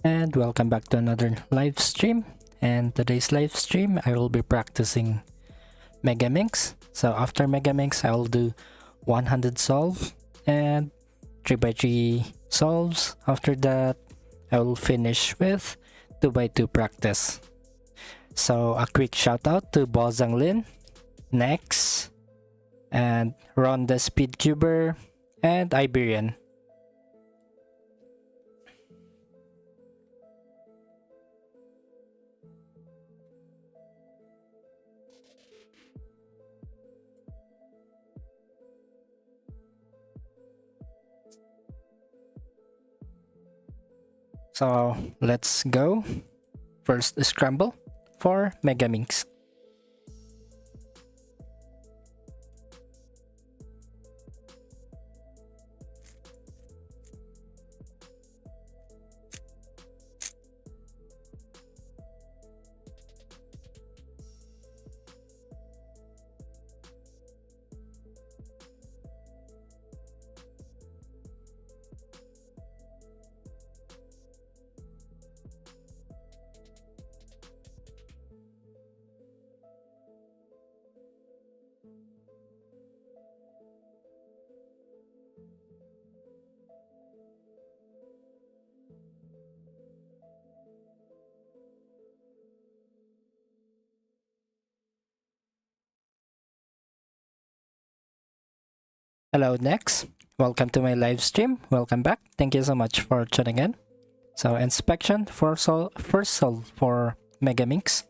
And welcome back to another live stream. And today's live stream, I will be practicing Megaminx. So after Megaminx, I will do 100 solve and 3x3 solves. After that, I will finish with 2x2 practice. So a quick shout out to Bozang Lin, Nex, and Ron the Speedcuber, and Iberian. So let's go. First scramble for Megaminx. Hello, Nex. Welcome to my live stream. Welcome back. Thank you so much for tuning in. So inspection for first solve for Megaminx.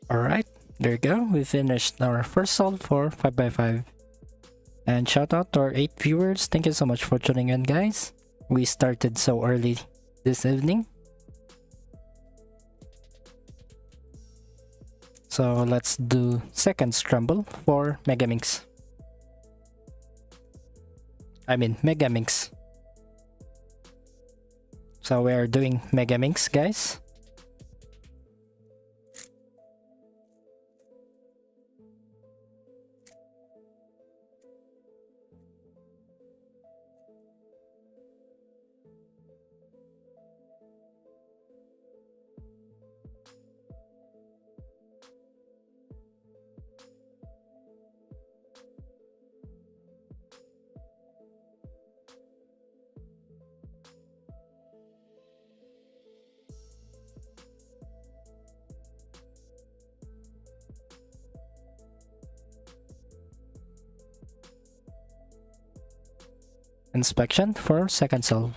All right, There you go. We finished our first solve for 5x5. And shout out to our 8 viewers. Thank you so much for tuning in, guys. We started so early this evening. So let's do second scramble for Megaminx. I mean Megaminx. So we are doing Megaminx, guys. Inspection for second solve.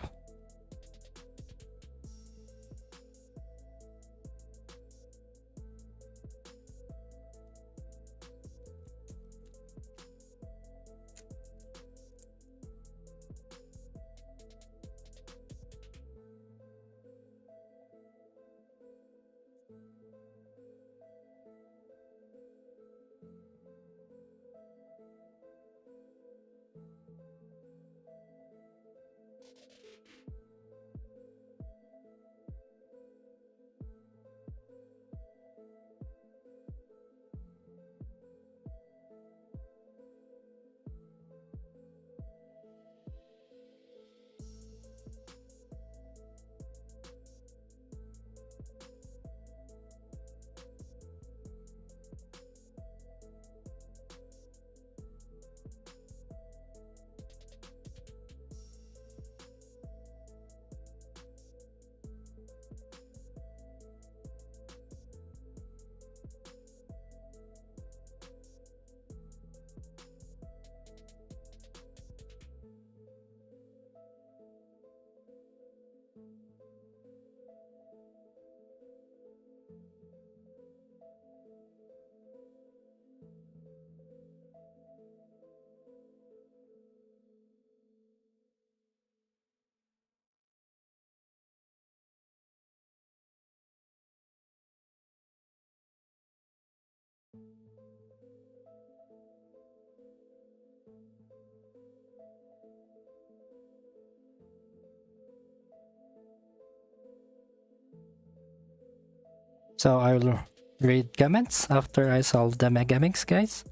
So I will read comments after I solve the Megaminx, guys.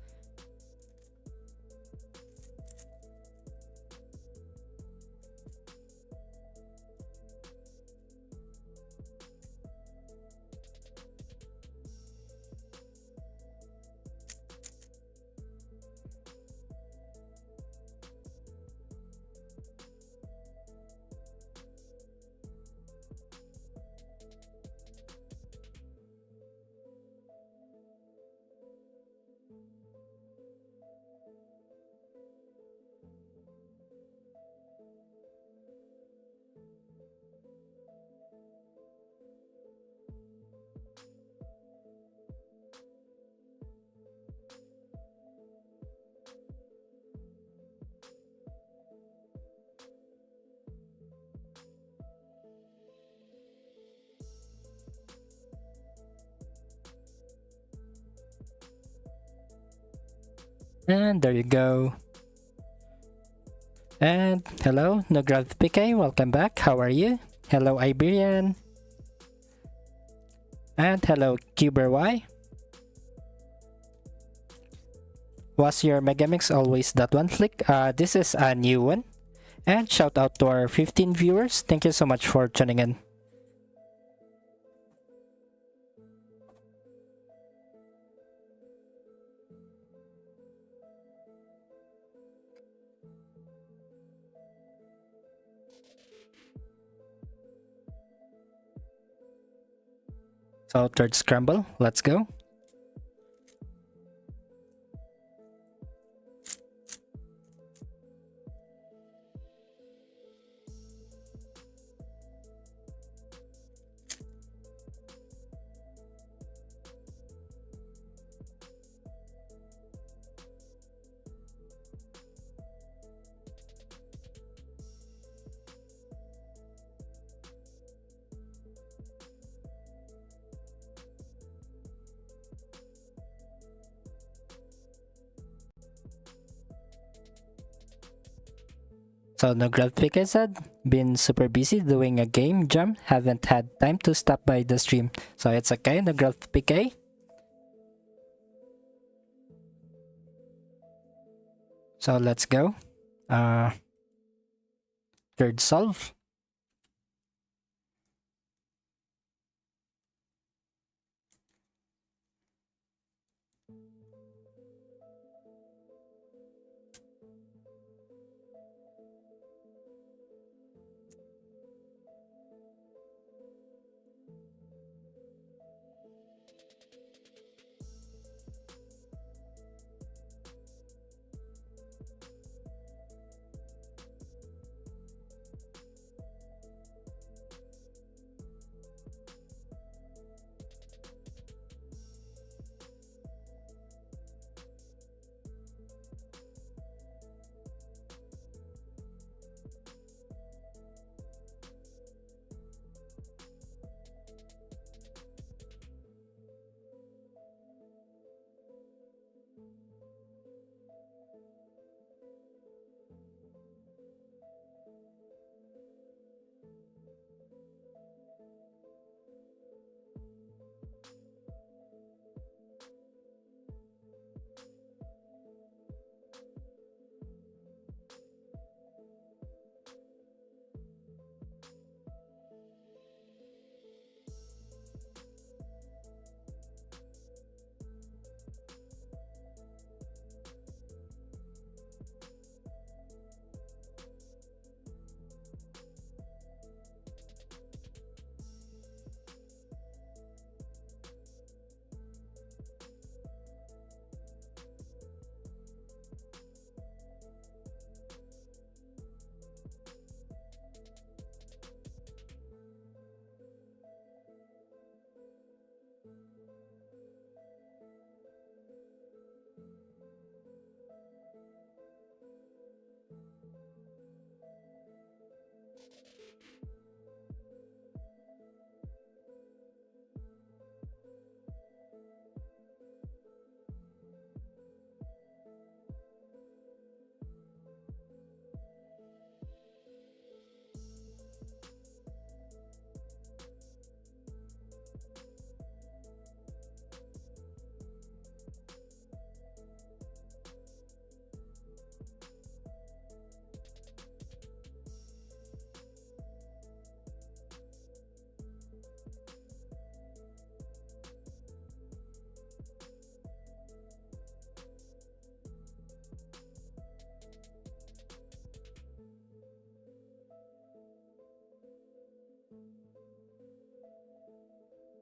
And there you go. And hello, Nograd PK, welcome back. How are you? Hello, Iberian. And hello, Cuber Y. Was your Megaminx always that one flick? This is a new one. And shout out to our 15 viewers. Thank you so much for tuning in. So third scramble, let's go. So no graph pick, I said. Been super busy doing a game jam. Haven't had time to stop by the stream. So it's okay, no graph pick. So let's go. Third solve.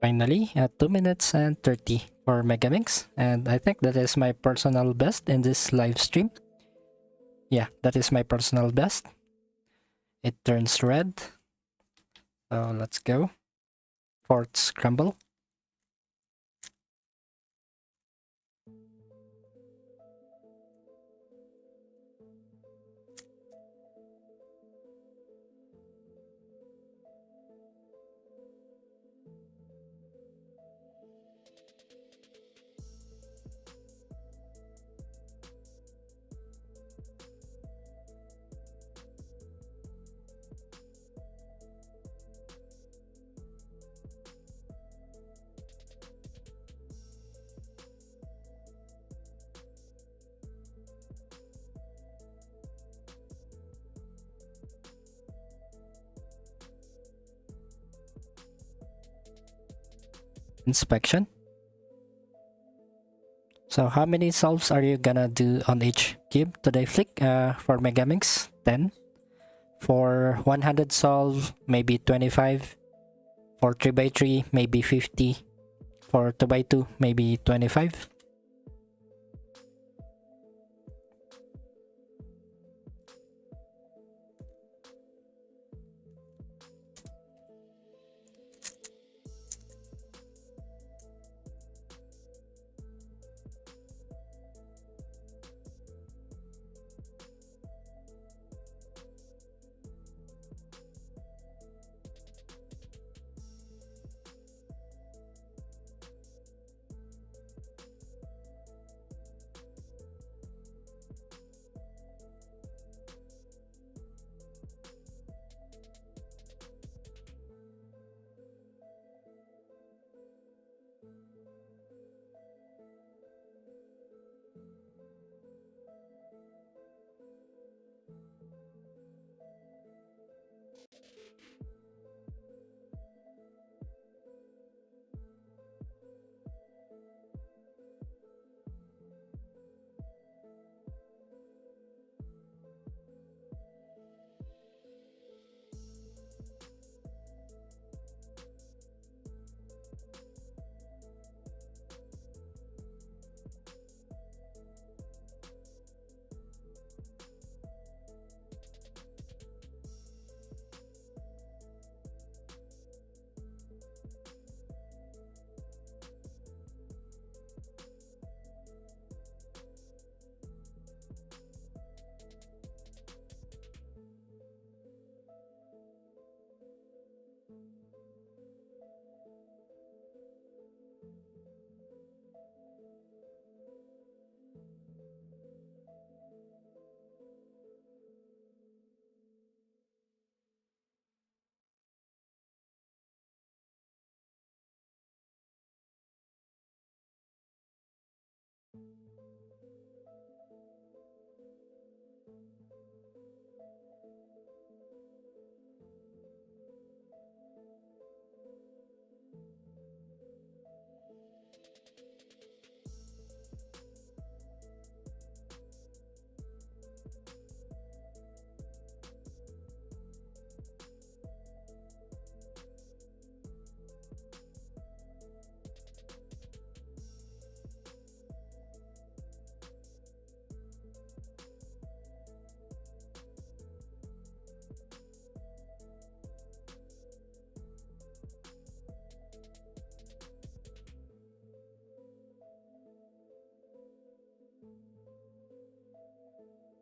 Finally, at 2 minutes and 30 for Megaminx. And I think that is my personal best in this live stream. Yeah, that is my personal best. It turns red. So let's go. Fourth scramble. Inspection. So how many solves are you gonna do on each cube today, Flick? For Megaminx, 10. For 100 solve, maybe 25. For 3x3, maybe 50. For 2x2, maybe 25.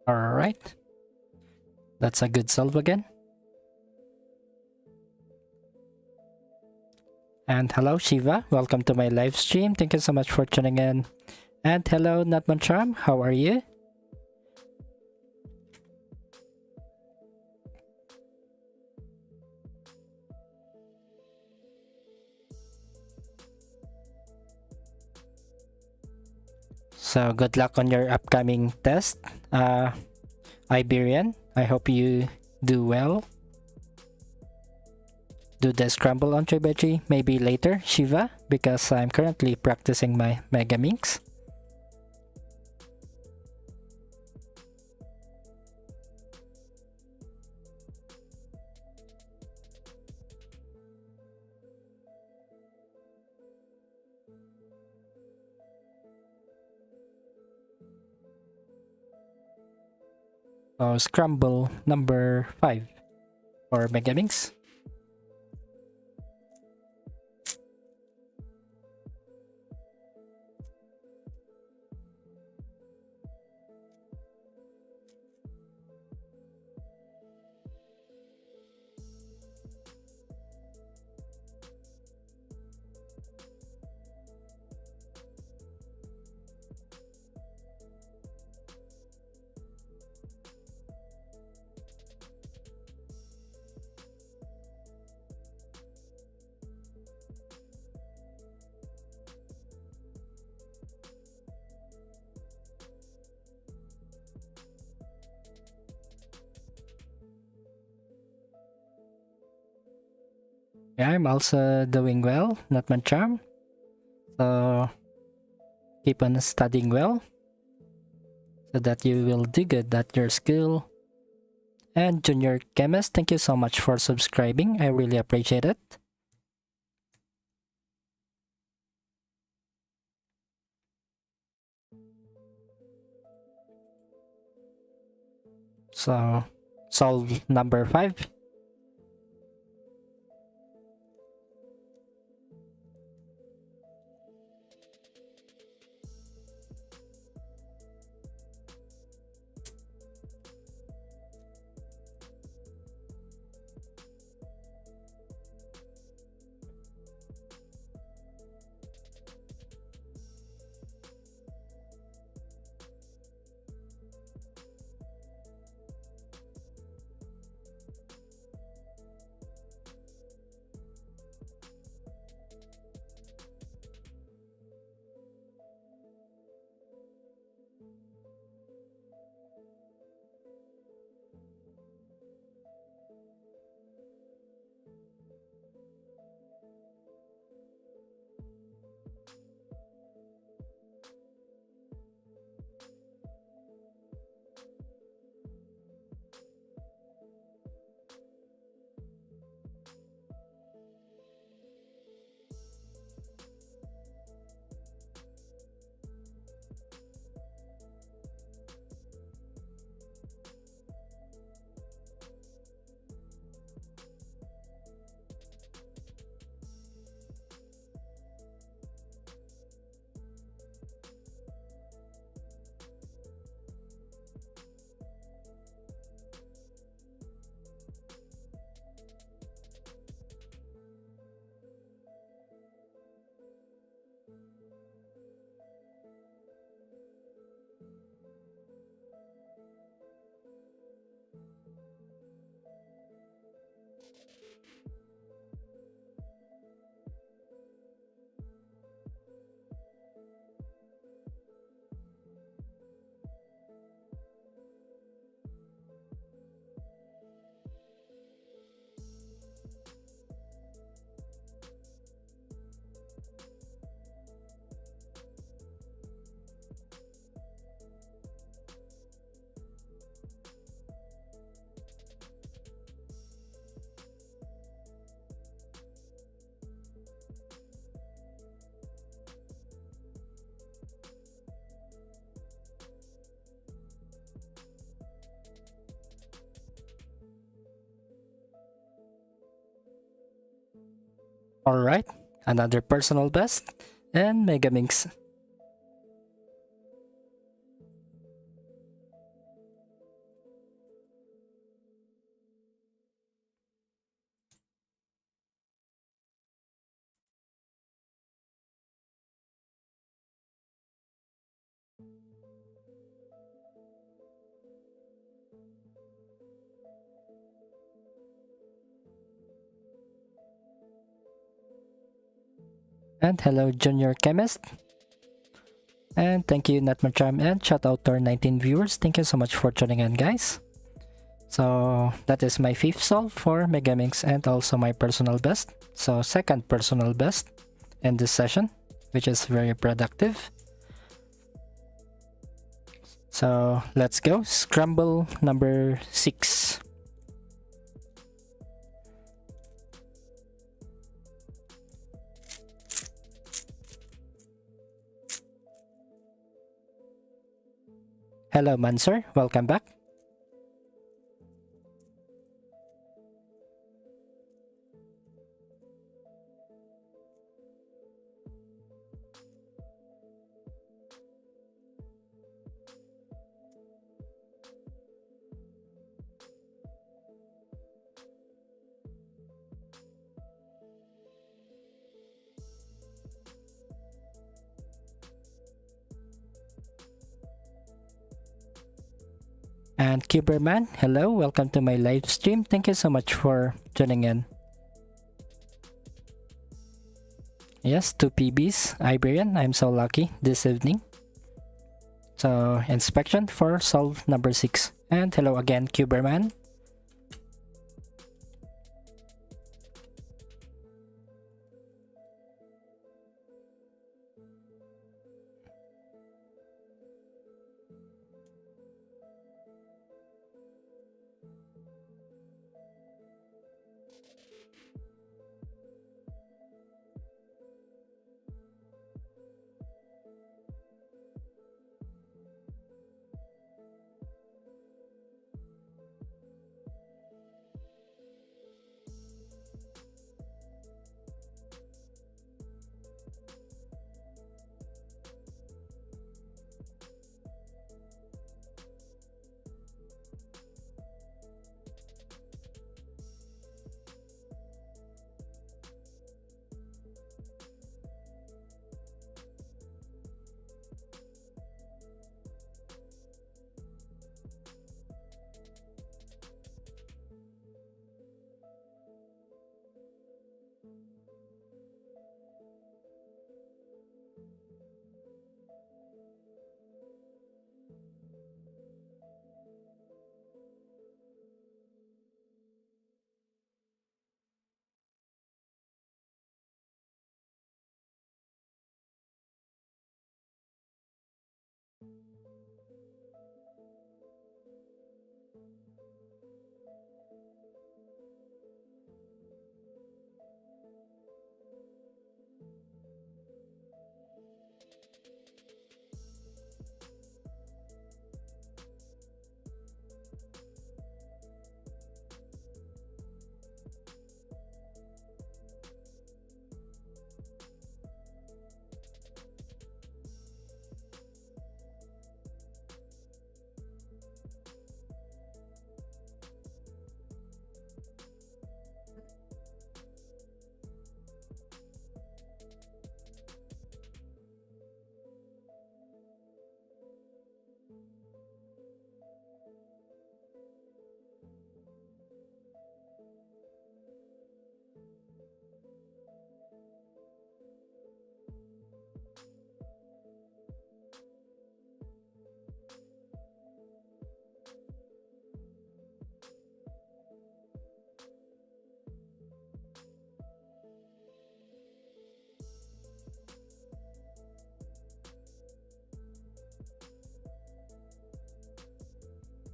Alright, that's a good solve again. And hello Shiva, welcome to my live stream. Thank you so much for tuning in. And hello Natman Charm, how are you? So good luck on your upcoming test, Iberian. I hope you do well. Do the scramble on Tribechi maybe later, Shiva, because I'm currently practicing my Megaminx. So scramble number 5 for Megaminx. Yeah, I'm also doing well, not my charm. So keep on studying well so that you will do good at your skill. And Junior Chemist, thank you so much for subscribing. I really appreciate it. So solve number 5. Alright, another personal best and Megaminx. And hello, Junior Chemist. And thank you, Natmacharm, and shout out to our 19 viewers. Thank you so much for tuning in, guys. So that is my 5th solve for Megaminx and also my personal best. So second personal best in this session, which is very productive. So let's go. Scramble number 6. Hello, Mansur. Welcome back. And Cuberman, hello, welcome to my live stream. Thank you so much for tuning in. Yes, 2 PBs, Iberian, I'm so lucky this evening. So, inspection for solve number 6. And hello again, Cuberman.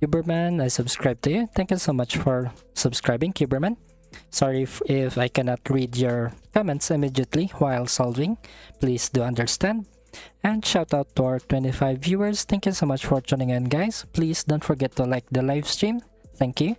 Cuberman, I subscribe to you. Thank you so much for subscribing, Cuberman. Sorry if I cannot read your comments immediately while solving. Please do understand. And shout out to our 25 viewers. Thank you so much for tuning in, guys. Please don't forget to like the live stream. Thank you.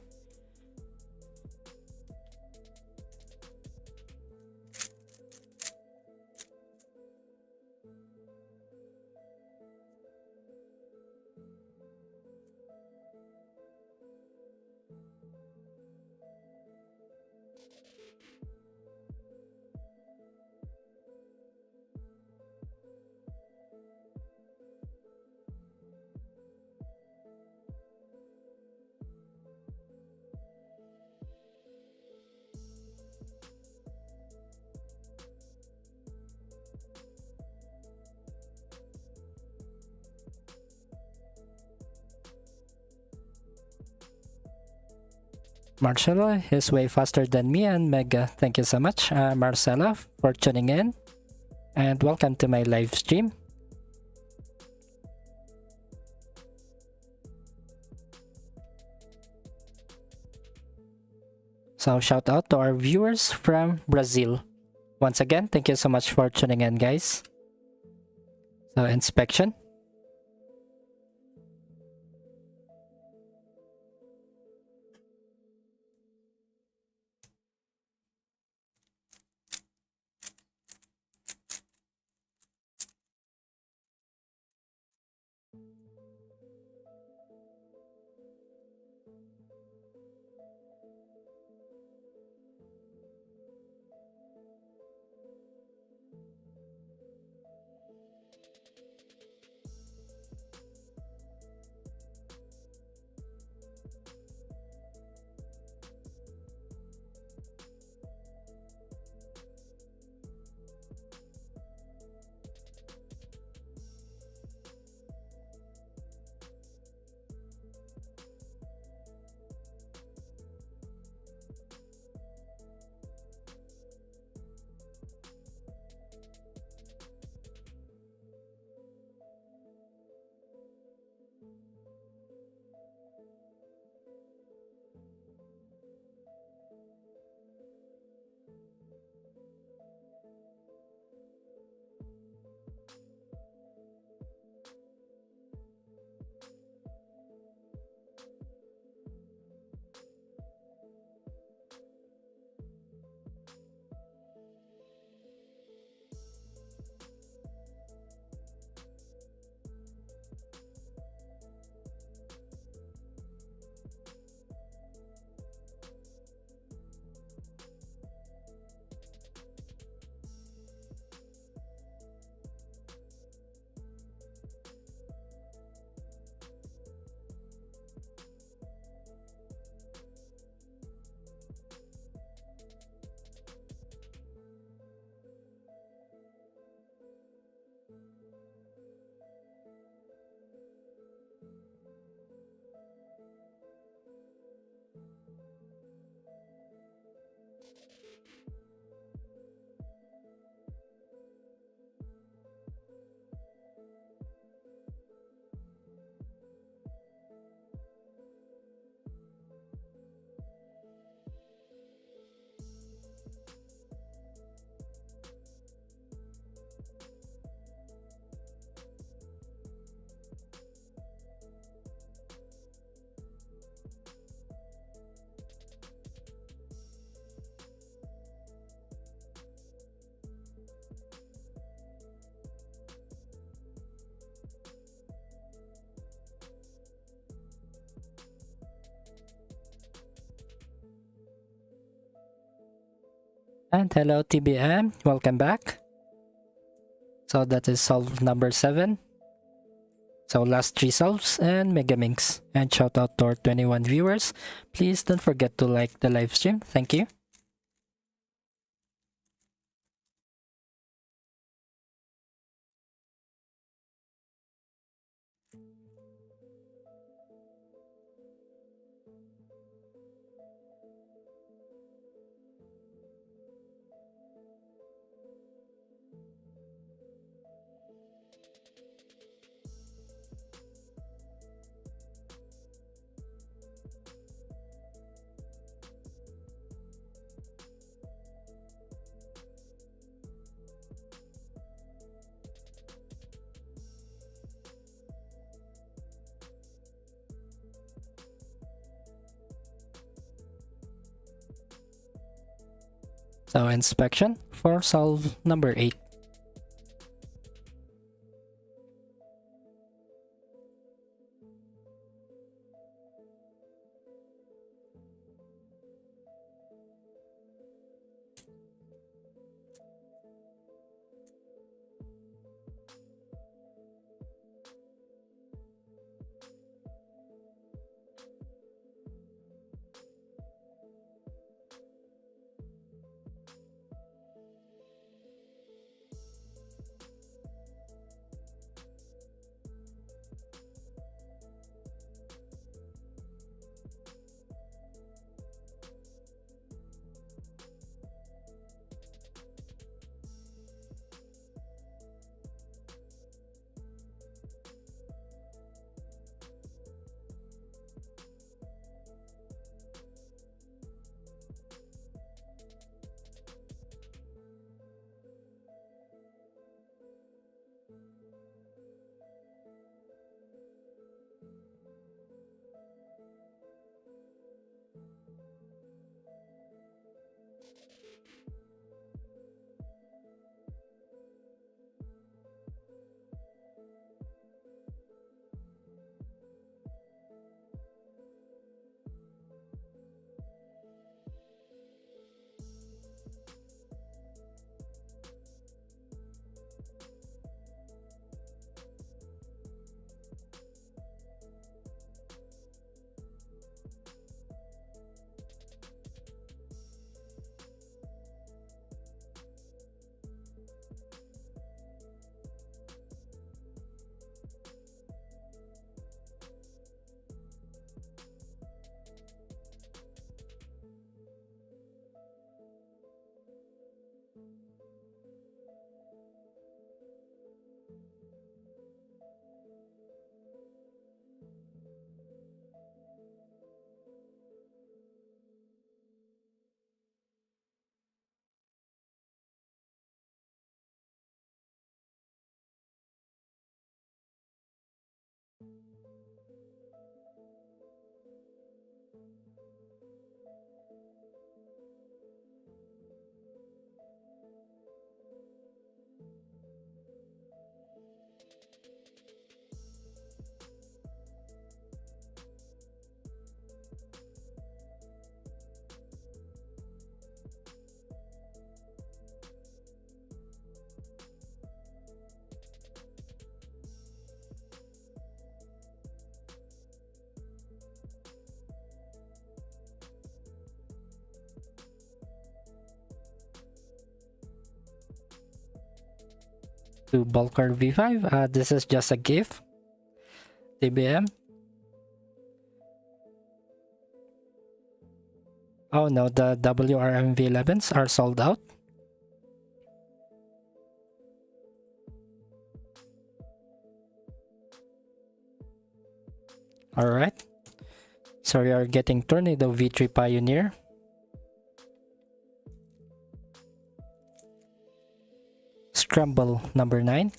Marcelo is way faster than me, and Mega, thank you so much, Marcelo, for tuning in, and welcome to my live stream. So shout out to our viewers from Brazil. Once again, thank you so much for tuning in, guys. So inspection. And hello TBM, welcome back. So that is solve number 7. So last 3 solves and Megaminx. And shout out to our 21 viewers. Please don't forget to like the live stream. Thank you. So inspection for solve number 8. to Bulker V5. This is just a gift. TBM. Oh no, the WRM V11s are sold out. Alright. So we are getting Tornado V3 Pioneer. Scramble number 9.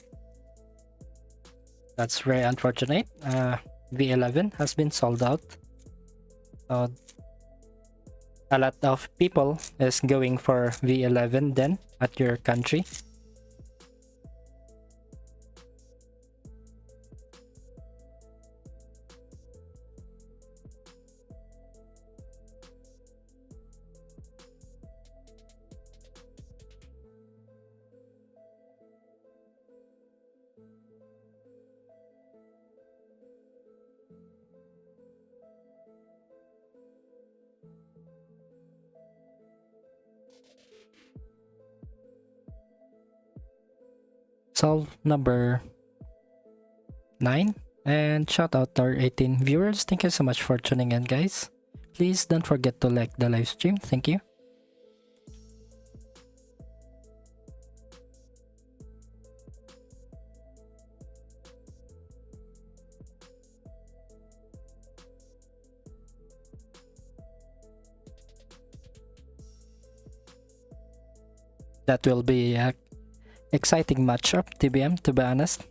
That's very unfortunate. V11 has been sold out. A lot of people is going for V11 then at your country. Solve number 9. And shout out to our 18 viewers. Thank you so much for tuning in, guys. Please don't forget to like the live stream. Thank you. That will be an exciting matchup, TBM, to be honest.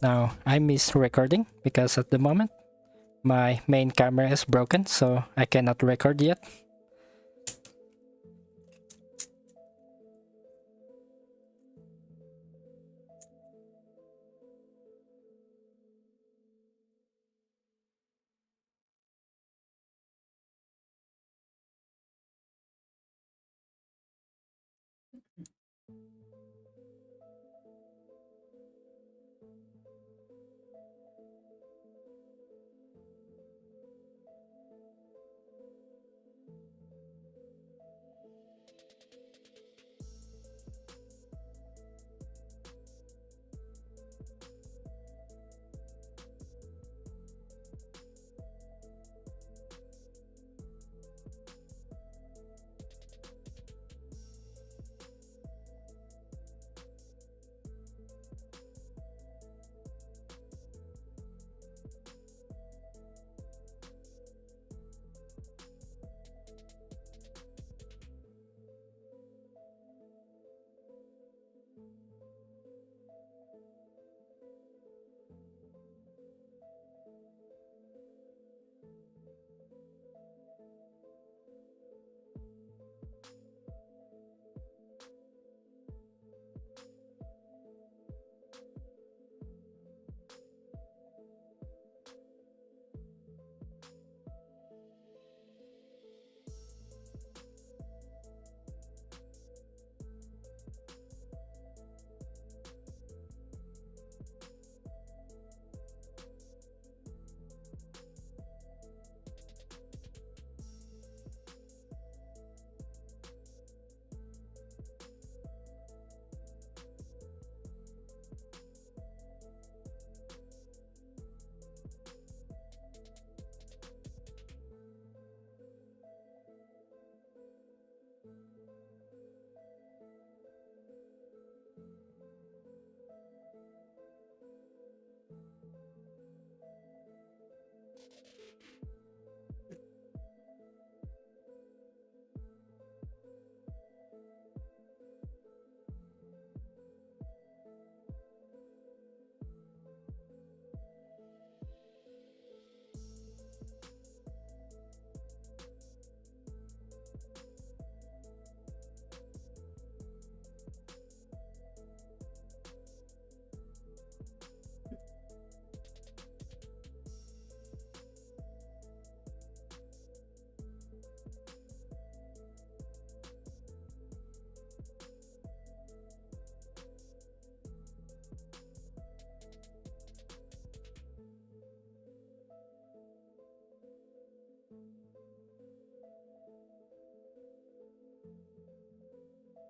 Now, I miss recording because at the moment, my main camera is broken, so I cannot record yet.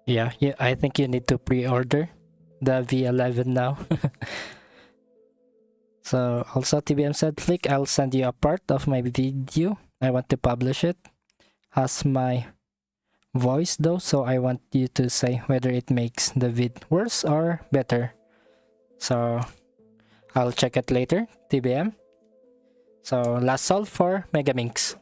Yeah, I think you need to pre-order the V11 now. So also TBM said, Flick, I'll send you a part of my video. I want to publish it. Has my voice though, so I want you to say whether it makes the vid worse or better. So I'll check it later, TBM. So last solve for Megaminx.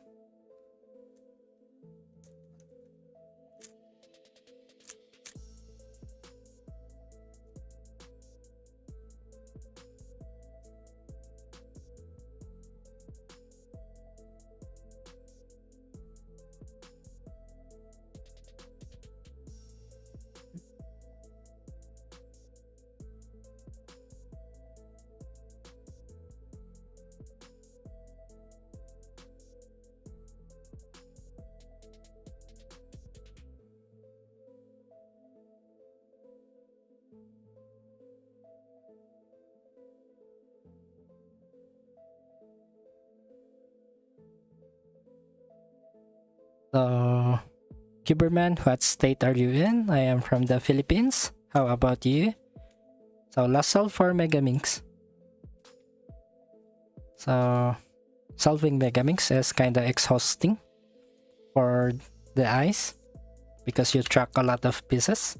So Cuberman, what state are you in? I am from the Philippines. How about you? So last solve for Megaminx. So solving Megaminx is kinda exhausting for the eyes because you track a lot of pieces.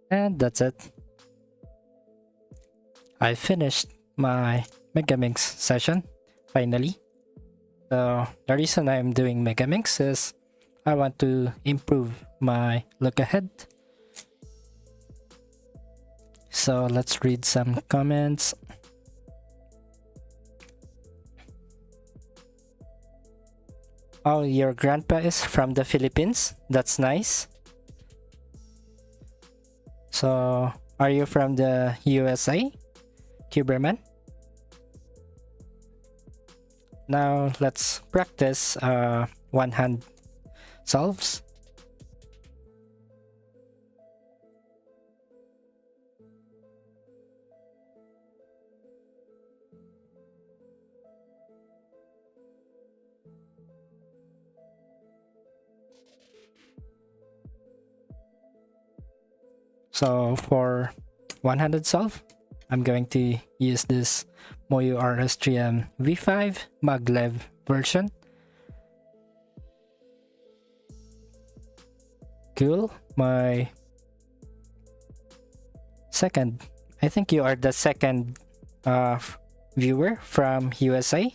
And that's it. I finished my Megaminx session, finally. So the reason I'm doing Megaminx is I want to improve my look ahead. So let's read some comments. Oh, your grandpa is from the Philippines? That's nice. So, are you from the USA, Cuberman? Now, let's practice one-hand solves. So for 100 solve, I'm going to use this Moyu RS3M V5 maglev version. Cool. My second, I think you are the second viewer from USA.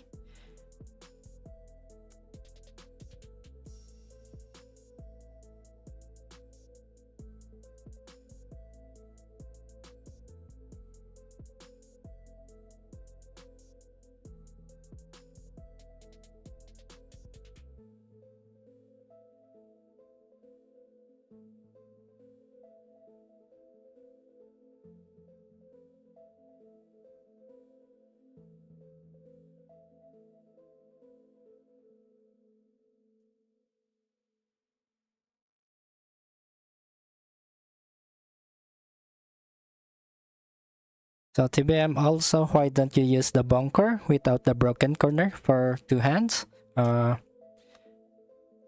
So TBM also, why don't you use the bunker without the broken corner for two hands?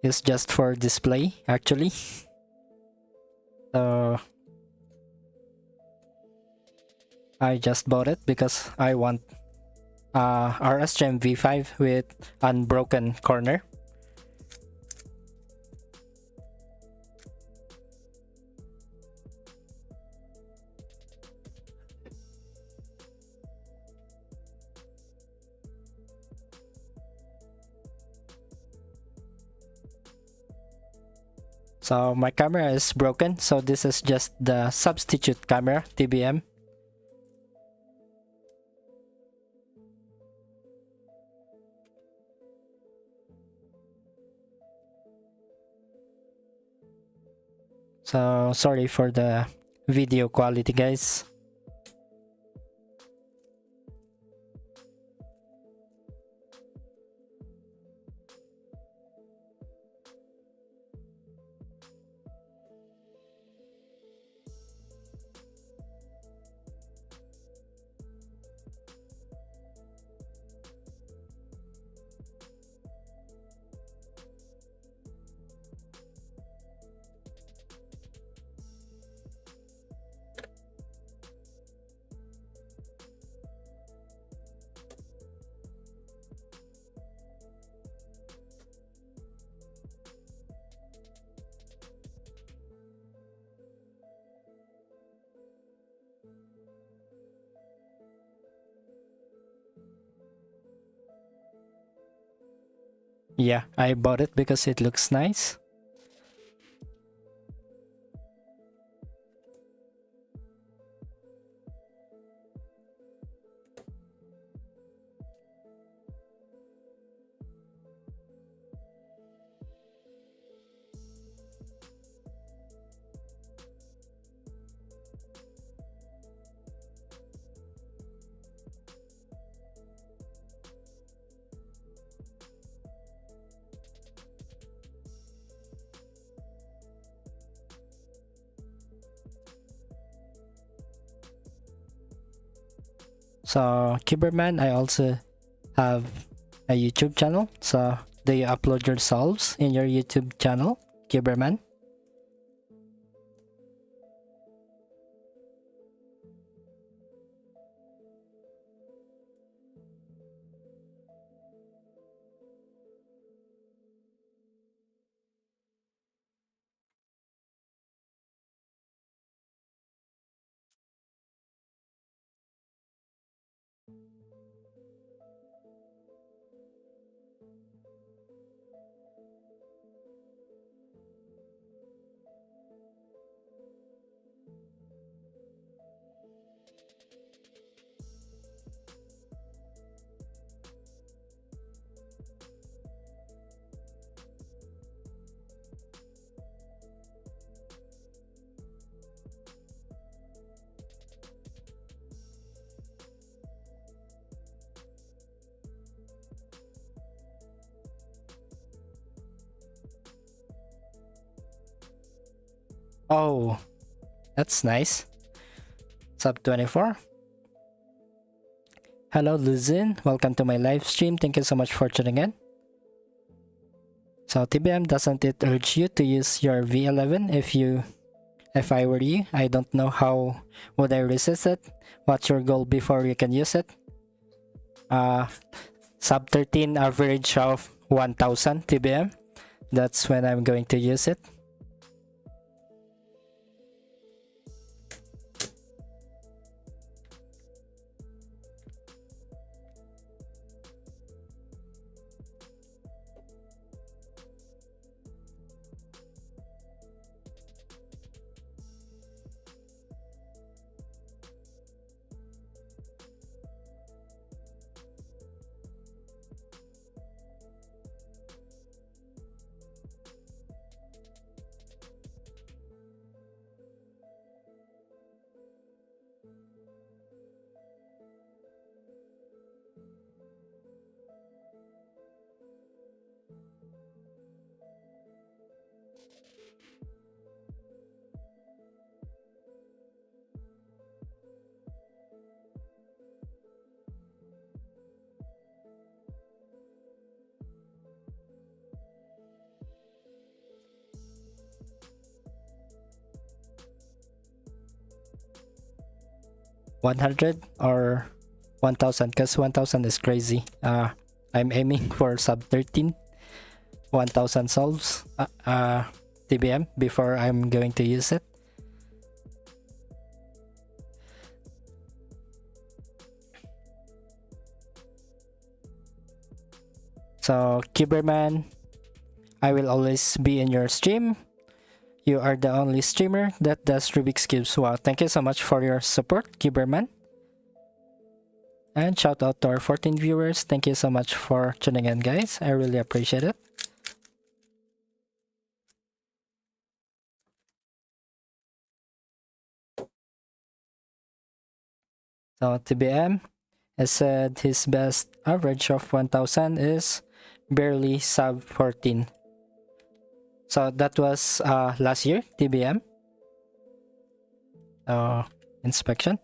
It's just for display actually. So I just bought it because I want RS3M V5 with unbroken corner. So my camera is broken, so this is just the substitute camera, TBM. So sorry for the video quality, guys. Yeah, I bought it because it looks nice. So Cyberman, I also have a YouTube channel. So do you upload your solves in your YouTube channel, Cyberman? Oh, that's nice. Sub 24. Hello Luzin, welcome to my live stream. Thank you so much for tuning in. So TBM, doesn't it urge you to use your V11 if you If I were you, I don't know how would I resist it. What's your goal before you can use it? Sub 13 average of 1000 TBM. That's when I'm going to use it. $100 or 1000, because 1000 is crazy. I'm aiming for sub 13 1000 solves TBM before I'm going to use it. So Cyberman, I will always be in your stream. You are the only streamer that does Rubik's Cubes. Wow, thank you so much for your support, Cyberman. And shout out to our 14 viewers. Thank you so much for tuning in, guys. I really appreciate it. So TBM has said his best average of 1000 is barely sub 14. So that was last year, TBM. Inspection.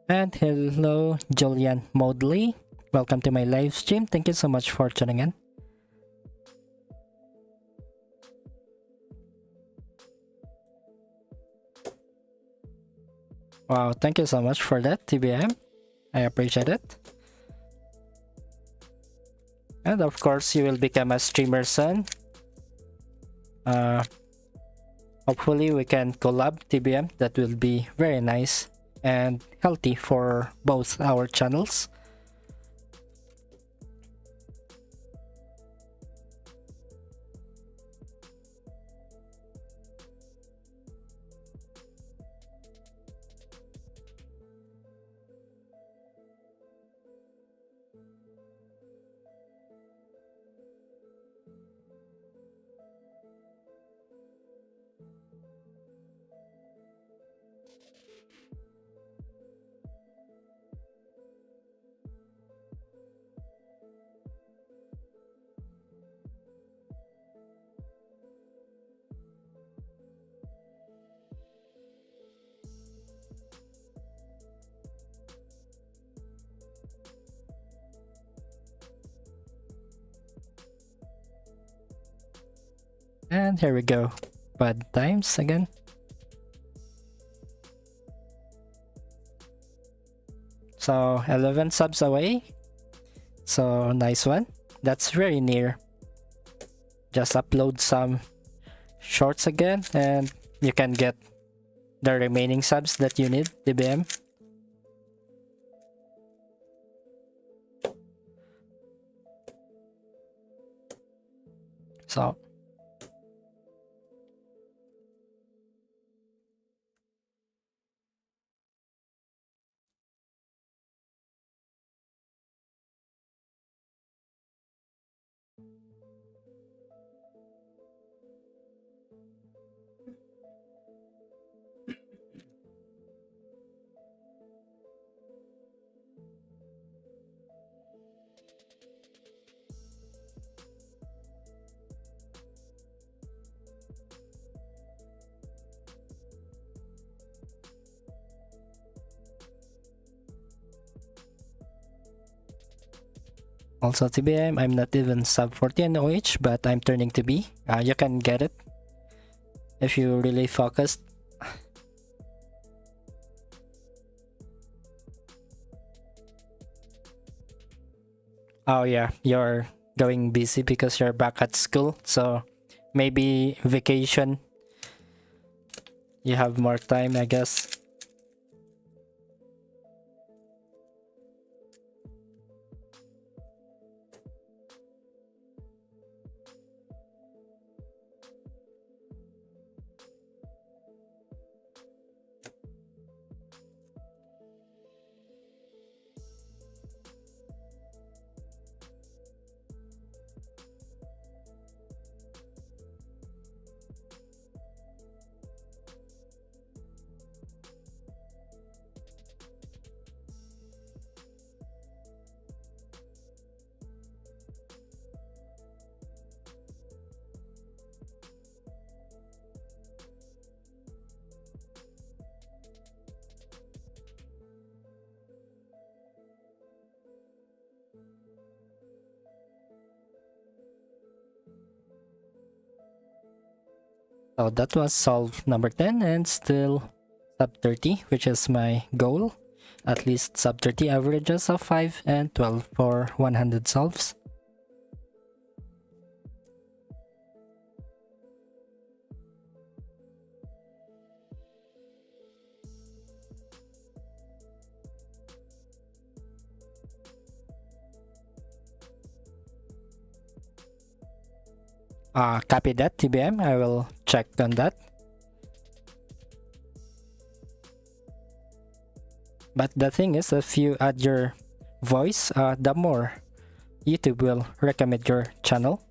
And hello, Julian Modley. Welcome to my live stream. Thank you so much for tuning in. Wow, thank you so much for that, TBM. I appreciate it. And of course, you will become a streamer soon. Hopefully, we can collab, TBM. That will be very nice and healthy for both our channels. And here we go. Bad times again. So 11 subs away. So nice one. That's very near. Just upload some shorts again and you can get the remaining subs that you need, TBM. So Also TBM, I'm not even sub 40 in OH, but I'm turning to B. You can get it if you really focused. Oh yeah, you're going busy because you're back at school, so maybe vacation you have more time, I guess. So that was solve number 10 and still sub 30, which is my goal. At least sub 30 averages of 5 and 12 for 100 solves. Copy that, TBM. I will check on that. But the thing is, if you add your voice, the more YouTube will recommend your channel.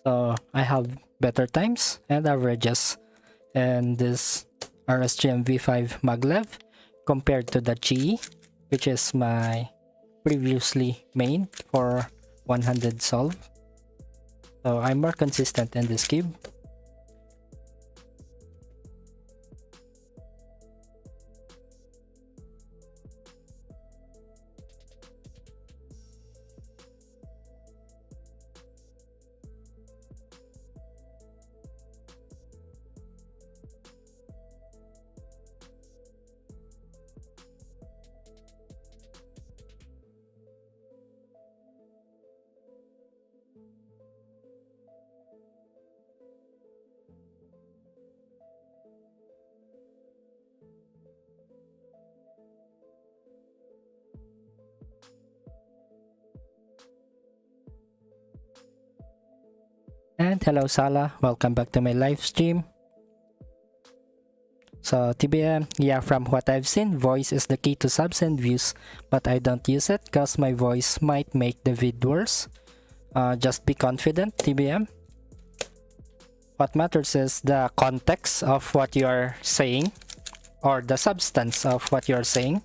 So I have better times and averages and this RSGM V5 maglev compared to the GE, which is my previously main for 100 solve. So I'm more consistent in this cube. And hello Sala, welcome back to my live stream. So TBM, yeah, from what I've seen, voice is the key to subs and views, but I don't use it cause my voice might make the vid worse. Just be confident, TBM. What matters is the context of what you are saying or the substance of what you're saying.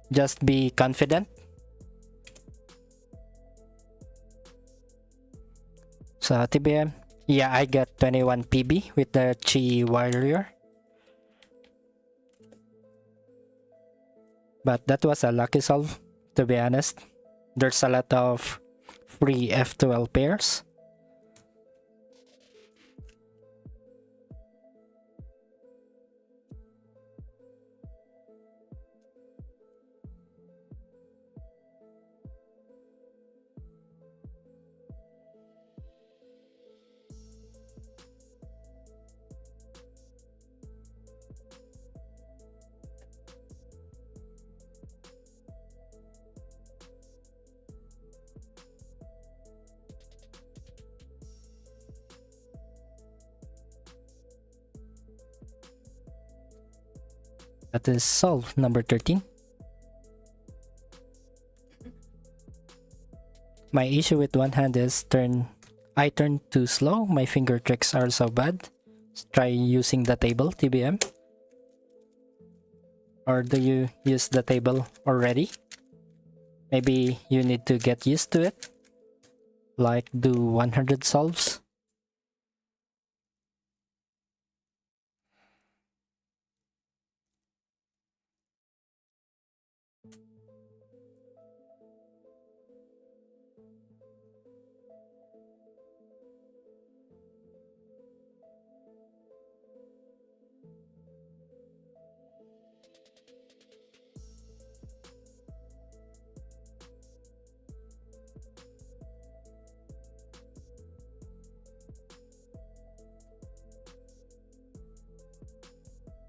Just be confident. So TBM, yeah, I got 21 PB with the Chi Warrior. But that was a lucky solve, to be honest. There's a lot of free F12 pairs. That is solve number 13. My issue with one hand is I turn too slow. My finger tricks are so bad. Try using the table, TBM. Or do you use the table already? Maybe you need to get used to it. Like do 100 solves.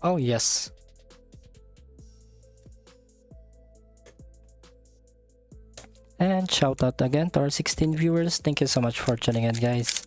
Oh yes. And shout out again to our 16 viewers. Thank you so much for tuning in, guys.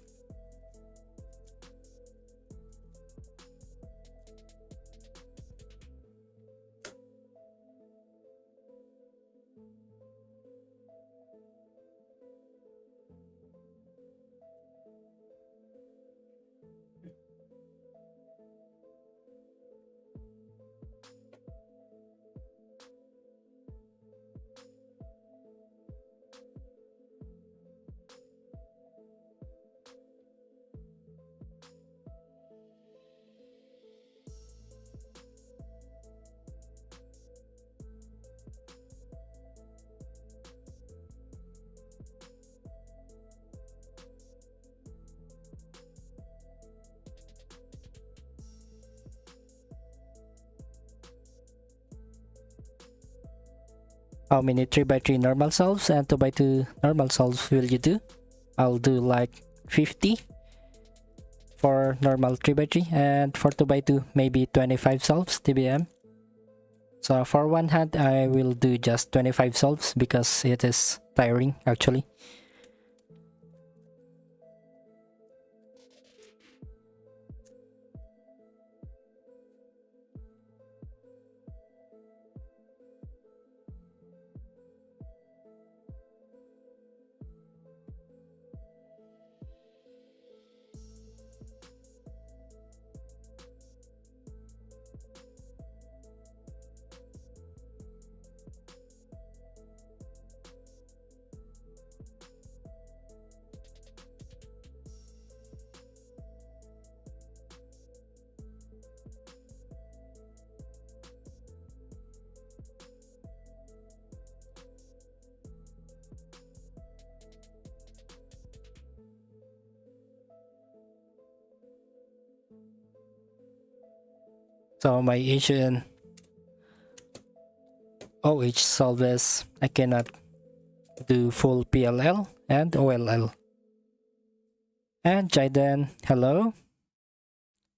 How many 3x3 normal solves and 2x2 normal solves will you do? I'll do like 50 for normal 3x3, and for 2x2 maybe 25 solves, TBM. So for one hand I will do just 25 solves because it is tiring actually. So my issue in OH solve is I cannot do full PLL and OLL. And Jaden, hello.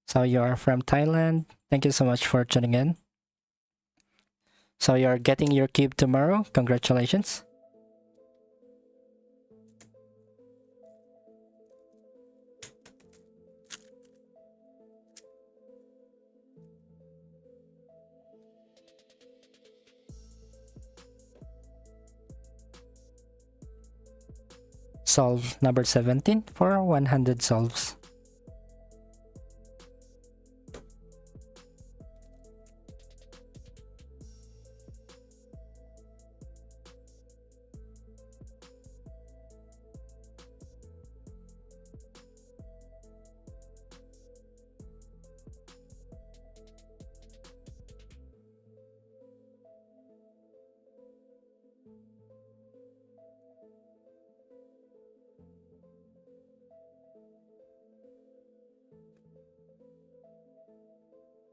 So you are from Thailand. Thank you so much for tuning in. So you're getting your cube tomorrow. Congratulations. Solve number 17 for 100 solves.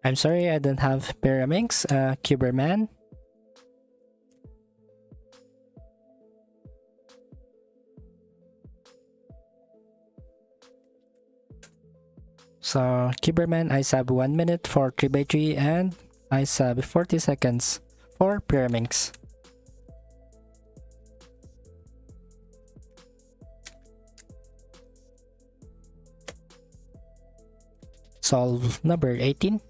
I'm sorry I don't have Megaminx, Cuberman. So Cuberman, I sub 1 minute for 3x3 and I sub 40 seconds for Megaminx. Solve number 18.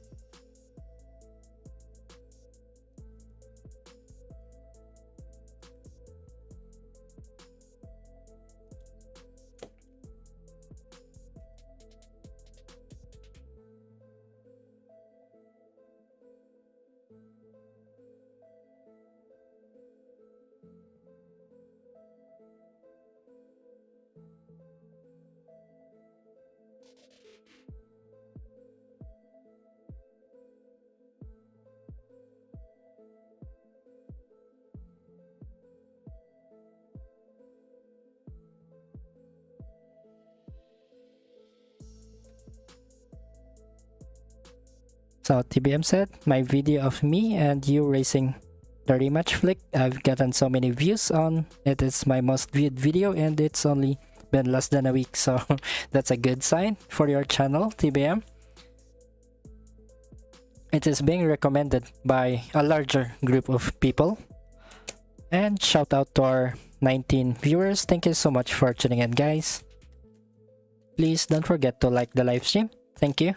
So TBM said, my video of me and you racing the rematch flick, I've gotten so many views on it. It's my most viewed video and it's only been less than a week, so that's a good sign for your channel, TBM. It is being recommended by a larger group of people. And shout out to our 19 viewers. Thank you so much for tuning in, guys. Please don't forget to like the live stream. Thank you.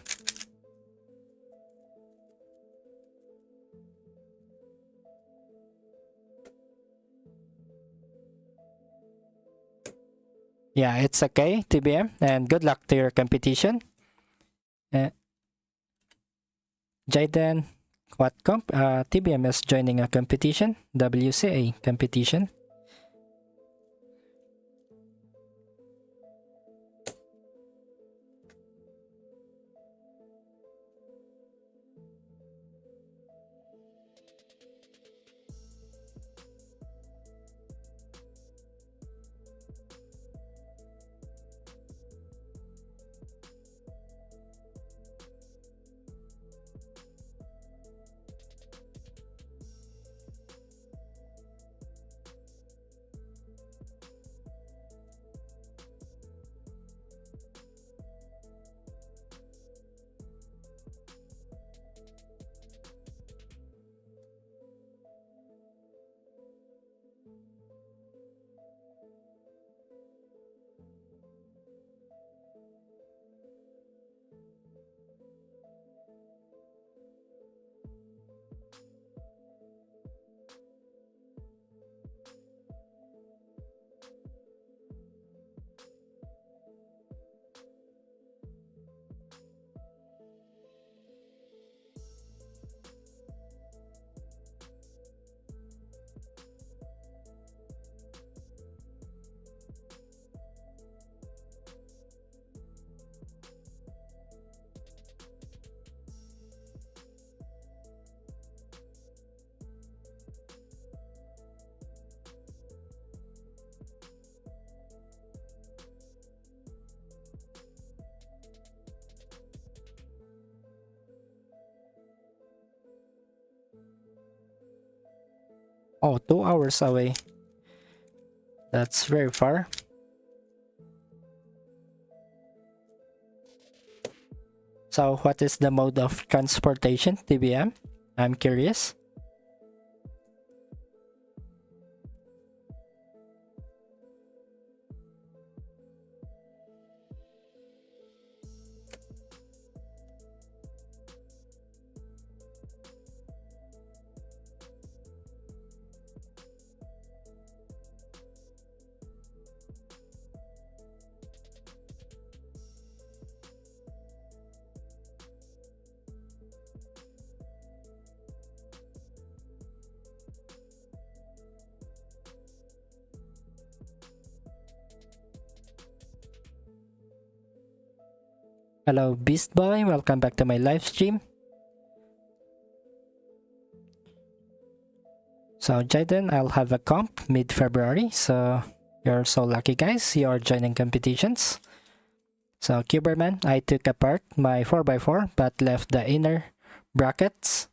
Yeah, it's okay, TBM, and good luck to your competition. Jaden, what comp? TBM is joining a competition, WCA competition. Oh, 2 hours away. That's very far. So what is the mode of transportation, TBM? I'm curious. Hello, Beast Boy. Welcome back to my live stream. So, Jaden, I'll have a comp mid-February. So, you're so lucky, guys. You are joining competitions. So, Cuberman, I took apart my 4x4 but left the inner brackets.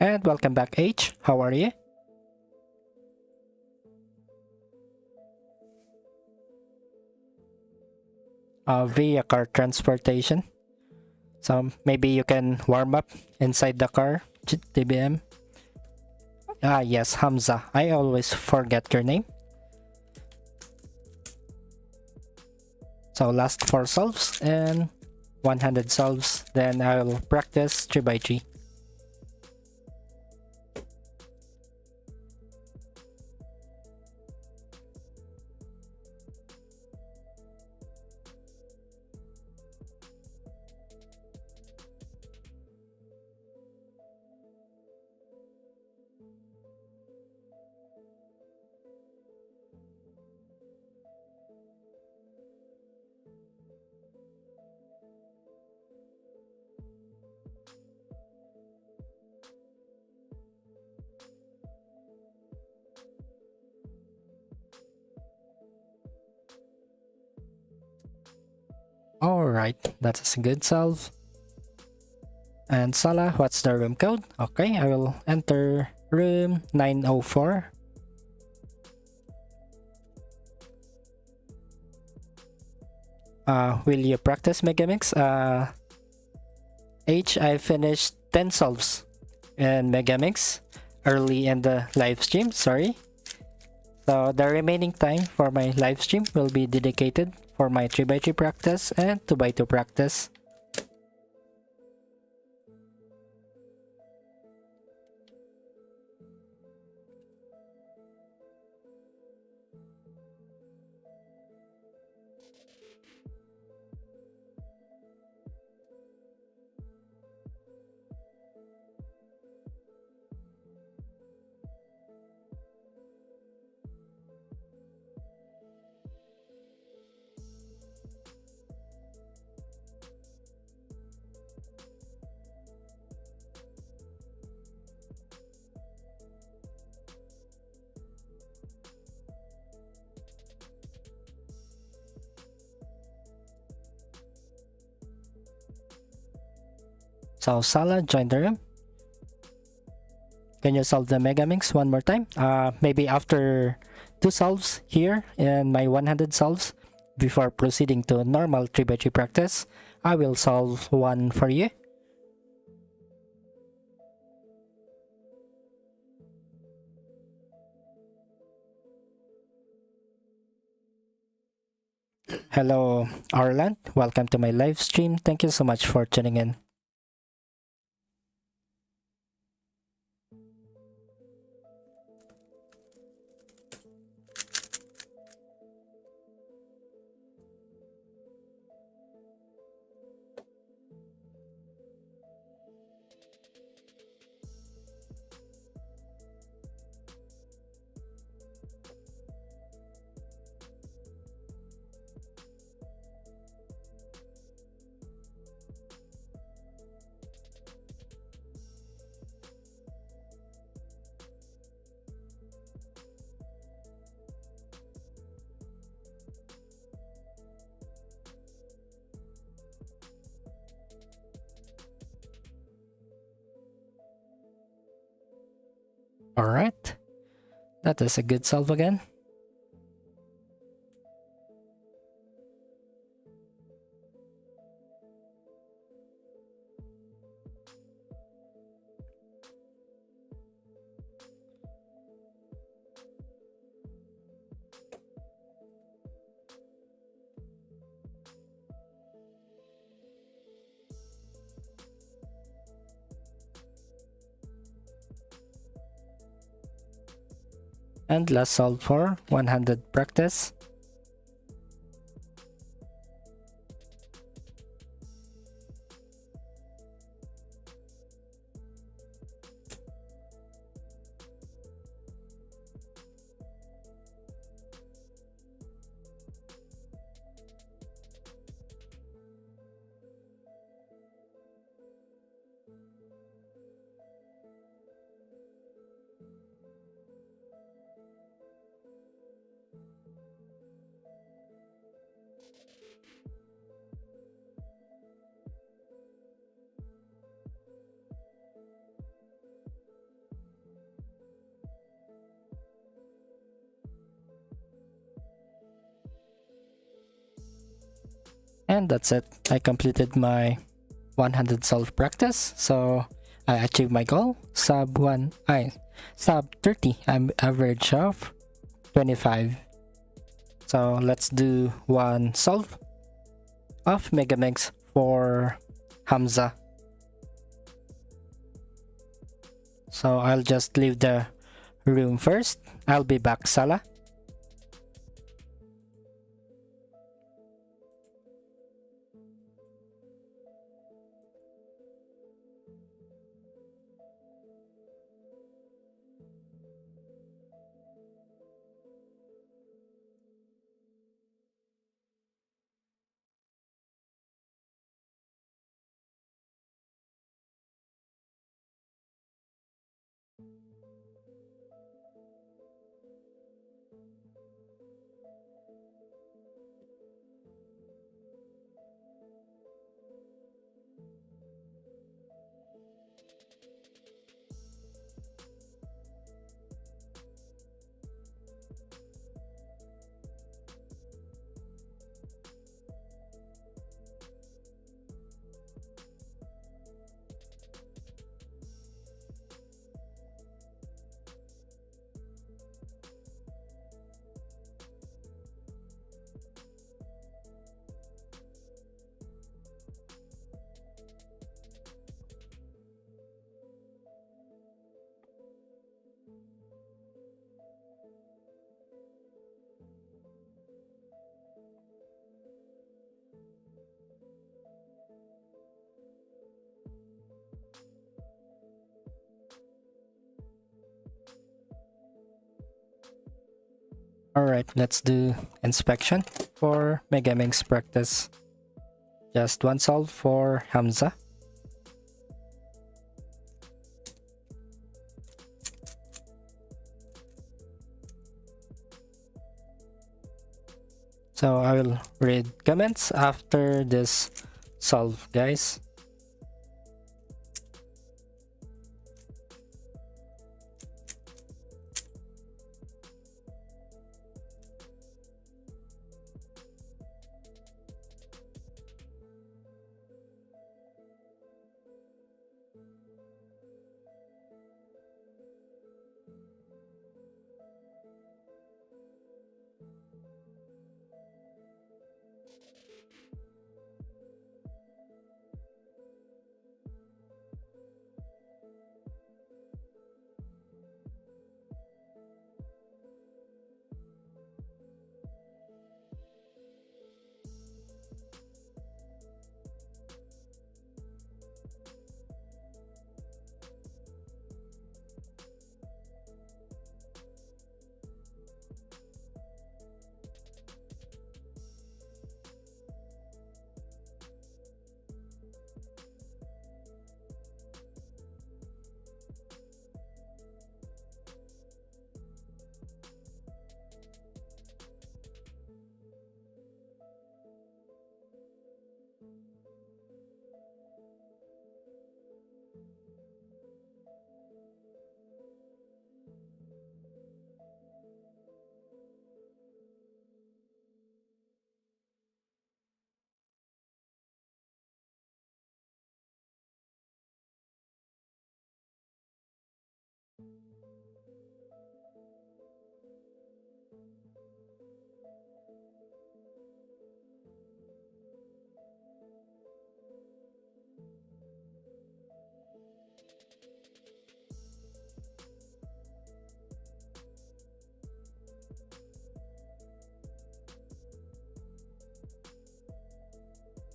And welcome back, H. How are you? Via car transportation. So maybe you can warm up inside the car, TBM. Ah, yes, Hamza. I always forget your name. So last 4 solves and 100 solves. Then I'll practice 3x3. Alright, that's a good solve. And Sala, what's the room code? Okay, I will enter room 904. Will you practice Megaminx? I finished 10 solves in Megaminx early in the live stream, sorry. So the remaining time for my live stream will be dedicated for my 3x3 practice and 2x2 practice. So Sala, join the room. Can you solve the Megaminx one more time? Maybe after 2 solves here in my 100 solves, before proceeding to normal 3x3 practice, I will solve one for you. Hello, Arland. Welcome to my live stream. Thank you so much for tuning in. Alright, that is a good solve again. And last solve for 100 practice. And that's it. I completed my 100 solve practice. So I achieved my goal. Sub 30. I'm average of 25. So let's do one solve of Megaminx for Hamza. So I'll just leave the room first. I'll be back, Salah. Alright, let's do inspection for Megaminx practice. Just one solve for Hamza. So I will read comments after this solve, guys.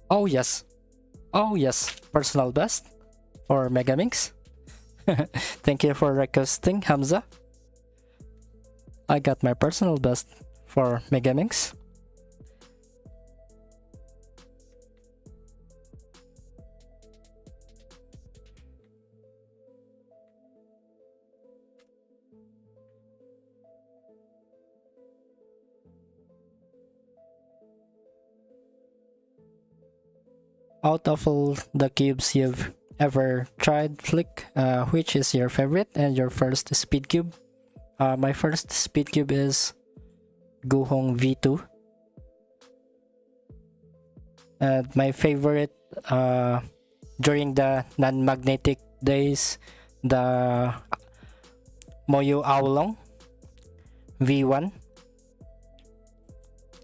Oh yes. Oh yes. Personal best for Megaminx. Thank you for requesting, Hamza. I got my personal best for Megaminx. Out of all the cubes you've ever tried, Flick, which is your favorite and your first speed cube? My first speed cube is Guhong V2. And my favorite during the non-magnetic days, the Moyu Aolong V1.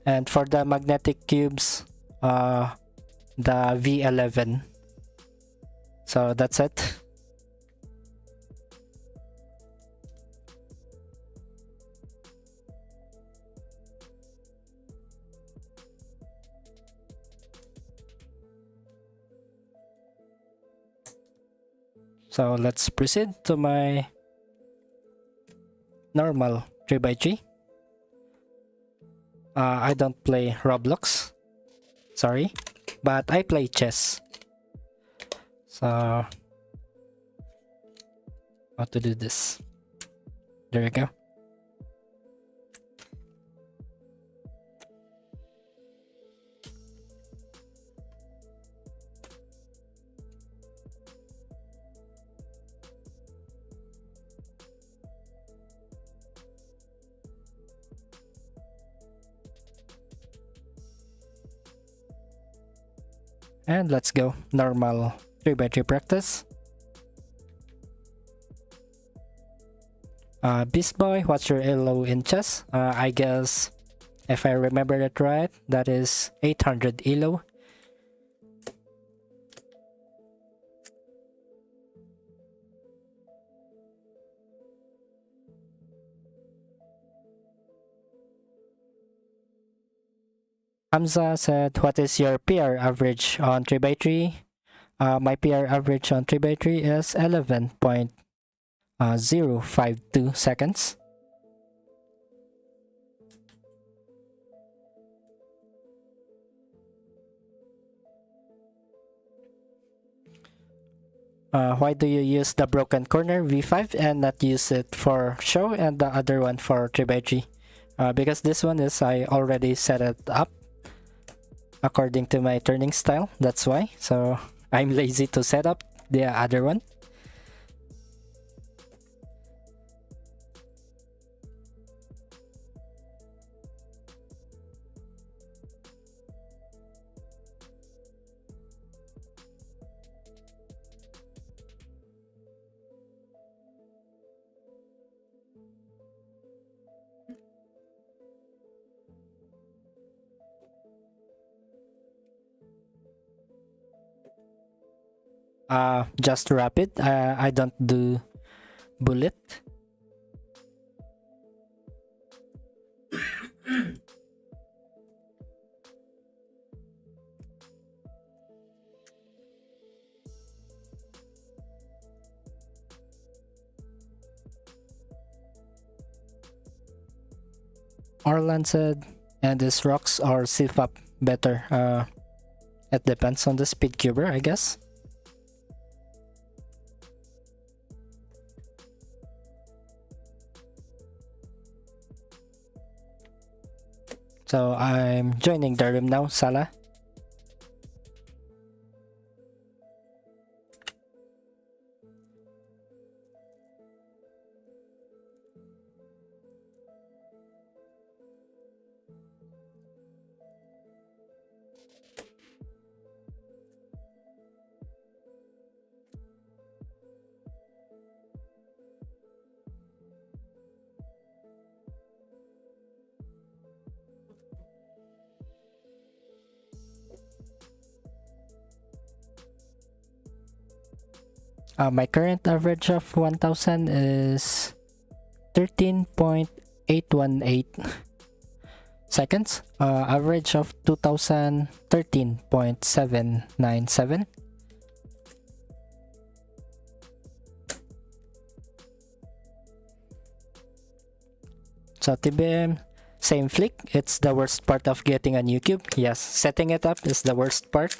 And for the magnetic cubes, the V11. So that's it. So let's proceed to my normal 3x3. I don't play Roblox, sorry, but I play chess. So how to do this? There you go. And let's go normal 3x3 practice. Beast Boy, what's your elo in chess? I guess if I remember it right, that is 800 elo. Hamza said, what is your PR average on 3x3? My PR average on 3x3 is 11.052 seconds. Why do you use the broken corner V5 and not use it for show and the other one for 3x3? Because this one is I already set it up according to my turning style, that's why. So I'm lazy to set up the other one. Just rapid. I don't do bullet. Or lanced, and these rocks or sieve up better. It depends on the speed cuber, I guess. So I'm joining the room now, Salah. My current average of 1000 is 13.818 seconds. Average of 2000, 13.797. So TBM, same flick. It's the worst part of getting a new cube. Yes, setting it up is the worst part.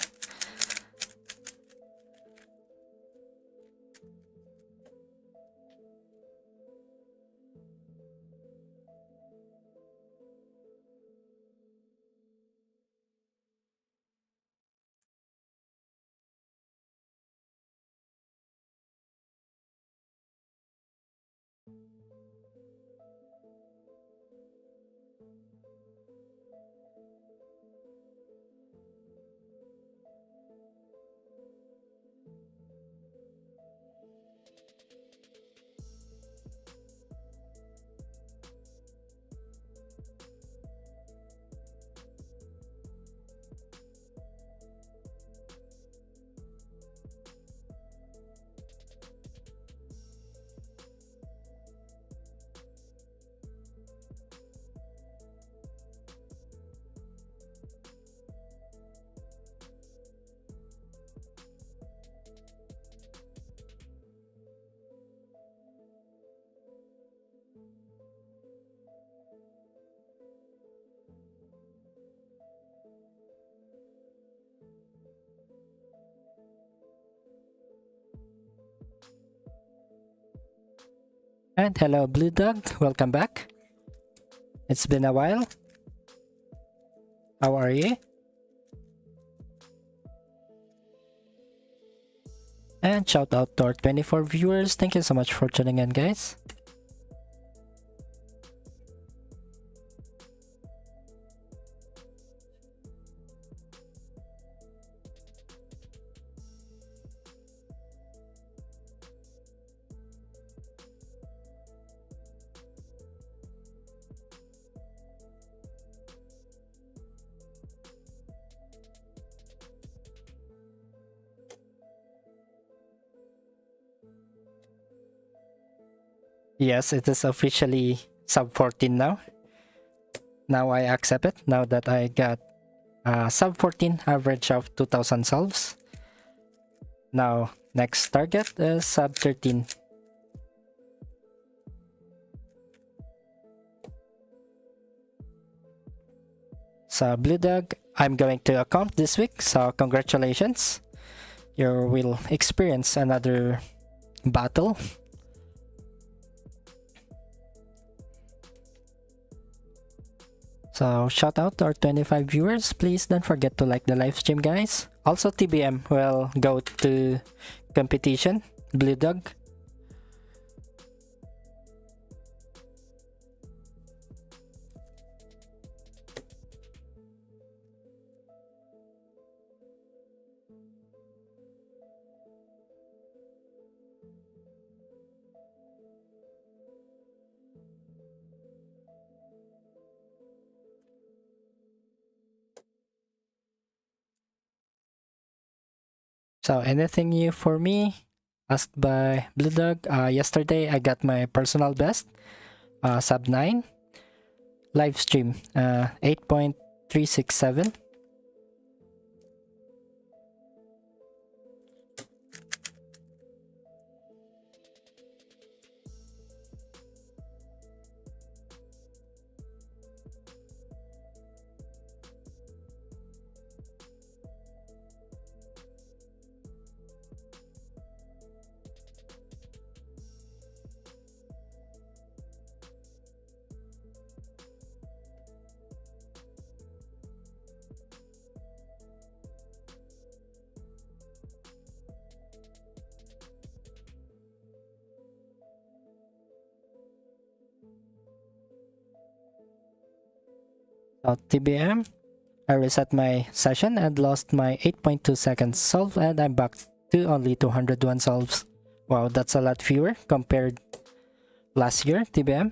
And hello Blue Dog, welcome back. It's been a while. How are you? And shout out to our 24 viewers. Thank you so much for tuning in, guys. Yes, it is officially sub 14 now. Now I accept it, now that I got sub 14 average of 2000 solves. Now, next target is sub 13. So Blue Dog, I'm going to account this week, so congratulations. you will experience another battle. So shout out to our 25 viewers. Please don't forget to like the live stream, guys. Also TBM will go to competition, Blue Dog. So anything new for me? Asked by Blue Dog. Yesterday I got my personal best, sub 9. Live stream, 8.367. So TBM, I reset my session and lost my 8.2 seconds solve, and I'm back to only 201 solves. Wow, that's a lot fewer compared last year, TBM.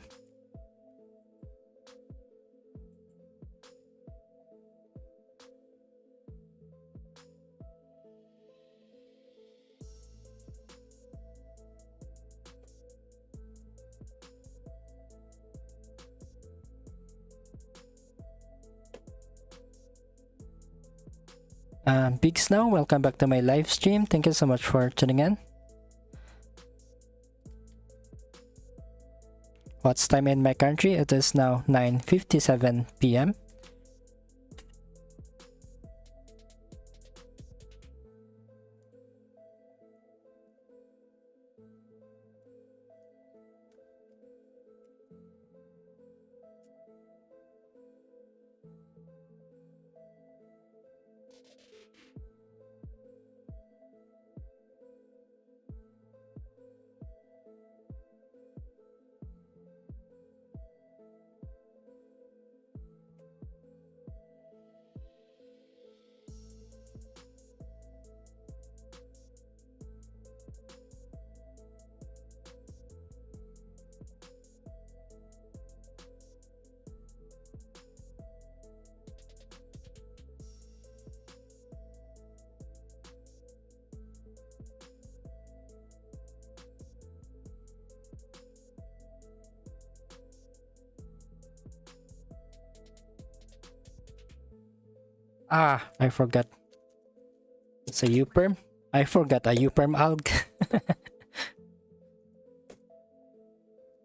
Big Snow, welcome back to my live stream. Thank you so much for tuning in. What's time in my country? It is now 9:57 p.m. I forgot. It's a U-perm. I forgot a U-perm alg.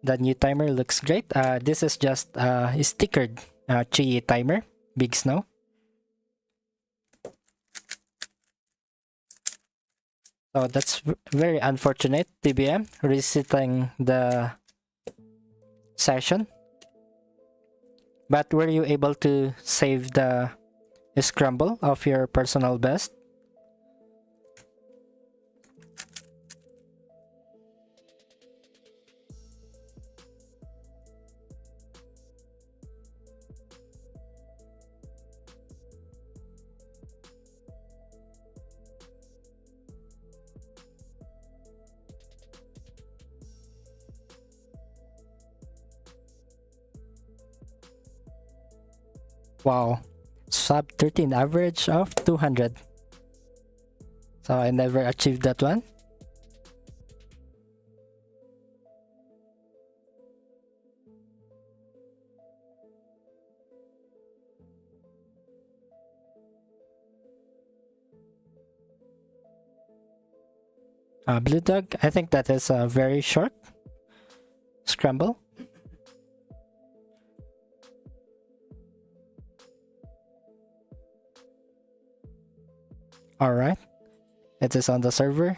The new timer looks great. This is just a stickered Chi timer, Big Snow. So that's very unfortunate, TBM, resetting the session. But were you able to save the scramble of your personal best? Wow, sub 13 average of 200. So I never achieved that one. Blue Dog, I think that is a very short scramble. Alright. It is on the server.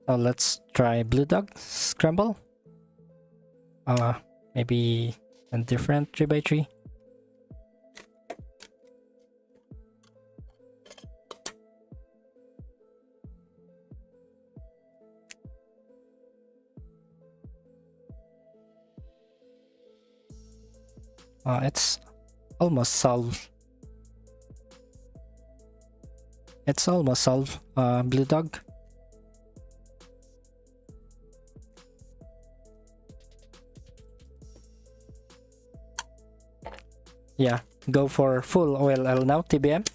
So let's try Blue Dog Scramble. Maybe a different 3x3. It's almost solved. It's almost solved, Blue Dog. Yeah, go for full OLL now, TBM.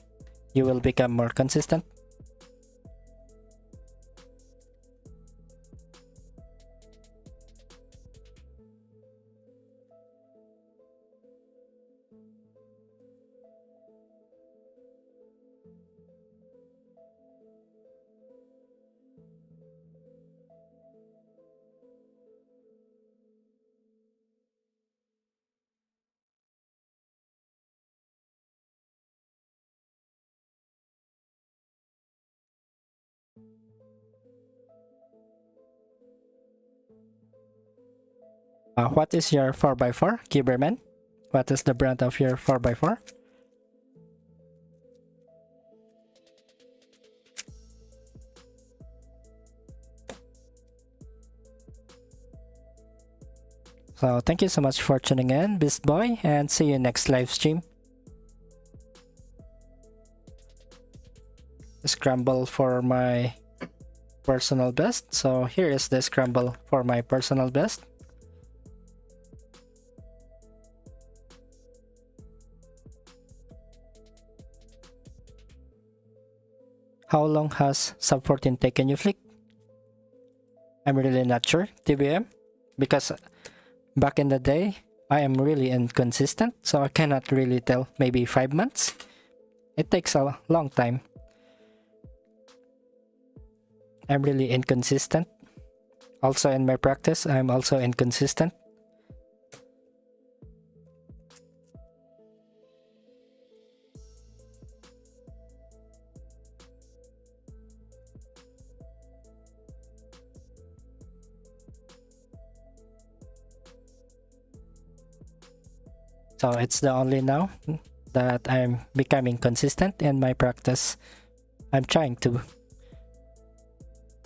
You will become more consistent. What is your 4x4, Cyberman? What is the brand of your 4x4? So thank you so much for tuning in, Beast Boy, and see you next live stream. Scramble for my personal best. So here is the scramble for my personal best. How long has sub 14 taken you, Flick? I'm really not sure, TBM, because back in the day, I am really inconsistent, so I cannot really tell. Maybe 5 months? It takes a long time. I'm really inconsistent. Also in my practice, I'm also inconsistent. So it's the only now that I'm becoming consistent in my practice. I'm trying to.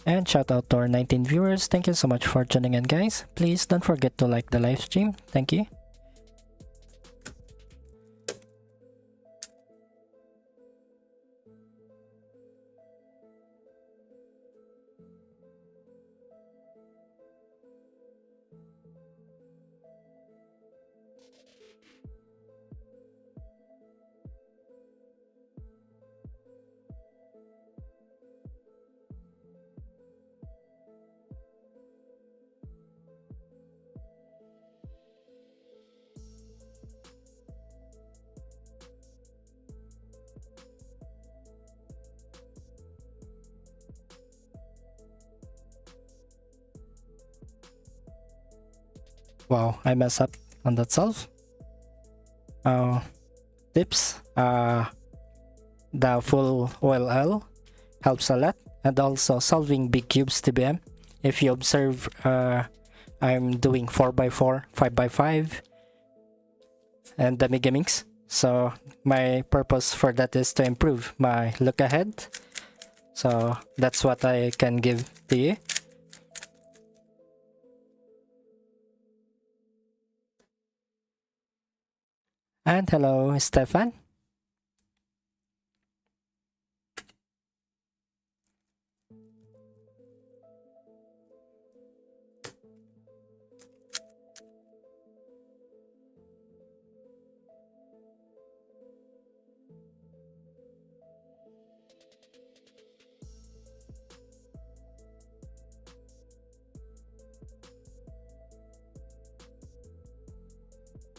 And shout out to our 19 viewers. Thank you so much for tuning in, guys. Please don't forget to like the live stream. Thank you. Wow, I mess up on that solve. Tips. The full OLL helps a lot, and also solving big cubes TBM. If you observe, I'm doing 4x4, 5x5, and the Megaminx. So my purpose for that is to improve my look ahead. So that's what I can give to you. And hello, Stefan.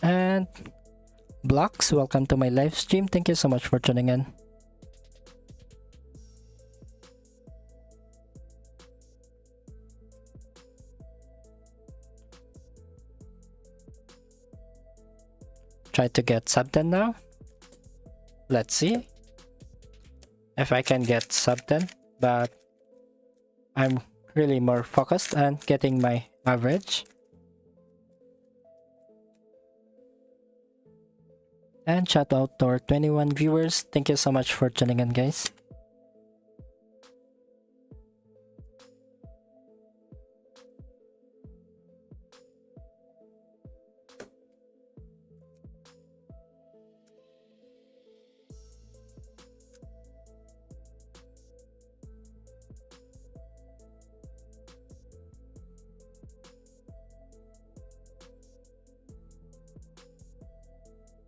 And Blocks, welcome to my live stream. Thank you so much for tuning in. Try to get sub 10 now. Let's see if I can get sub 10, but I'm really more focused on getting my average. And shout out to our 21 viewers. Thank you so much for tuning in, guys.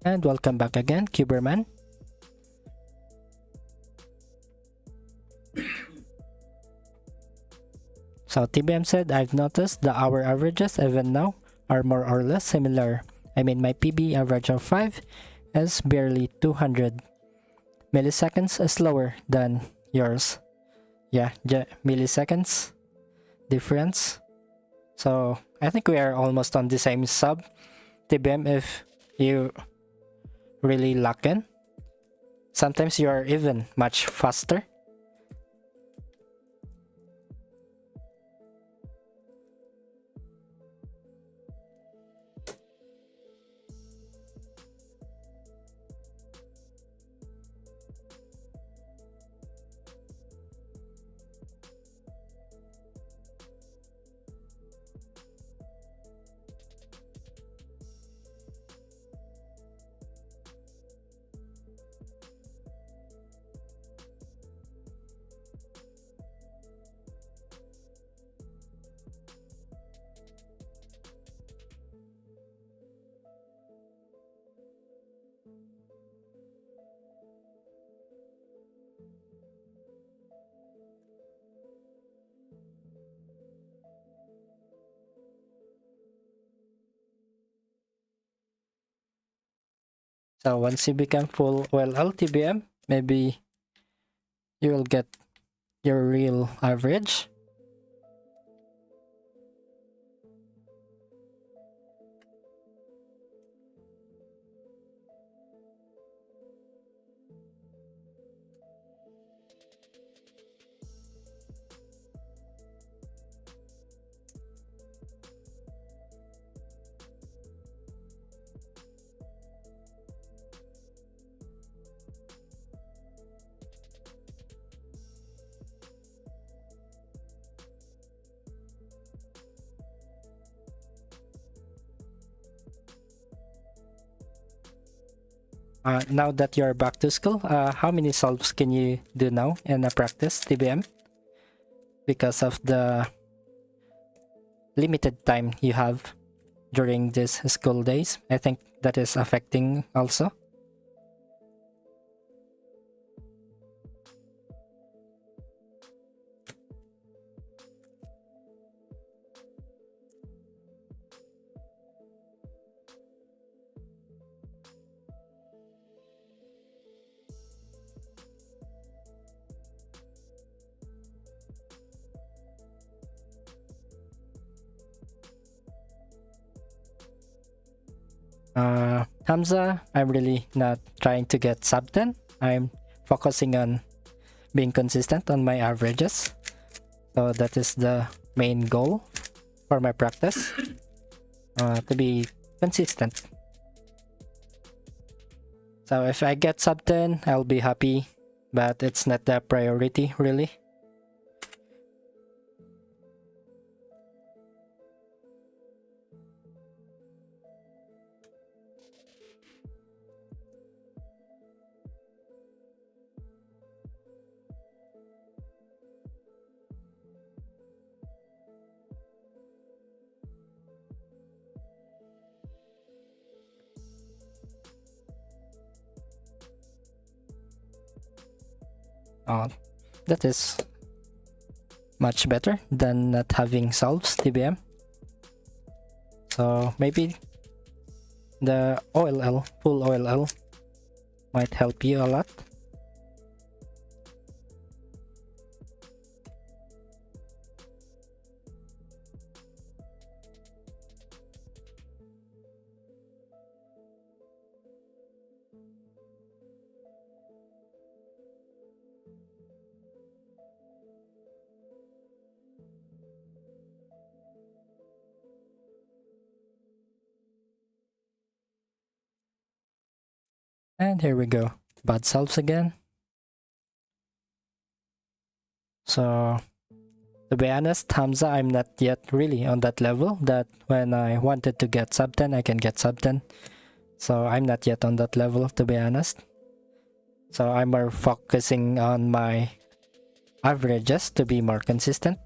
And welcome back again, Cuberman. So TBM said, I've noticed the hour averages even now are more or less similar. I mean, my PB average of 5 is barely 200 milliseconds slower than yours. Yeah, milliseconds difference. So I think we are almost on the same sub, TBM, if you really lock in. Sometimes you are even much faster. So once you become full OLL TBM, maybe you will get your real average. Now that you're back to school, how many solves can you do now in a practice TBM? Because of the limited time you have during these school days, I think that is affecting also. Hamza, I'm really not trying to get sub 10. I'm focusing on being consistent on my averages. So that is the main goal for my practice, to be consistent. So if I get sub 10, I'll be happy, but it's not the priority really. That is much better than not having solves TBM. So maybe the OLL, full OLL, might help you a lot. And here we go, bad selves again. So to be honest, Hamza, I'm not yet really on that level that when I wanted to get sub 10, I can get sub 10. So I'm not yet on that level, to be honest. So I'm more focusing on my averages to be more consistent.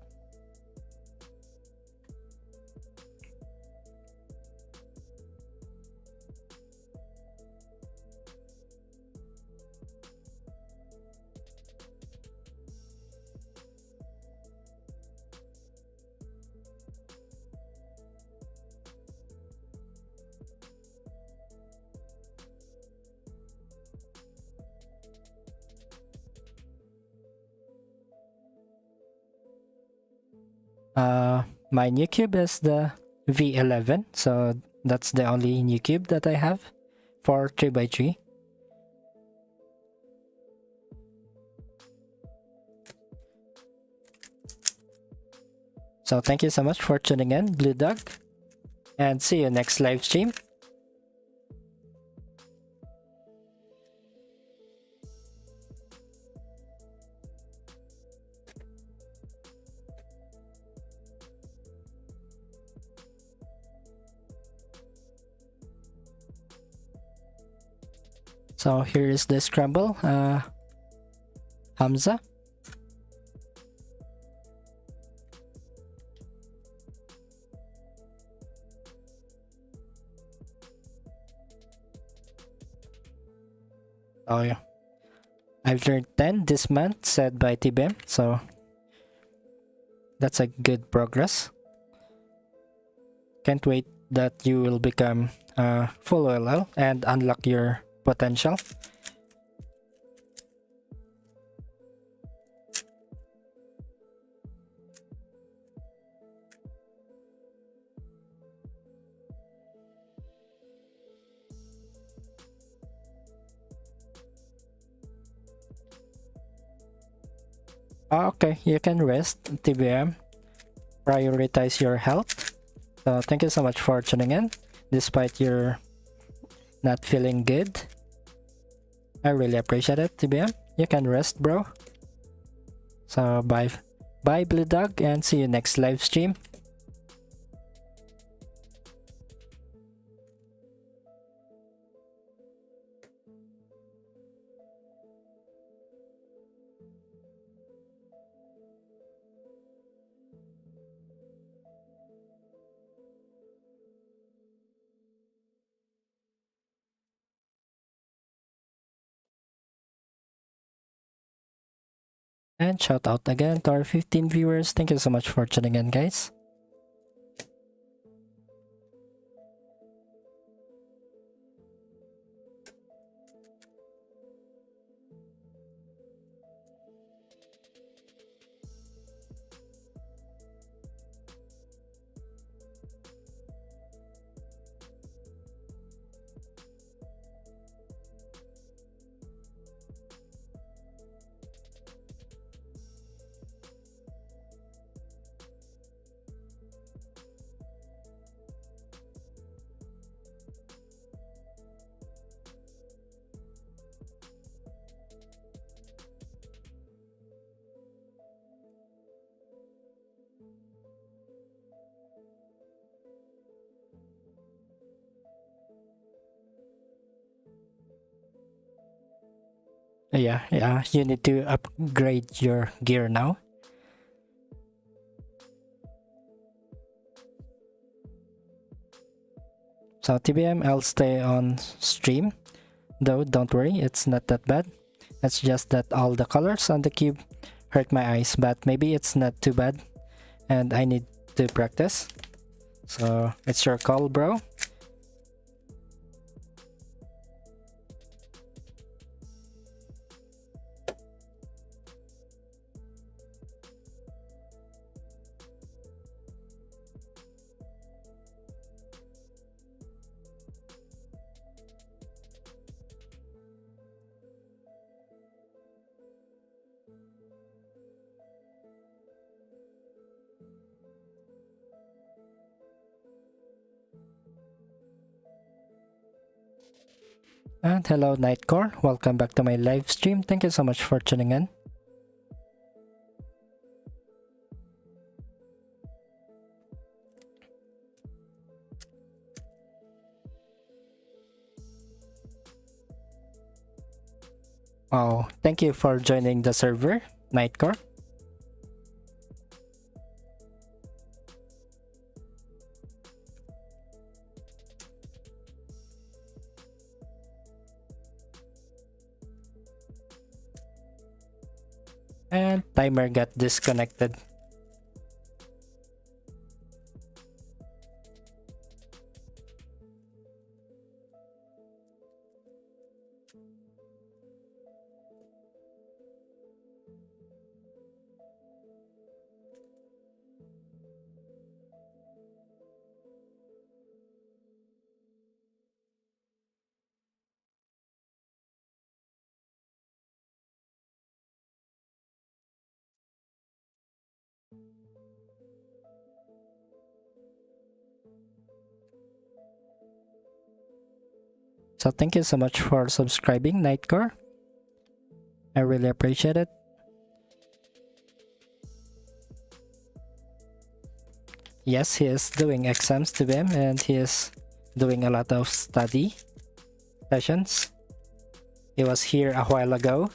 My new cube is the V11, so that's the only new cube that I have for 3x3. So thank you so much for tuning in, Blue Dog, and see you next live stream. So here is the scramble, Hamza. Oh yeah, I've learned 10 this month, said by TBM, so that's a good progress. Can't wait that you will become full OLL and unlock your potential. Okay, you can rest, TBM. Prioritize your health. So thank you so much for tuning in, despite your not feeling good. I really appreciate it, TBM. You can rest, bro. So bye Blue Dog, and see you next live stream. And shout out again to our 15 viewers. Thank you so much for tuning in, guys. Yeah, you need to upgrade your gear now. So TBM, I'll stay on stream, though don't worry, it's not that bad. It's just that all the colors on the cube hurt my eyes, but maybe it's not too bad and I need to practice. So it's your call, bro. And hello Nightcore, welcome back to my live stream. Thank you so much for tuning in. Oh, thank you for joining the server, Nightcore. And timer got disconnected. So thank you so much for subscribing, Nightcore. I really appreciate it. Yes, he is doing exams to them and he is doing a lot of study sessions. He was here a while ago.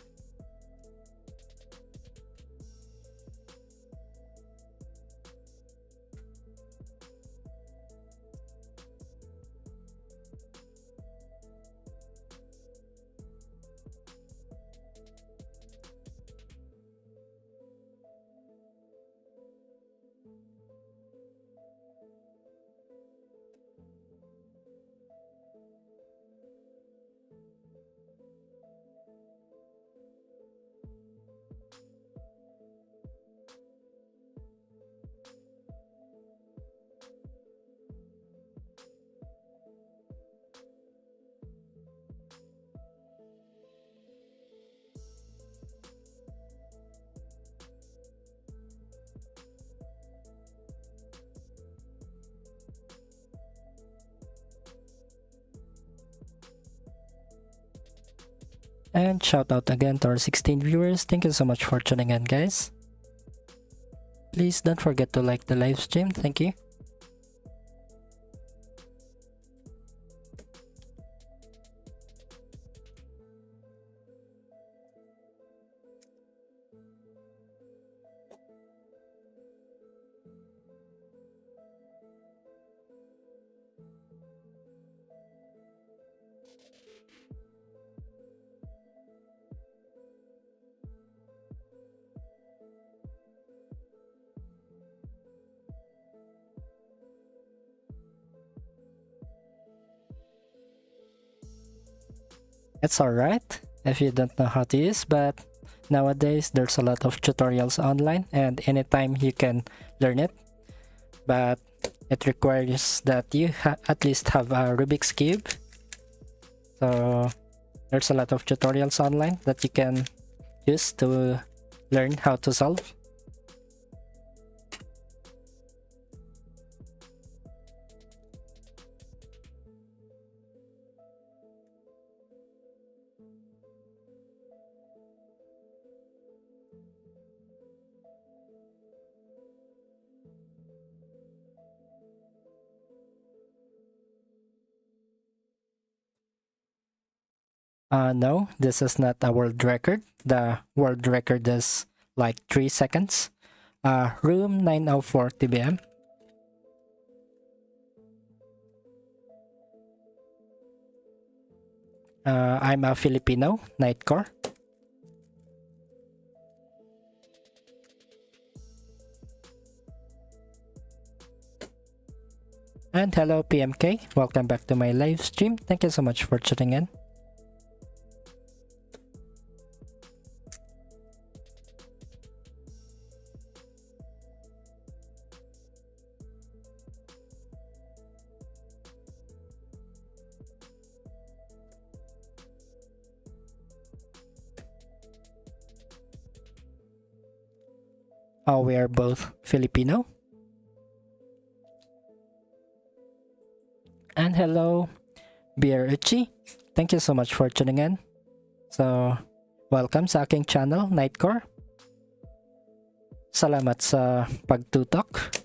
And shout out again to our 16 viewers. Thank you so much for tuning in, guys. Please don't forget to like the live stream. Thank you. It's alright if you don't know how to use, but nowadays there's a lot of tutorials online and anytime you can learn it. But it requires that you at least have a Rubik's Cube. So there's a lot of tutorials online that you can use to learn how to solve. No, this is not a world record. The world record is like 3 seconds. Room 904 TBM. I'm a Filipino, Nightcore. And hello PMK, welcome back to my live stream. Thank you so much for tuning in. Oh, we are both Filipino. And hello, Beer Uchi. thank you so much for tuning in. So, welcome sa aking channel, Nightcore. Salamat sa pagtutok.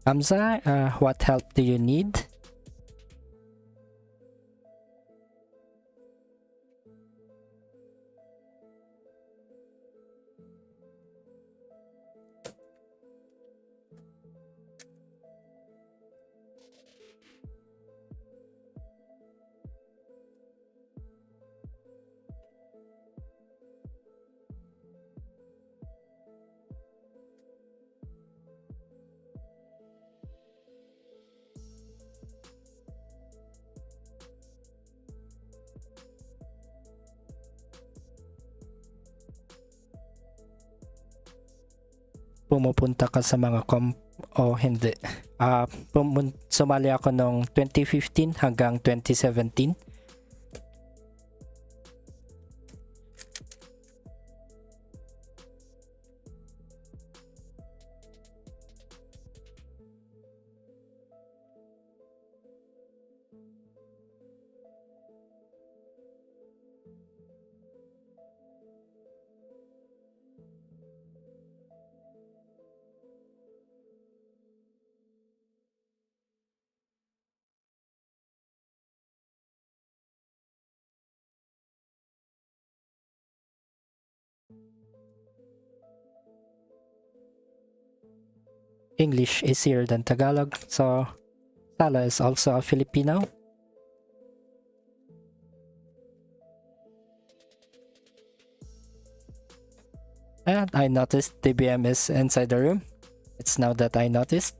Hamza, what help do you need? Pumupunta ka sa mga o hindi. Sumali ako noong 2015 hanggang 2017. English is easier than Tagalog, so Sala is also a Filipino. And I noticed DBM is inside the room. It's now that I noticed.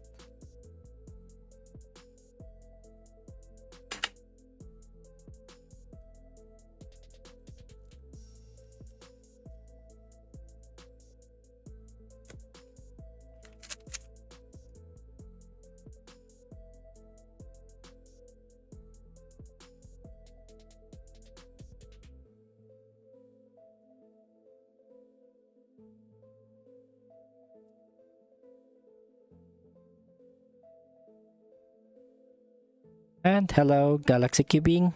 And hello, Galaxy Cubing.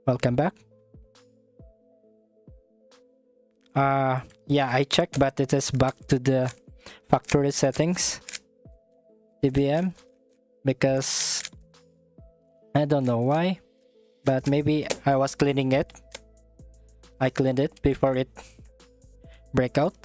Welcome back. Yeah, I checked, but it is back to the factory settings DBM because I don't know why, but maybe I was cleaning it. I cleaned it before it break out.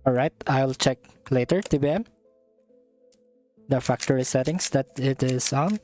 Alright, I'll check later, TBM. The factory settings that it is on.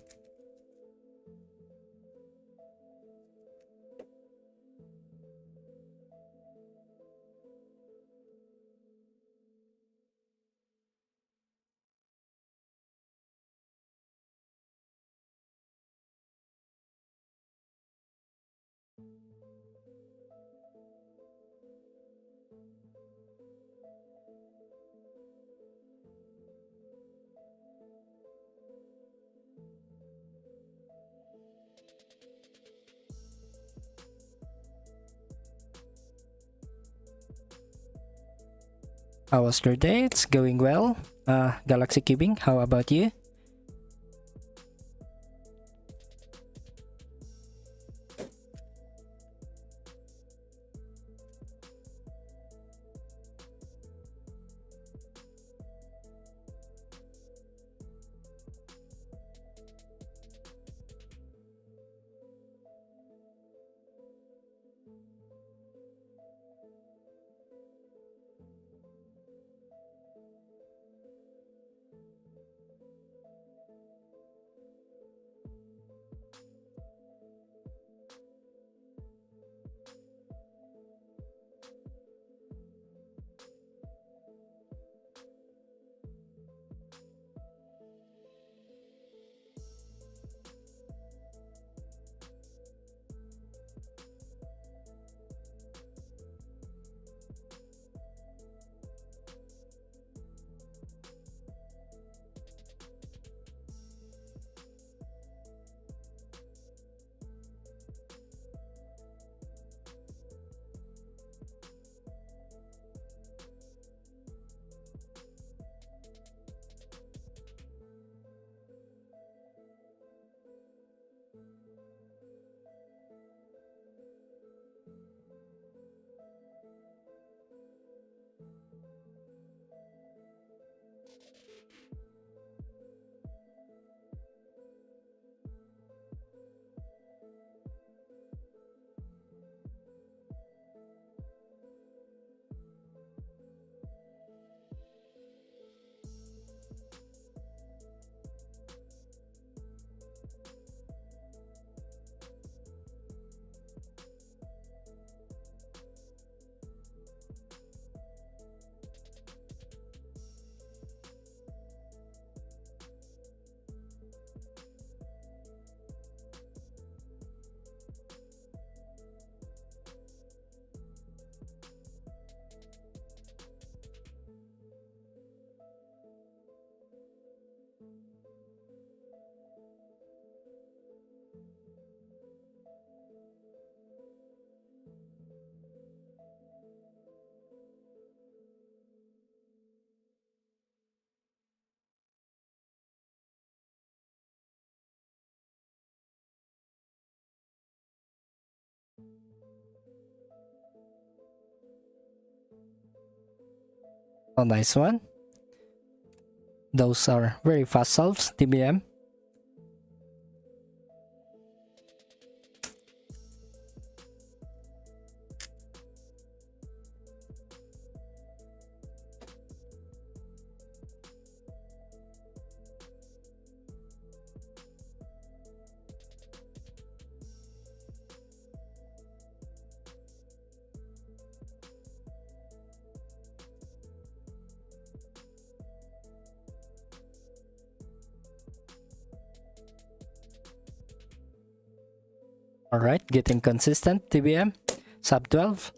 How was your day? It's going well. Galaxy Cubing, how about you? Oh, nice one. Those are very fast solves, TBM. Alright, getting consistent, TBM. Sub 12.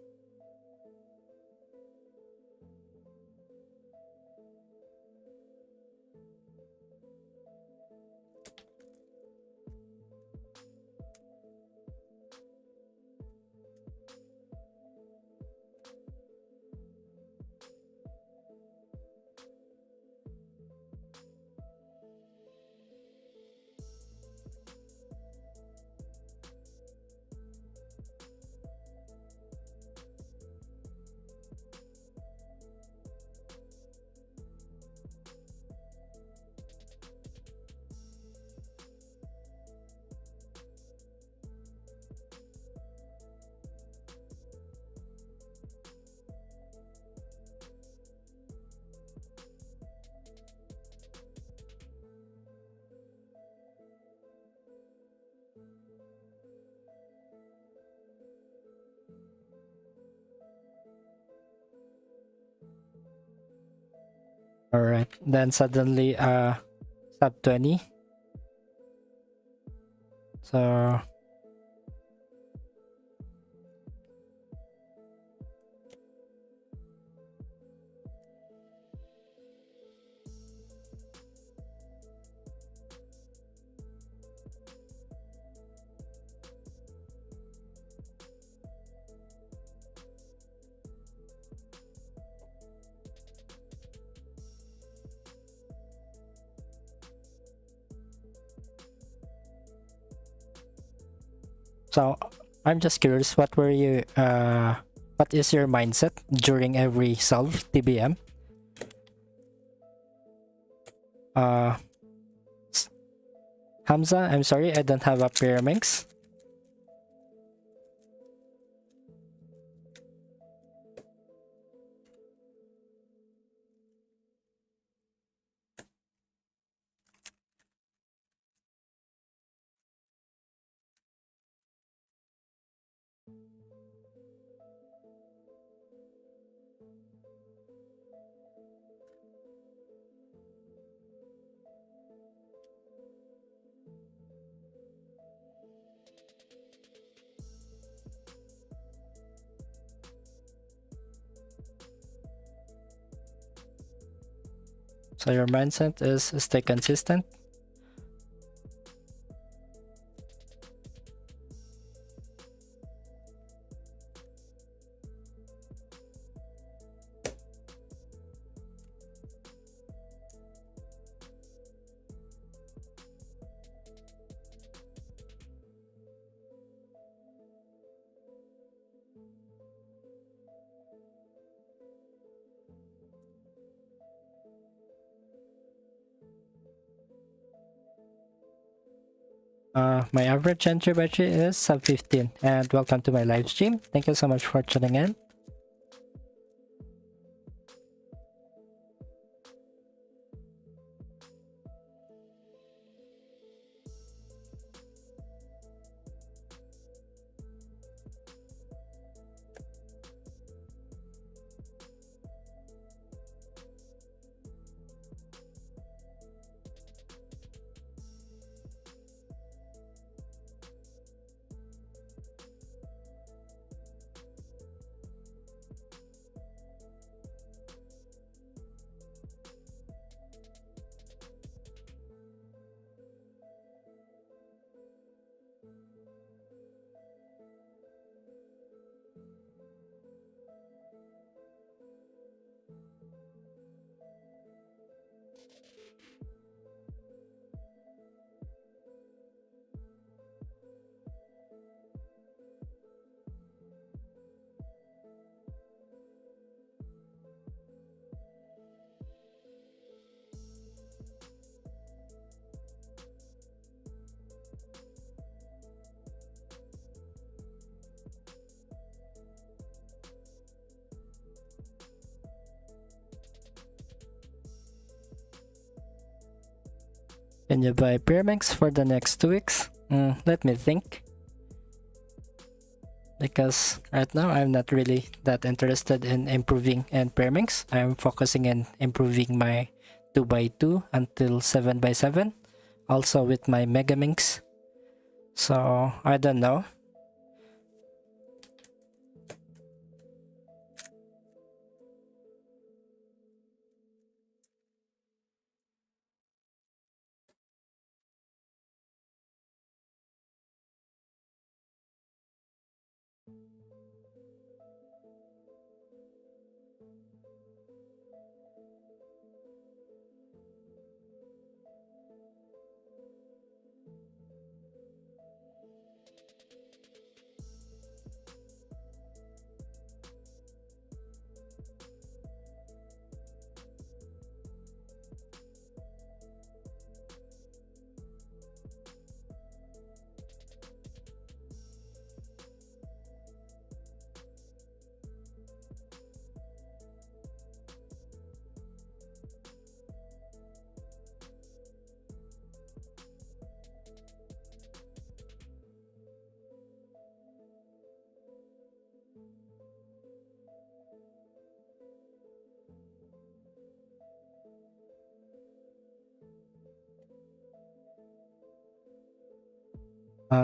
Alright, then suddenly sub 20. So So I'm just curious, what is your mindset during every solve TBM? Uh, Hamza, I'm sorry, I don't have a Pyraminx. So your mindset is stay consistent. My average entry budget is sub 15, and welcome to my live stream. Thank you so much for tuning in. Can you buy Pyraminx for the next 2 weeks? Let me think. Because right now I'm not really that interested in improving in Pyraminx. I'm focusing in improving my 2x2 until 7x7. Also with my Megaminx. So I don't know.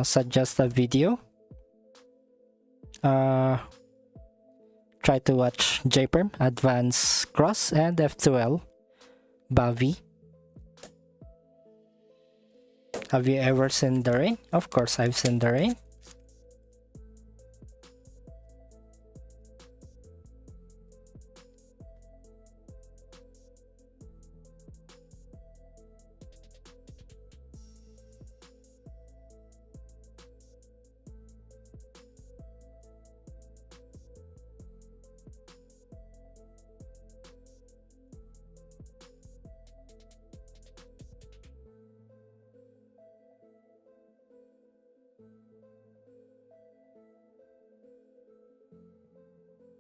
Suggest a video. Try to watch JPerm, Advanced Cross, and F2L, Bavi. Have you ever seen the rain? Of course, I've seen the rain.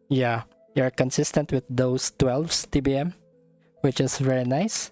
Yeah, you're consistent with those 12s TBM, which is very nice.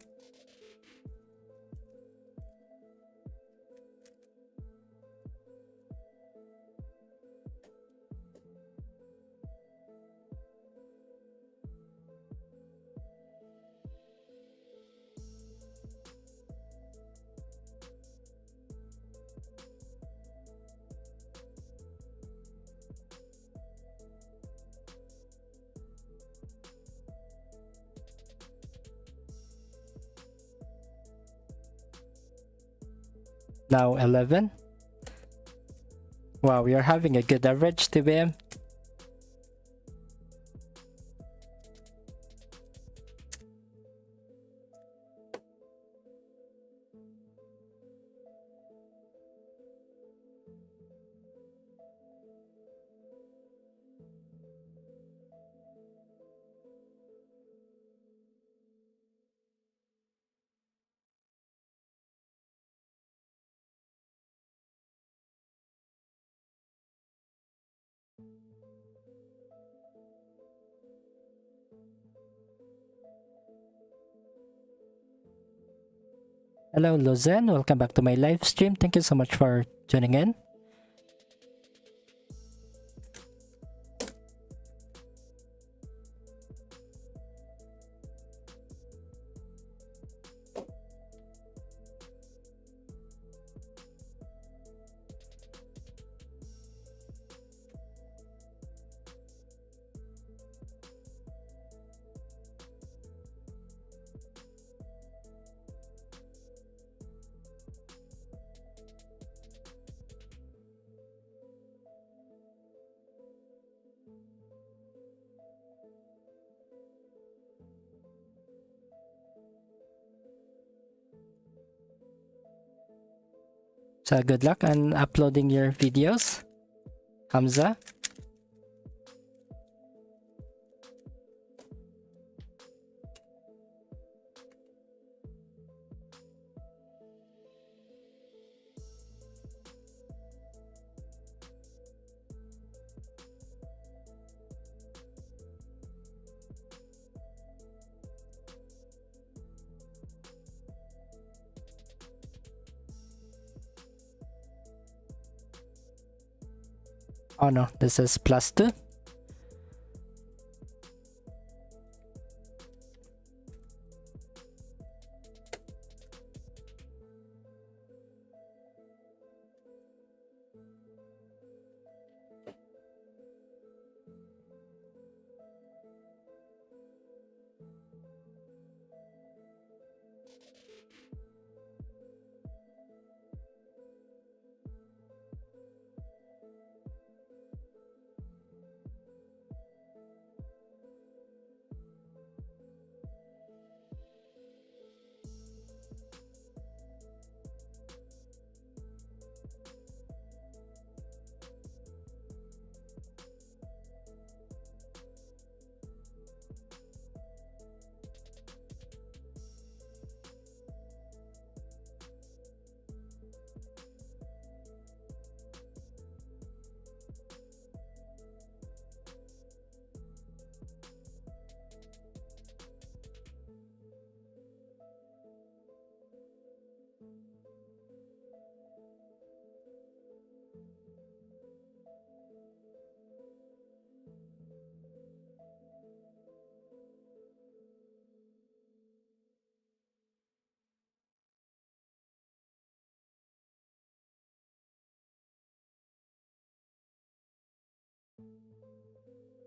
Now 11. Wow, you're having a good average TBM. Hello, Lozen. Welcome back to my live stream. Thank you so much for tuning in. So good luck on uploading your videos, Hamza. Oh no, this is +2.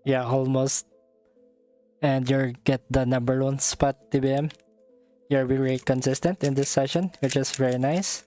Yeah, almost. And you get the #1 spot TBM. You're very consistent in this session, which is very nice.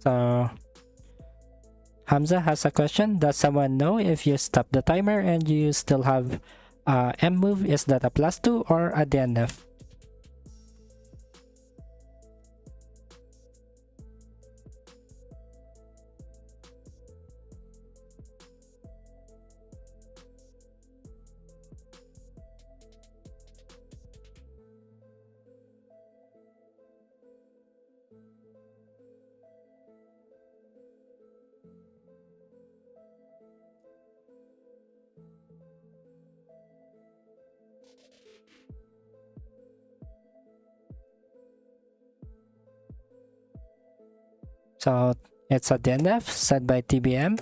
So Hamza has a question. Does someone know if you stop the timer and you still have M move, is that a +2 or a DNF? So it's a DNF said by TBM.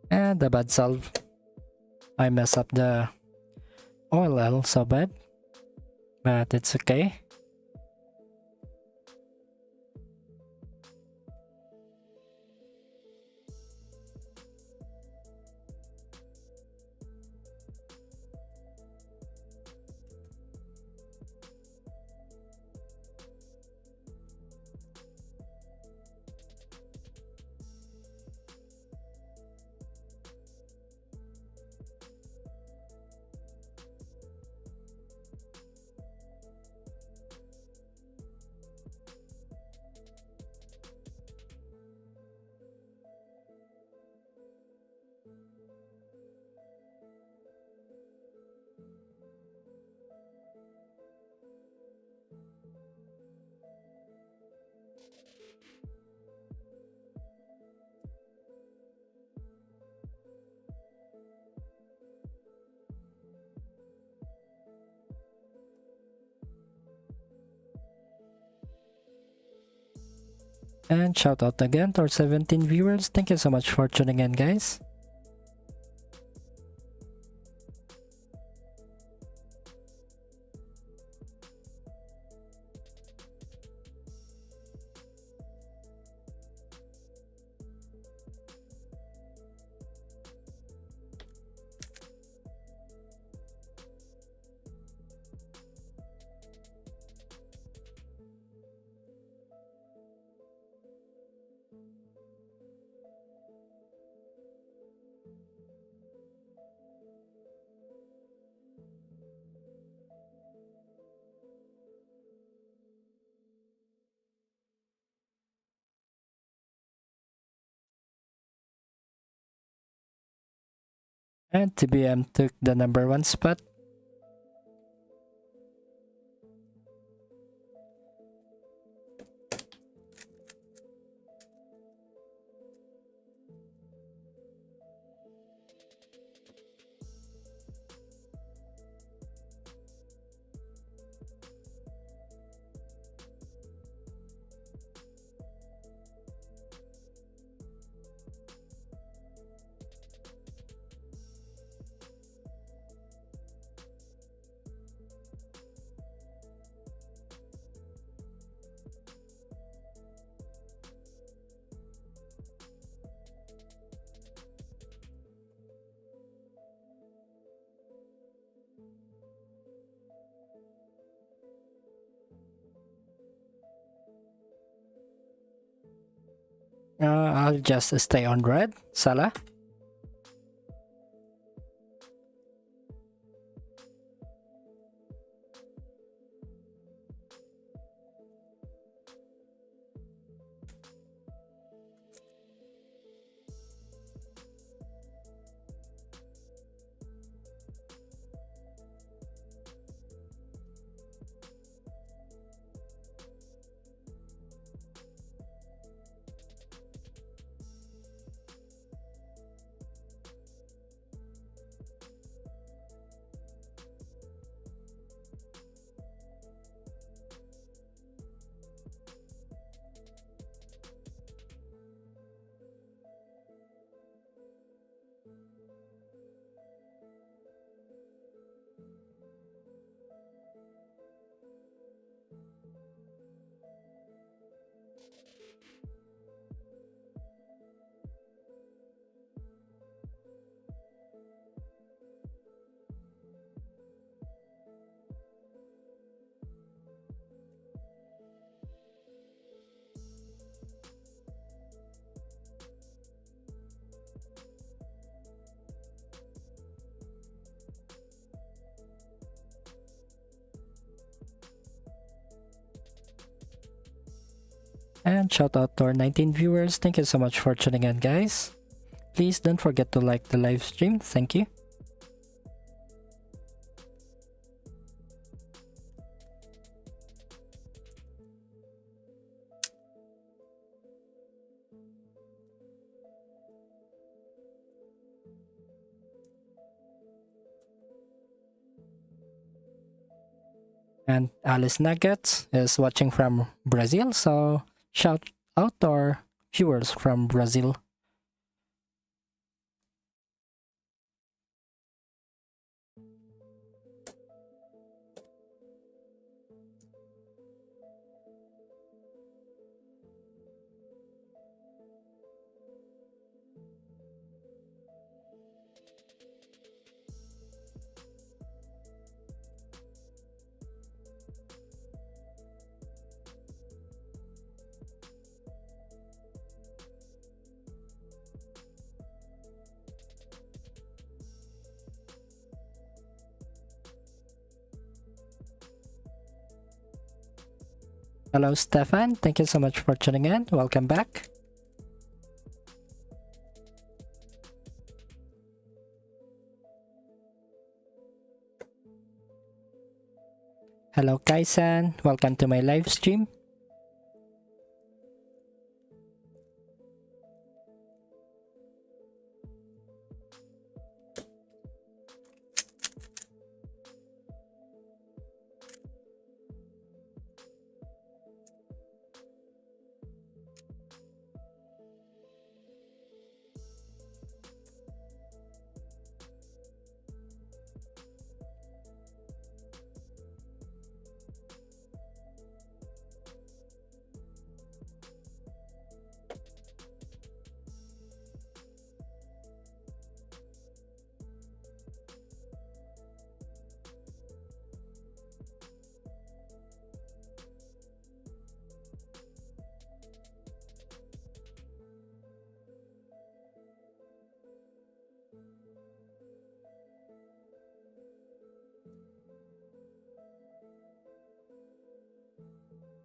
And the bad solve. I mess up the OLL so bad, but it's okay. And shout out again to our 17 viewers. Thank you so much for tuning in, guys. And TBM took the #1 spot. I'll just stay on red. Salah. And shout out to our 19 viewers. Thank you so much for tuning in, guys. Please don't forget to like the live stream. Thank you. And Alice Nuggets is watching from Brazil, so shout out to our viewers from Brazil. Hello, Stefan. Thank you so much for tuning in. Welcome back. Hello, Kaisan. Welcome to my live stream.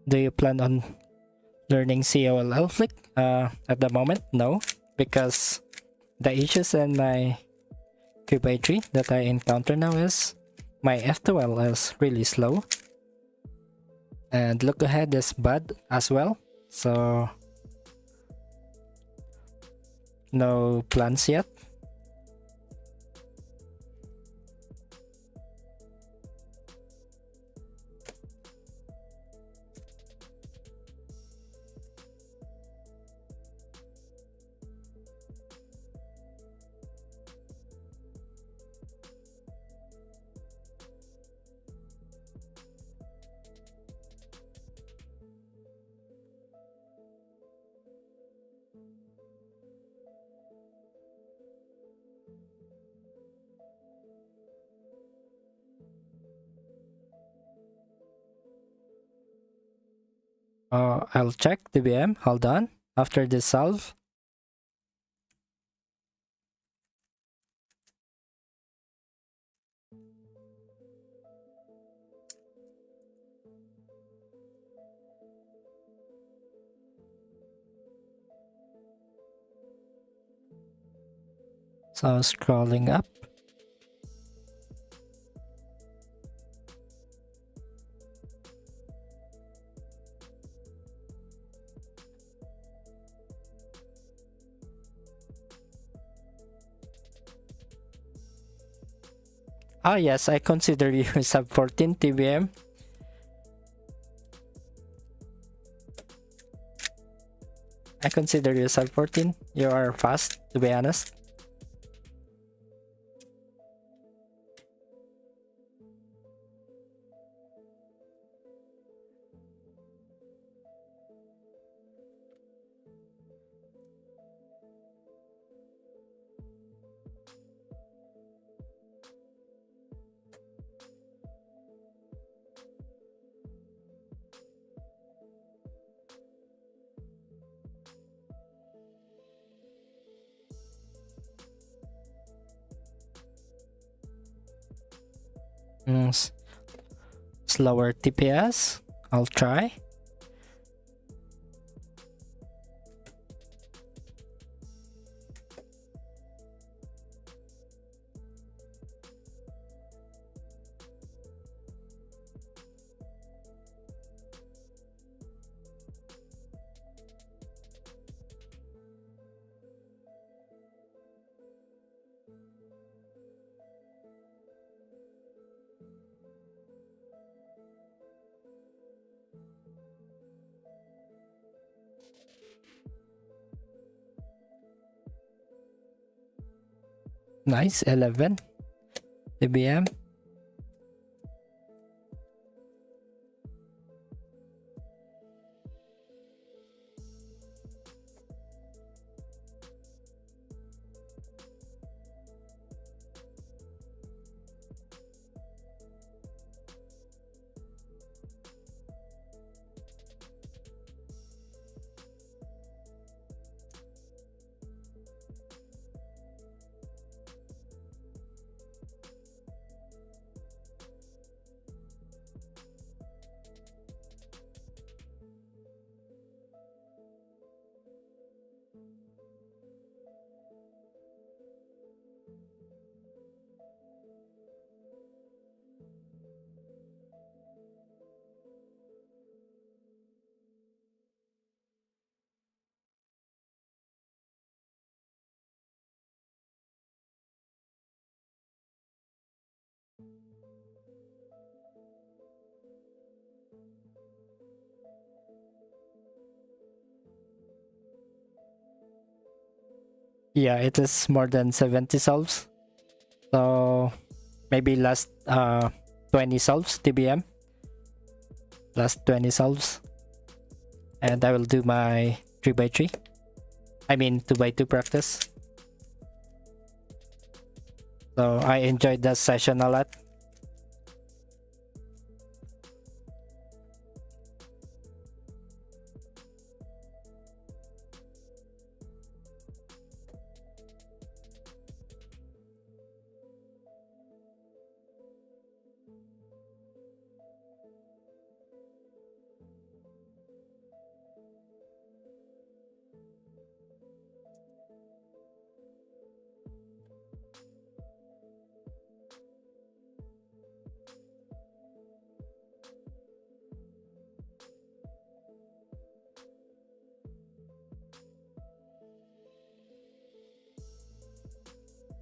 Do you plan on learning COLL Flick? At the moment, no, because the issues in my Cube 3 that I encounter now is my F2L is really slow, and lookahead is bad as well, so no plans yet. I'll check the VM. Hold on. After this solve, so scrolling up. Ah yes, I consider you sub 14 TBM. I consider you sub 14. You are fast, to be honest. Slower TPS. I'll try. Nice, 11 TBM. Yeah, it is more than 70 solves. So maybe last 20 solves TBM. Last 20 solves. And I will do my 3x3. I mean 2x2 practice. So I enjoyed that session a lot.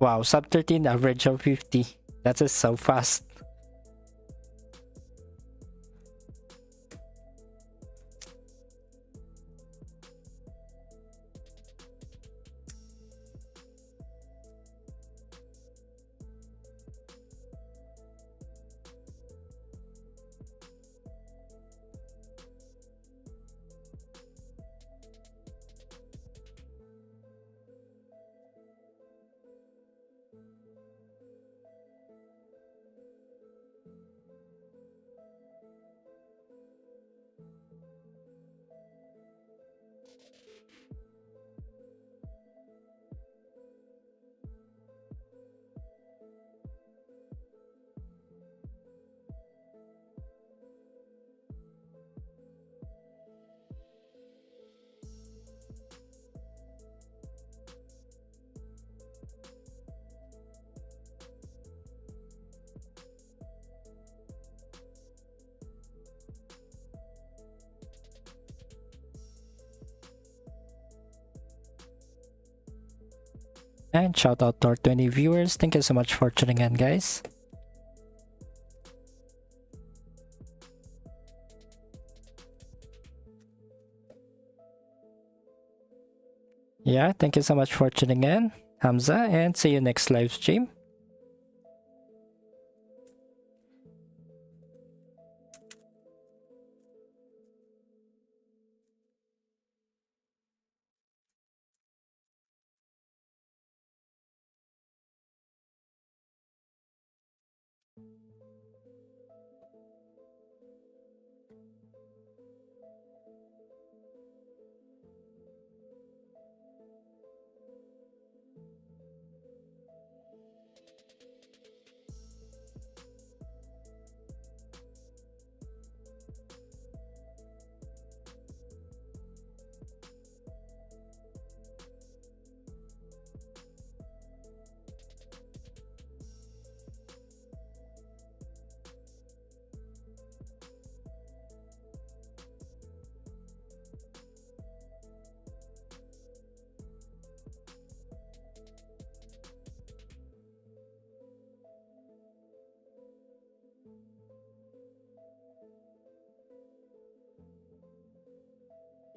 Wow, sub 13 average of 50. That is so fast. And shout out to our 20 viewers. Thank you so much for tuning in, guys. Yeah, thank you so much for tuning in, Hamza, and see you next live stream.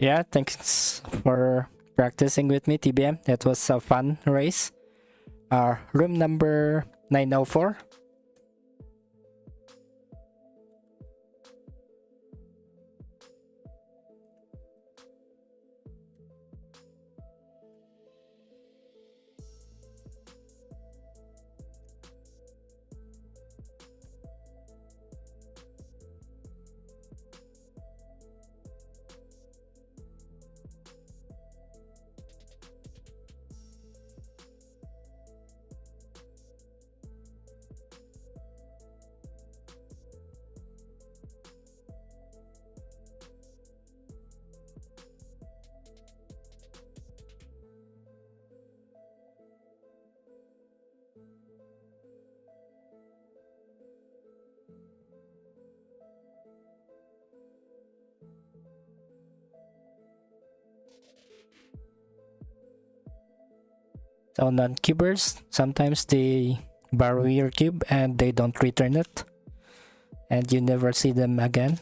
Yeah, thanks for practicing with me, TBM. It was a fun race. Room number 904. So non-cubers, sometimes they borrow your cube and they don't return it. And you never see them again.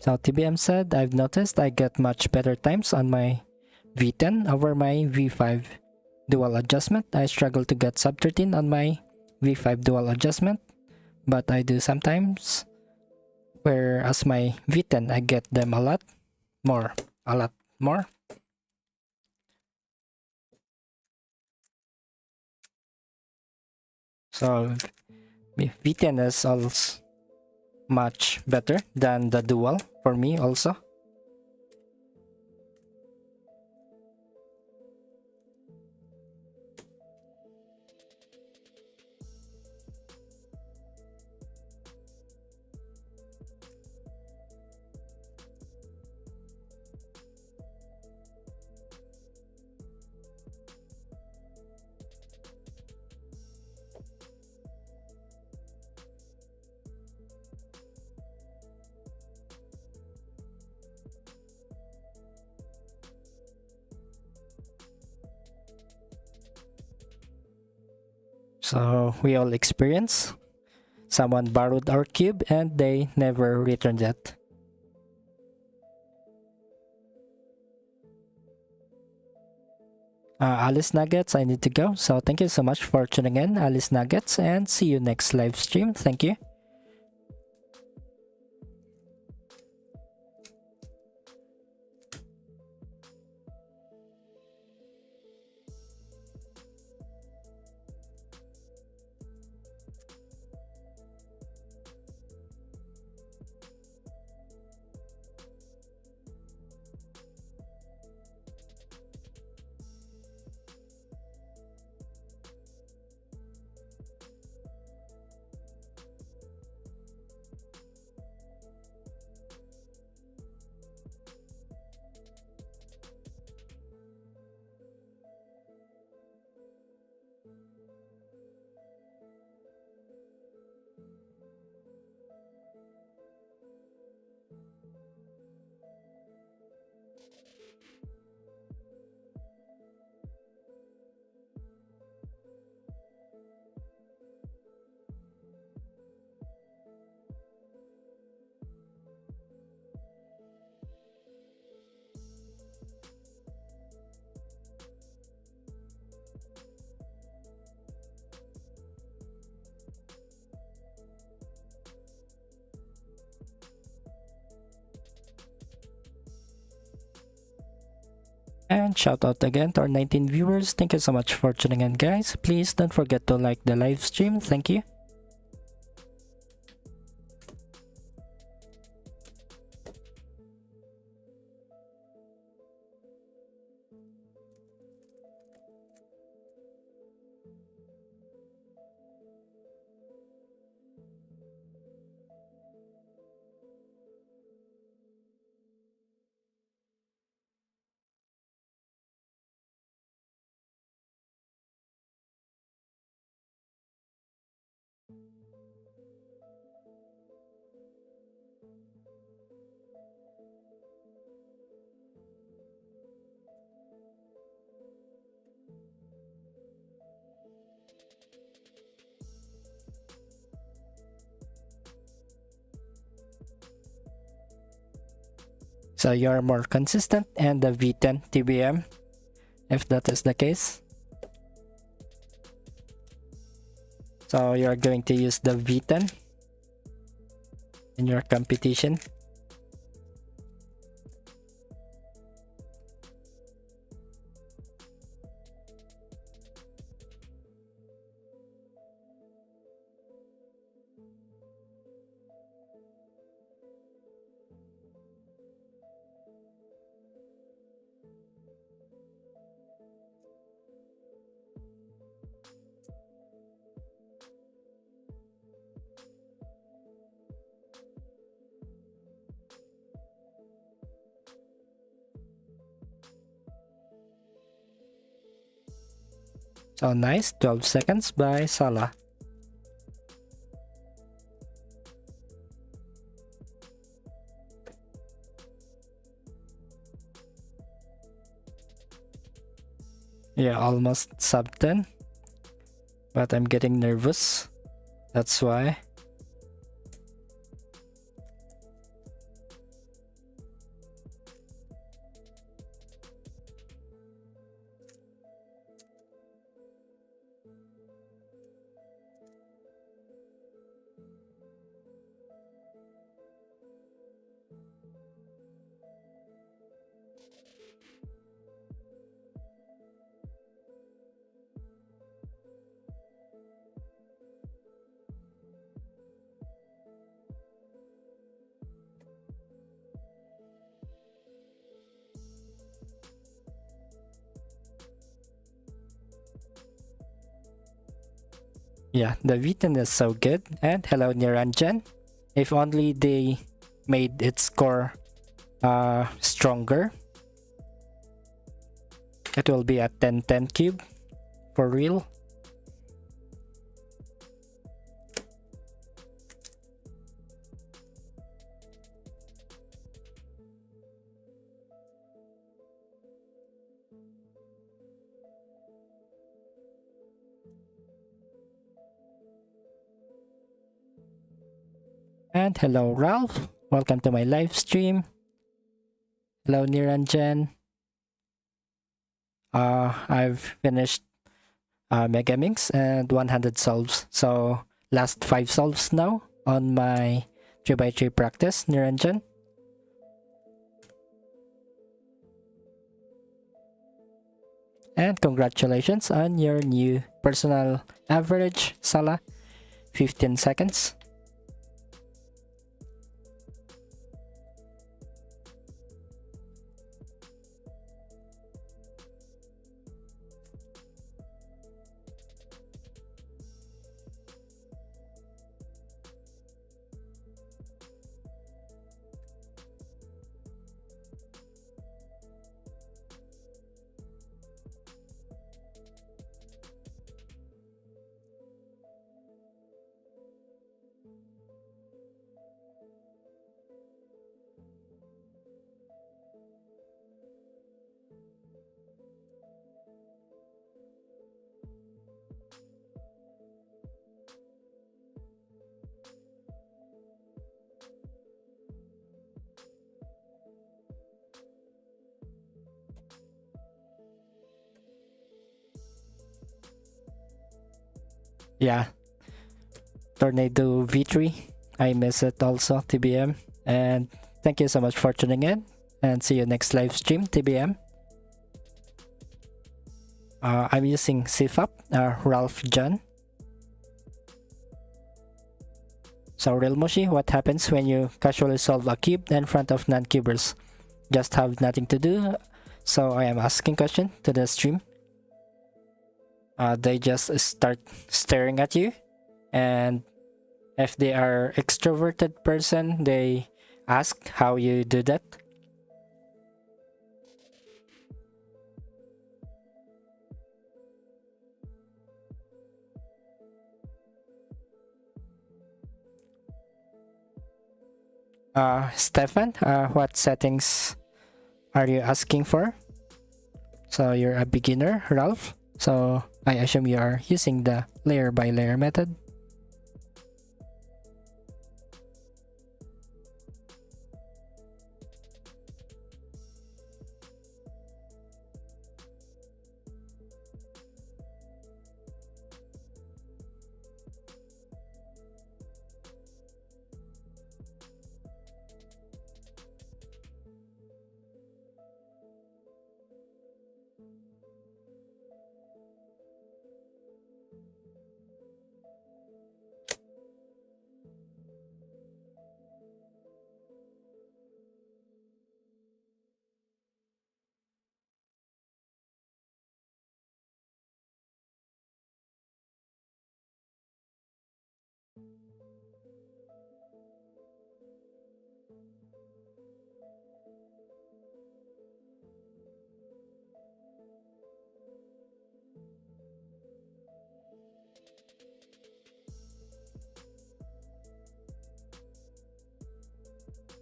So TBM said, I've noticed I get much better times on my V10 over my V5 dual adjustment. I struggle to get sub 13 on my V5 dual adjustment, but I do sometimes, whereas my V10 I get them a lot more. So V10 is also much better than the dual for me also. So we all experience someone borrowed our cube and they never returned it. Alice Nuggets, I need to go. So thank you so much for tuning in, Alice Nuggets, and see you next live stream. Thank you. And shout out again to our 19 viewers. Thank you so much for tuning in, guys. Please don't forget to like the live stream. Thank you. So you're more consistent and the V10 TBM, if that is the case. So you're going to use the V10 in your competition. So nice, 12 seconds by Salah. Yeah, almost sub 10. But I'm getting nervous. That's why. Yeah, the V10 is so good. And hello Niranjan. If only they made its score stronger, it will be a 10-10 cube for real. And hello Ralph, welcome to my live stream. Hello Niranjan. I've finished Megaminx and 100 solves. So last 5 solves now on my 3x3 practice, Niranjan. And congratulations on your new personal average, Salah, 15 seconds. Yeah, Tornado V3, I miss it also, TBM. And thank you so much for tuning in, and see you next live stream, TBM. I'm using CFAP, Ralph John. So Real Moshi, what happens when you casually solve a cube in front of non-cubers? Just have nothing to do. So I am asking question to the stream. They just start staring at you, and if they are extroverted person, they ask how you do that. Stefan, what settings are you asking for? So you're a beginner, Ralph. So I assume you are using the layer by layer method.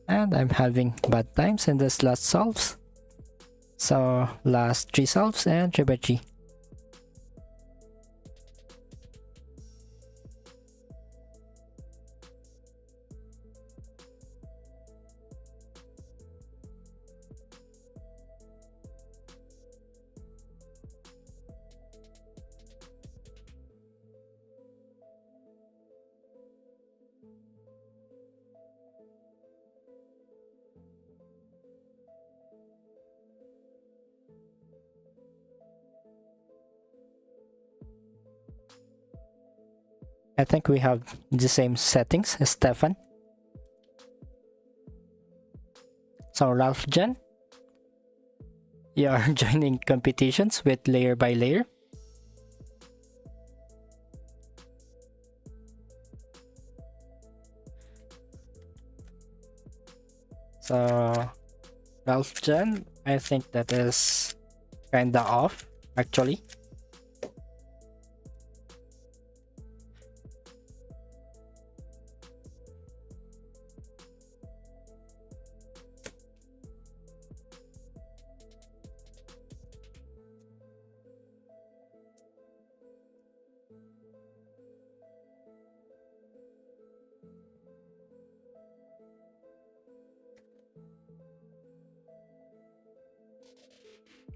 And I'm having bad times in this last solves. So last 3 solves and 3 by 3. I think we have the same settings as Stefan. So Ralph Jen, you are joining competitions with layer by layer. So Ralph Jen, I think that is kinda off actually.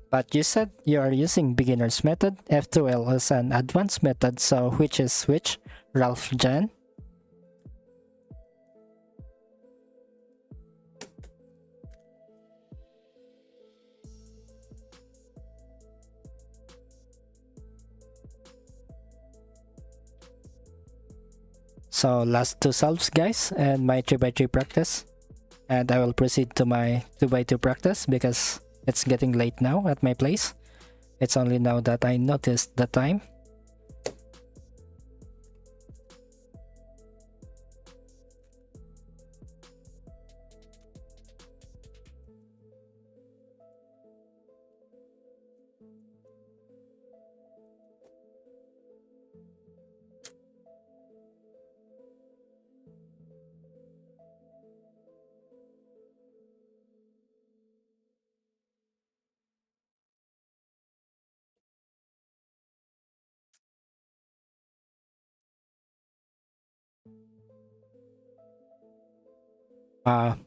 But you said you are using beginner's method, F2L is an advanced method, so which is which, Ralph Jen? So last 2 solves guys, and my 3 by 3 practice. And I will proceed to my 2 by 2 practice because it's getting late now at my place. It's only now that I noticed the time.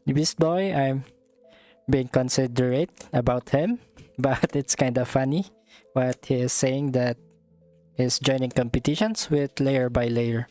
Beast Boy, I'm being considerate about him, but it's kind of funny what he is saying that he's joining competitions with layer by layer.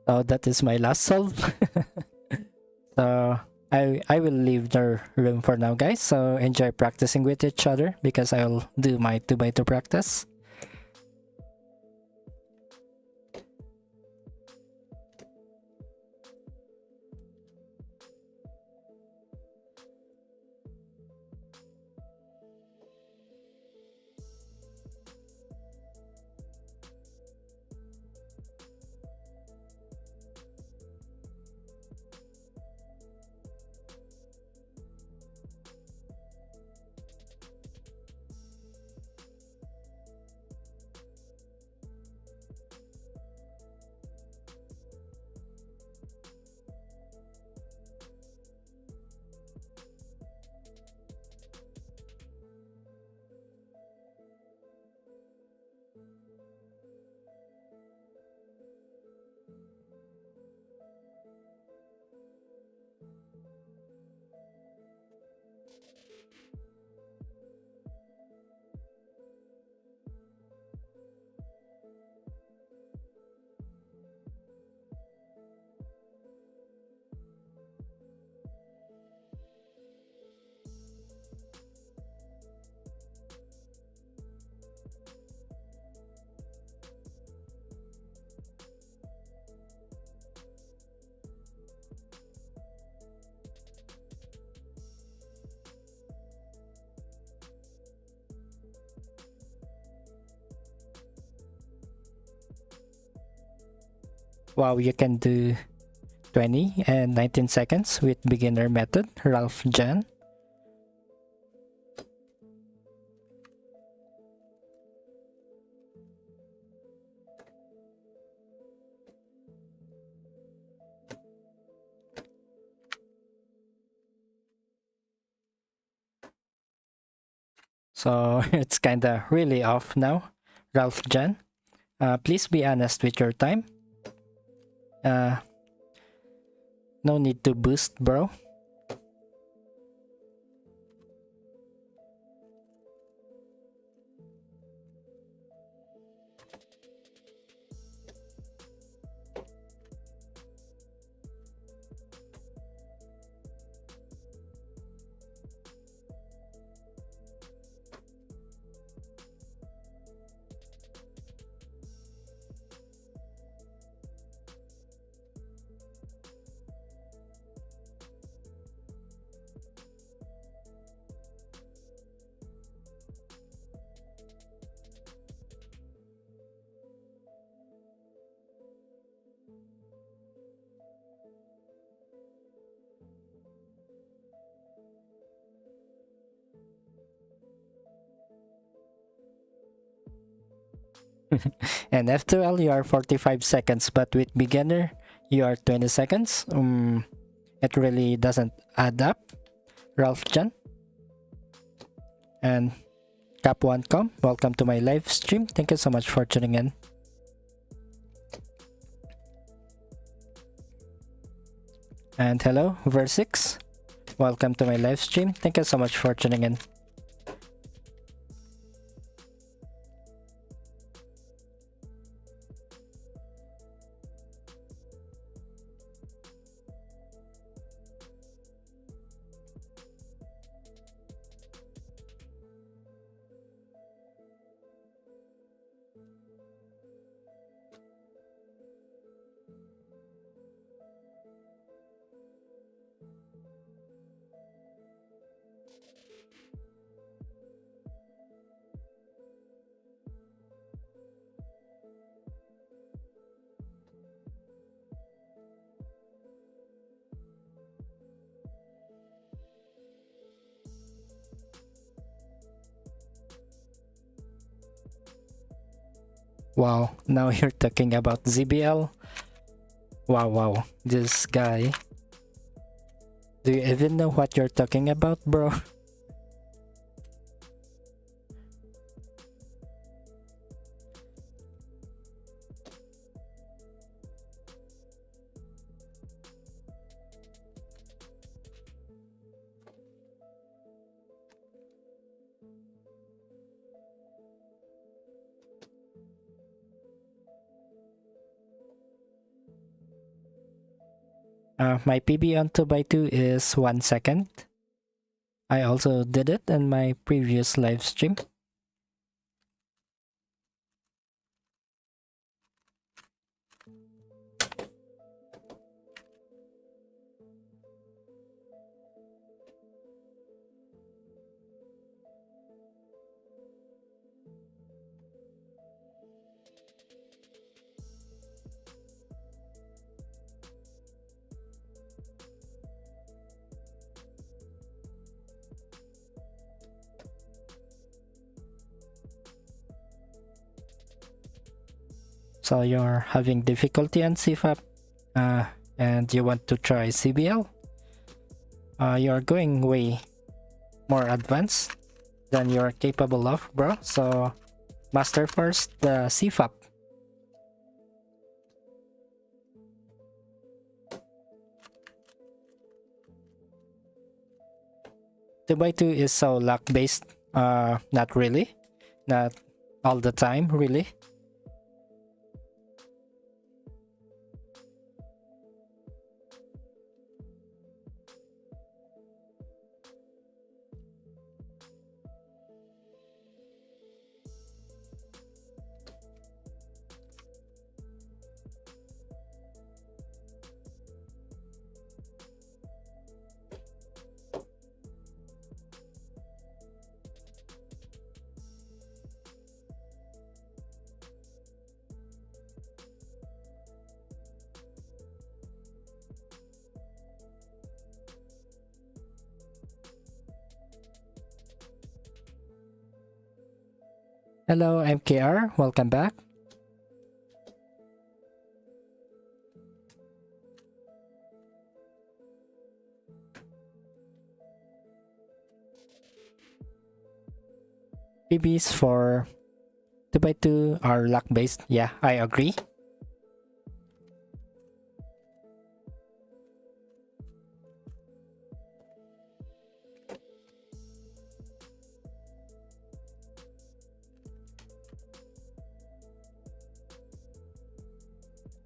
So that is my last solve. So I will leave the room for now, guys. So enjoy practicing with each other because I'll do my 2x2 practice. Wow, you can do 20 and 19 seconds with beginner method, Ralph Jan. So it's kinda really off now, Ralph Jan. Please be honest with your time. No need to boost, bro. And F2L, you are 45 seconds, but with beginner, you are 20 seconds. It really doesn't add up, Ralph Jan. And Cap1Com, welcome to my live stream. Thank you so much for tuning in. And hello, Versix, welcome to my live stream. Thank you so much for tuning in. Wow, now you're talking about ZBL. Wow, this guy. Do you even know what you're talking about, bro? My PB on 2x2 is 1 second. I also did it in my previous live stream. So you're having difficulty on CFAP and you want to try CBL? You're going way more advanced than you're capable of, bro. So master first the CFAP. 2x2 is so luck based. Not really. Not all the time, really. Hello, MKR. Welcome back. PBs for 2x2 are luck based. Yeah, I agree.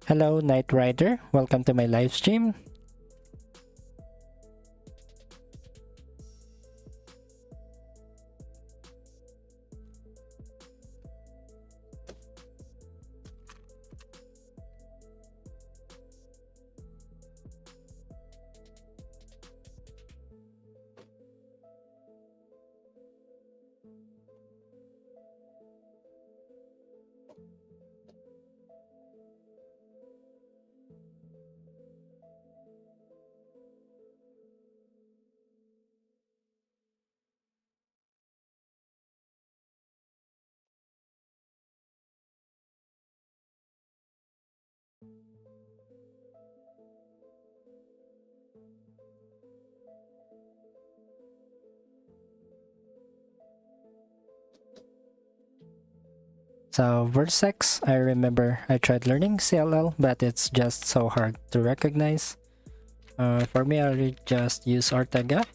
Hello, Night Rider. Welcome to my live stream. So Versex, I remember I tried learning CLL, but it's just so hard to recognize. For me, I just use Ortega.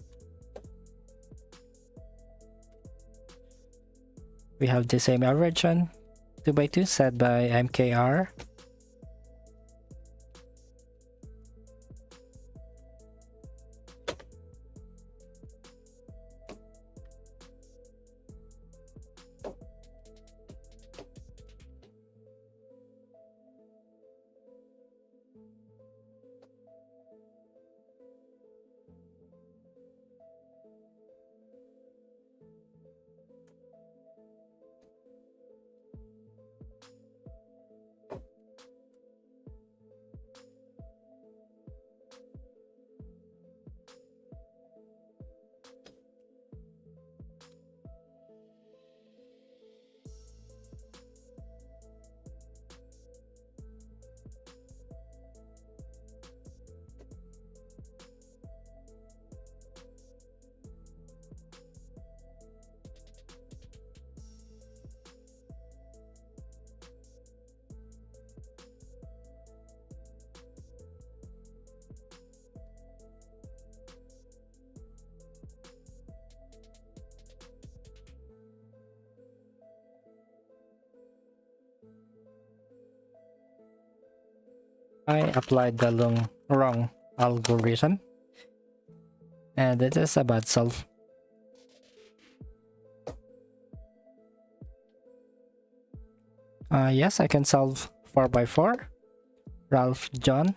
We have the same average on 2x2 set by MKR. I applied the wrong algorithm, and it is a bad solve. Yes, I can solve 4x4. Ralph John.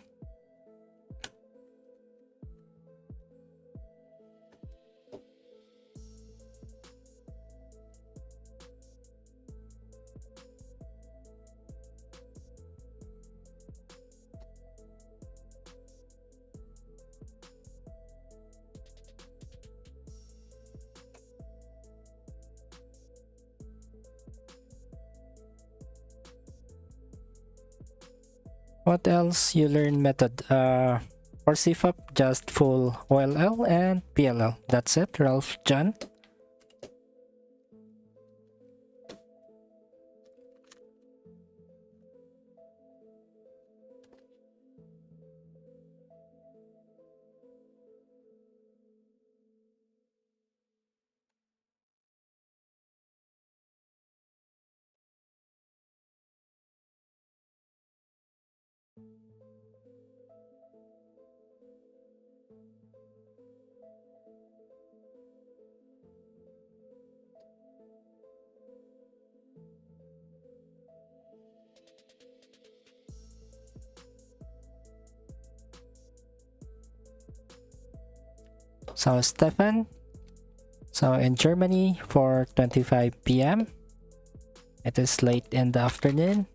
What else? You learn method. For CFAP, just full OLL and PLL. That's it, Ralph John. So Stefan, so in Germany for 25 p.m. It is late in the afternoon.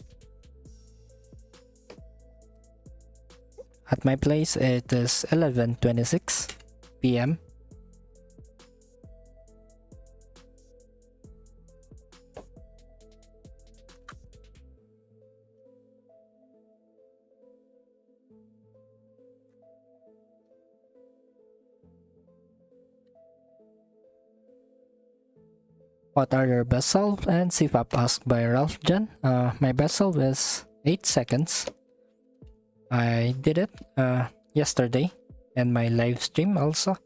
At my place it is 11:26 p.m. What are your best solve? And CFAP asked by Ralph John. My best solve is 8 seconds. I did it yesterday and my live stream also.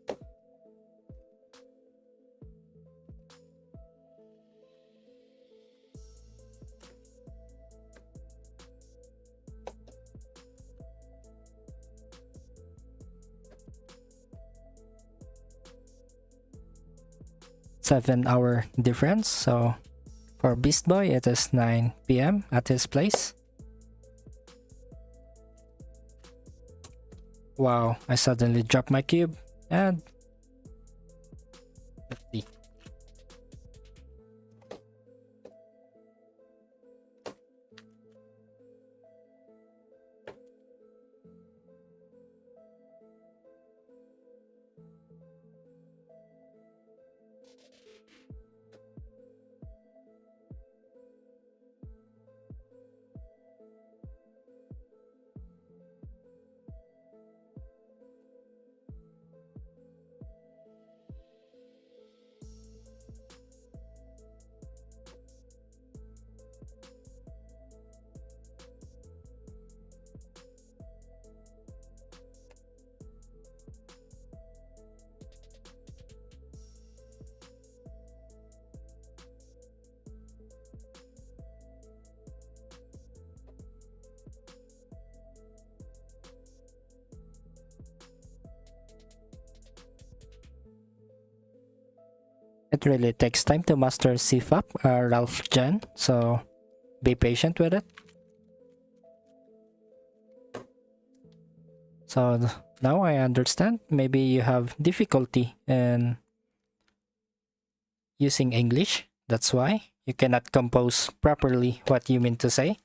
Seven-hour difference. So for Beast Boy it is 9 p.m. at his place. Wow, I suddenly dropped my cube and let's see. It really takes time to master CFAP, Ralph John, so be patient with it. So now I understand. Maybe you have difficulty in using English. That's why you cannot compose properly what you mean to say.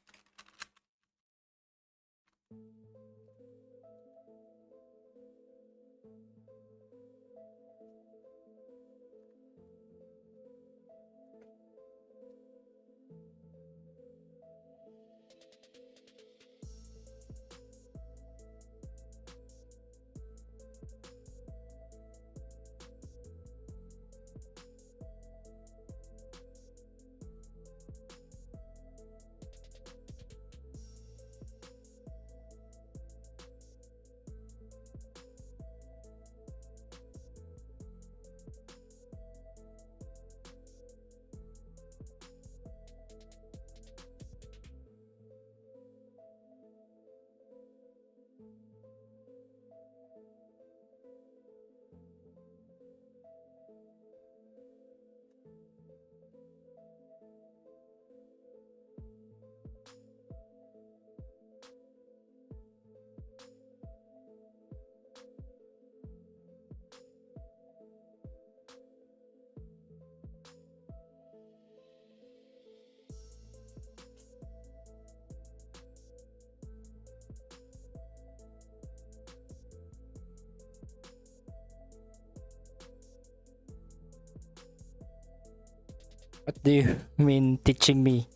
What do you mean teaching me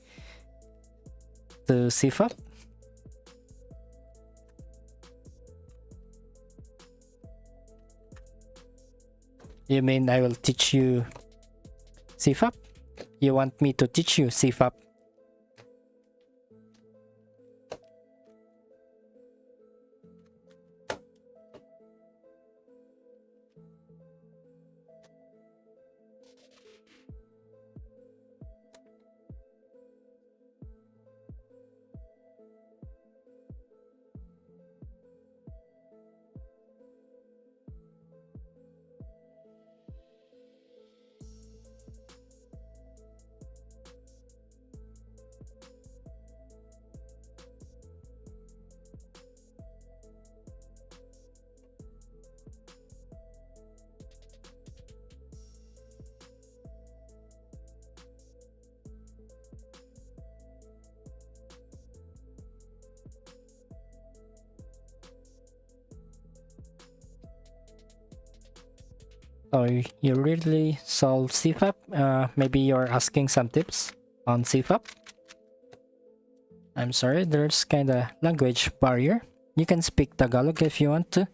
to CFAP? You mean I will teach you CFAP? You want me to teach you CFAP? So you really solve CFAP? Maybe you're asking some tips on CFAP? I'm sorry, there's kinda language barrier. You can speak Tagalog if you want to.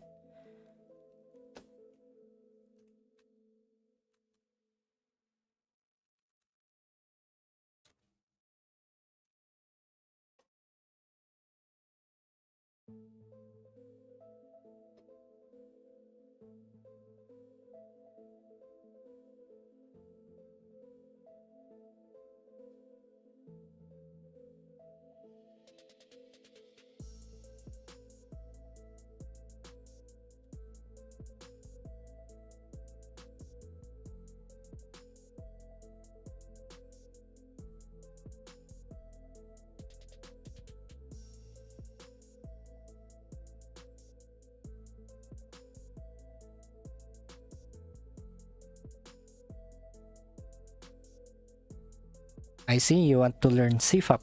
I see you want to learn CFAP.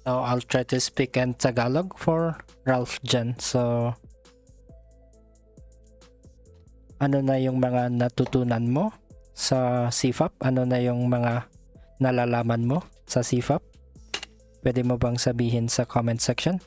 So I'll try to speak in Tagalog for Ralph Jen. So ano na yung mga natutunan mo sa CFAP? Ano na yung mga nalalaman mo sa CFAP? Pwede mo bang sabihin sa comment section?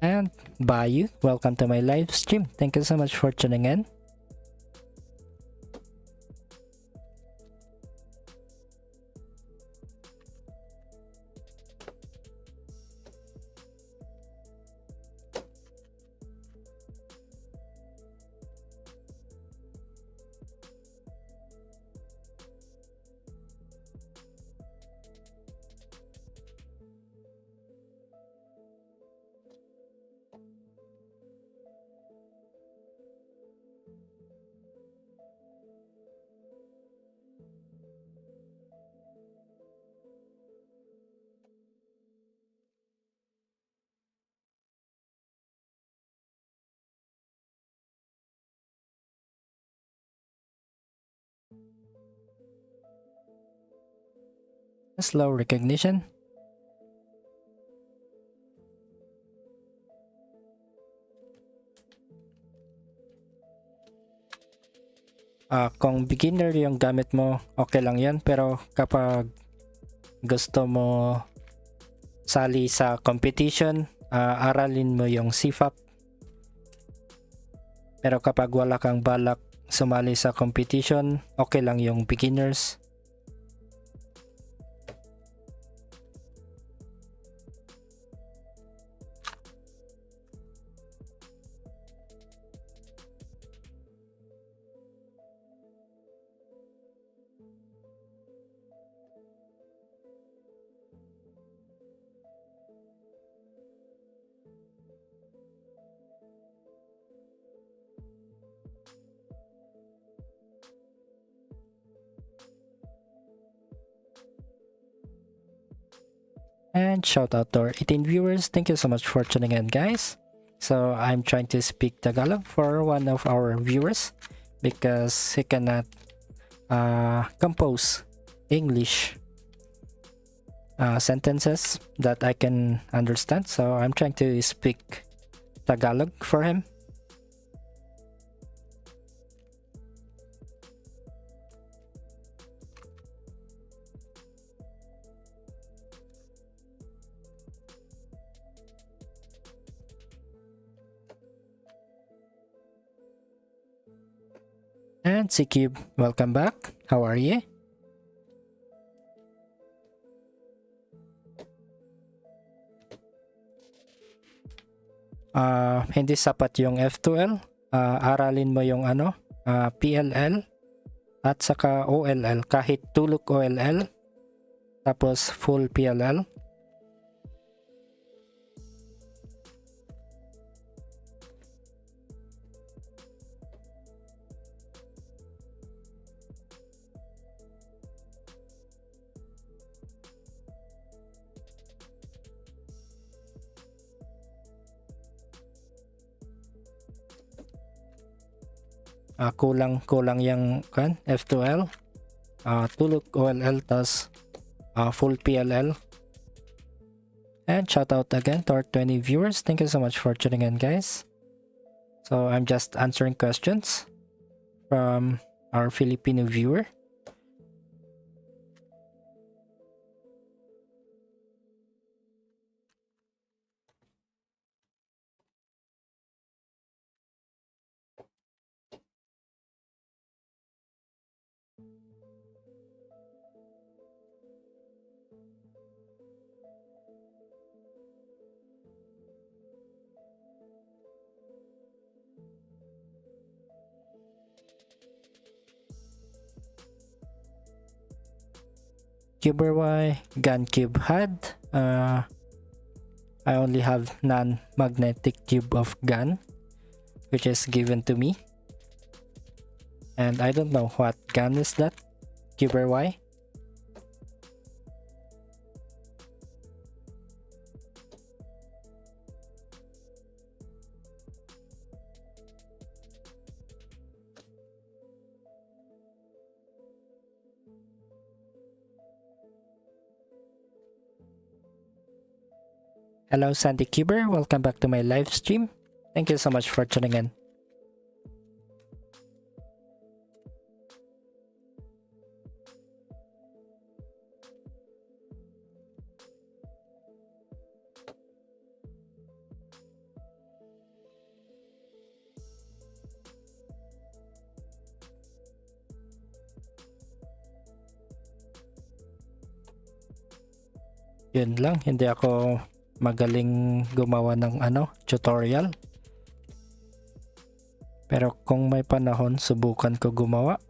And Bayu, welcome to my live stream. Thank you so much for tuning in. Slow recognition. Kung beginner yung gamit mo, okay lang yan. Pero kapag gusto mo sali sa competition, aralin mo yung CFAP. Pero kapag wala kang balak sumali sa competition, okay lang yung beginners. And shout out to our 18 viewers. Thank you so much for tuning in, guys. So I'm trying to speak Tagalog for one of our viewers because he cannot compose English sentences that I can understand. So I'm trying to speak Tagalog for him. And C-Cube, welcome back. How are you? Hindi sapat yung F2L. Aralin mo yung PLL at saka OLL. Kahit tulok OLL tapos full PLL. Kulang yung F2L, tulok OLL tas full PLL. And shout out again to our 20 viewers. Thank you so much for tuning in, guys. So I'm just answering questions from our Filipino viewer. Cuber Y, gun cube had. I only have non-magnetic cube of gun, which is given to me. And I don't know what gun is that, Cuber Y. Hello Sandy Cuber, welcome back to my live stream. Thank you so much for tuning in. Yun lang, hindi ako magaling gumawa ng tutorial. Pero kung may panahon, subukan ko gumawa.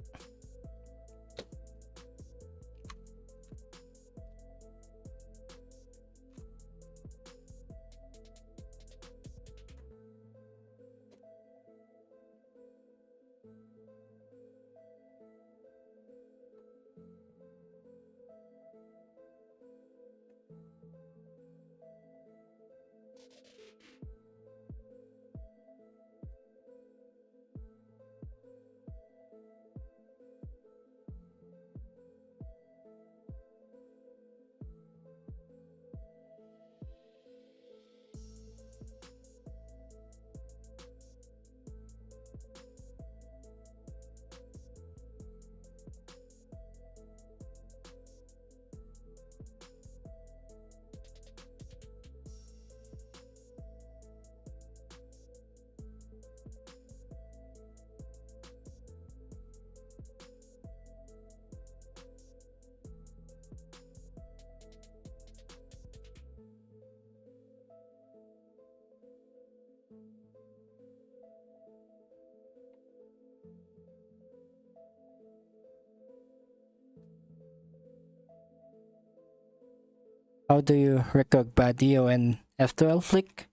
How do you record video in F12 flick?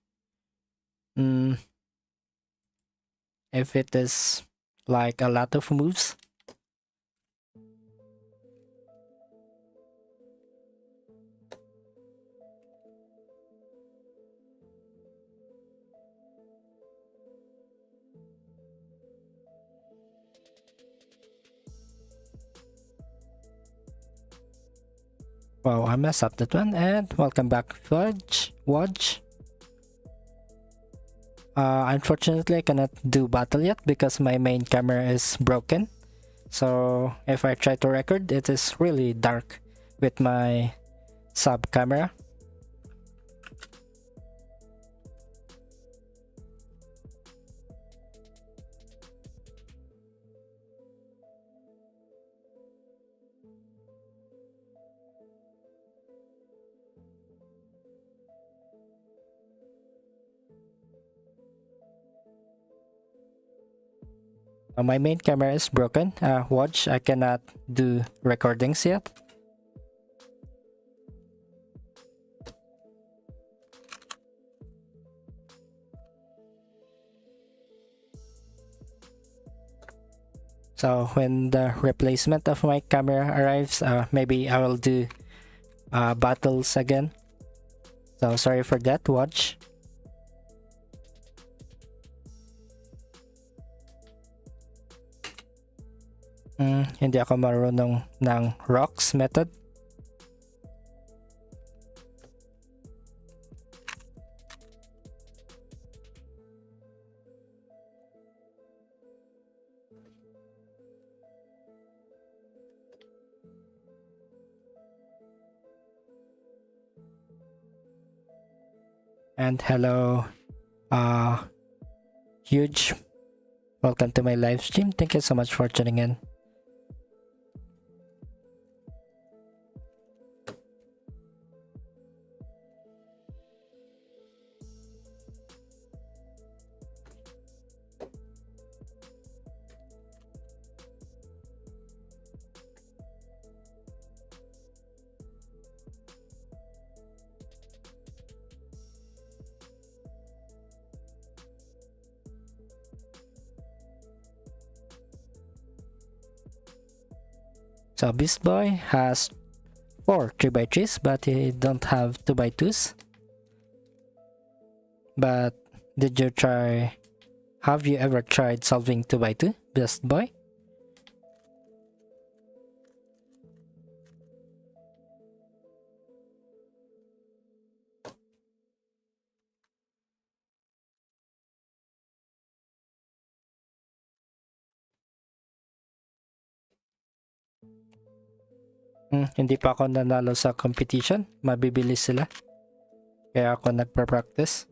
If it is like a lot of moves. Wow, I messed up that one. And welcome back, Watch. Unfortunately, I cannot do battle yet because my main camera is broken. So if I try to record, it is really dark with my sub camera. My main camera is broken. Watch, I cannot do recordings yet. So when the replacement of my camera arrives, maybe I will do battles again. So sorry for that, Watch. Hindi ako marunong ng rocks method. And hello, Huge. Welcome to my live stream. Thank you so much for tuning in. So Beast Boy has 4 3x3s, but he don't have 2x2s. But have you ever tried solving 2x2, Beast Boy? Hindi pa ako nanalo sa competition. Mabibilis sila. Kaya ako nagpa-practice.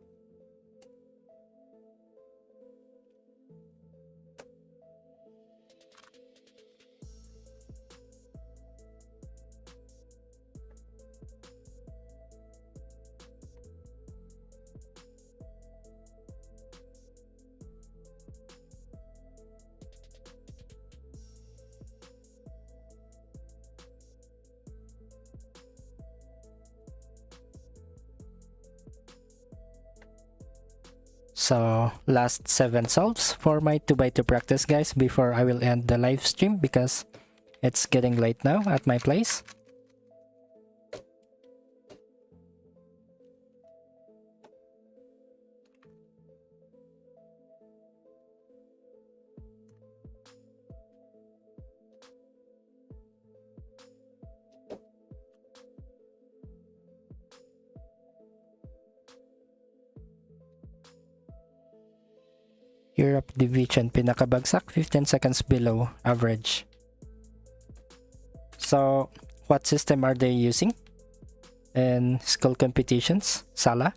So last 7 solves for my 2x2 practice, guys, before I will end the live stream because it's getting late now at my place. Europe Division pinakabagsak, 15 seconds below average. So what system are they using in school competitions? Sala?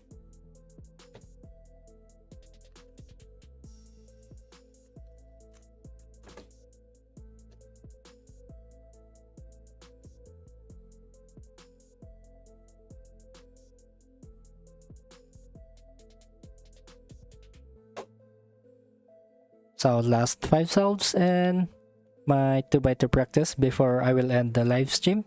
So last 5 solves and my 2x2 practice before I will end the live stream.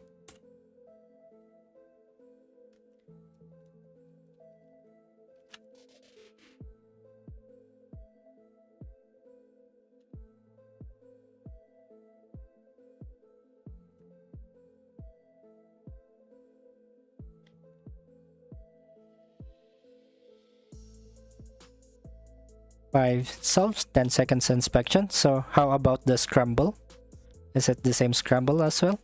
5 solves, 10 seconds inspection. So how about the scramble? Is it the same scramble as well?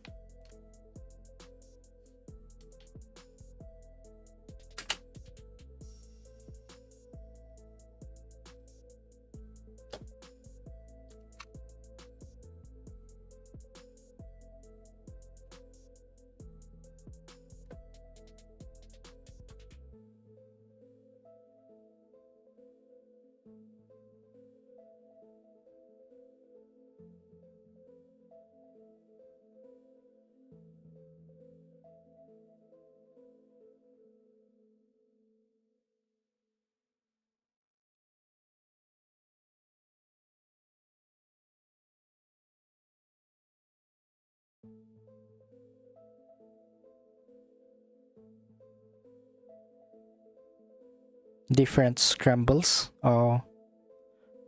Different scrambles. Oh,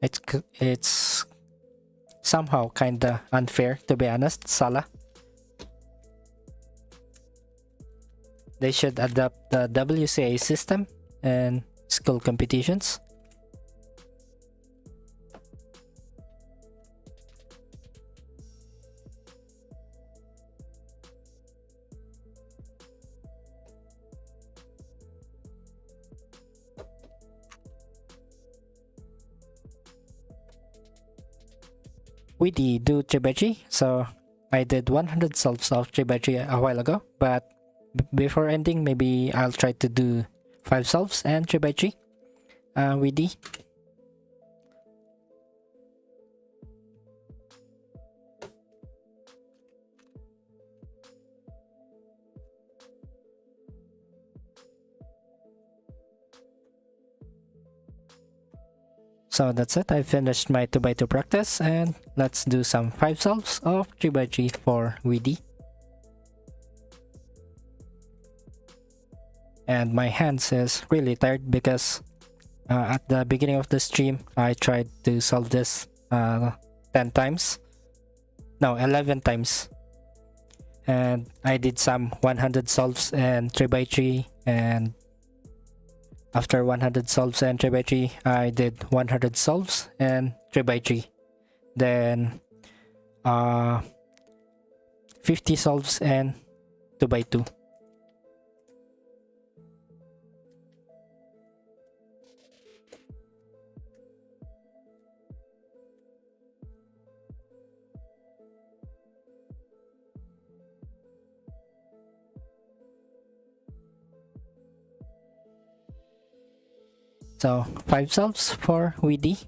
it's somehow kinda unfair, to be honest, Salah. They should adapt the WCA system and school competitions. We did do 3x3, so I did 100 solves of 3x3 a while ago, but before ending, maybe I'll try to do 5 solves and 3x3 with D. So that's it, I finished my 2x2 practice, and let's do some 5 solves of 3x3 for WD. And my hands is really tired because at the beginning of the stream, I tried to solve this 10 times. No, 11 times. And I did some 100 solves and 3x3, and after 100 solves and 3x3, I did 100 solves and 3x3. Then 50 solves and 2x2. So 5 solves for WD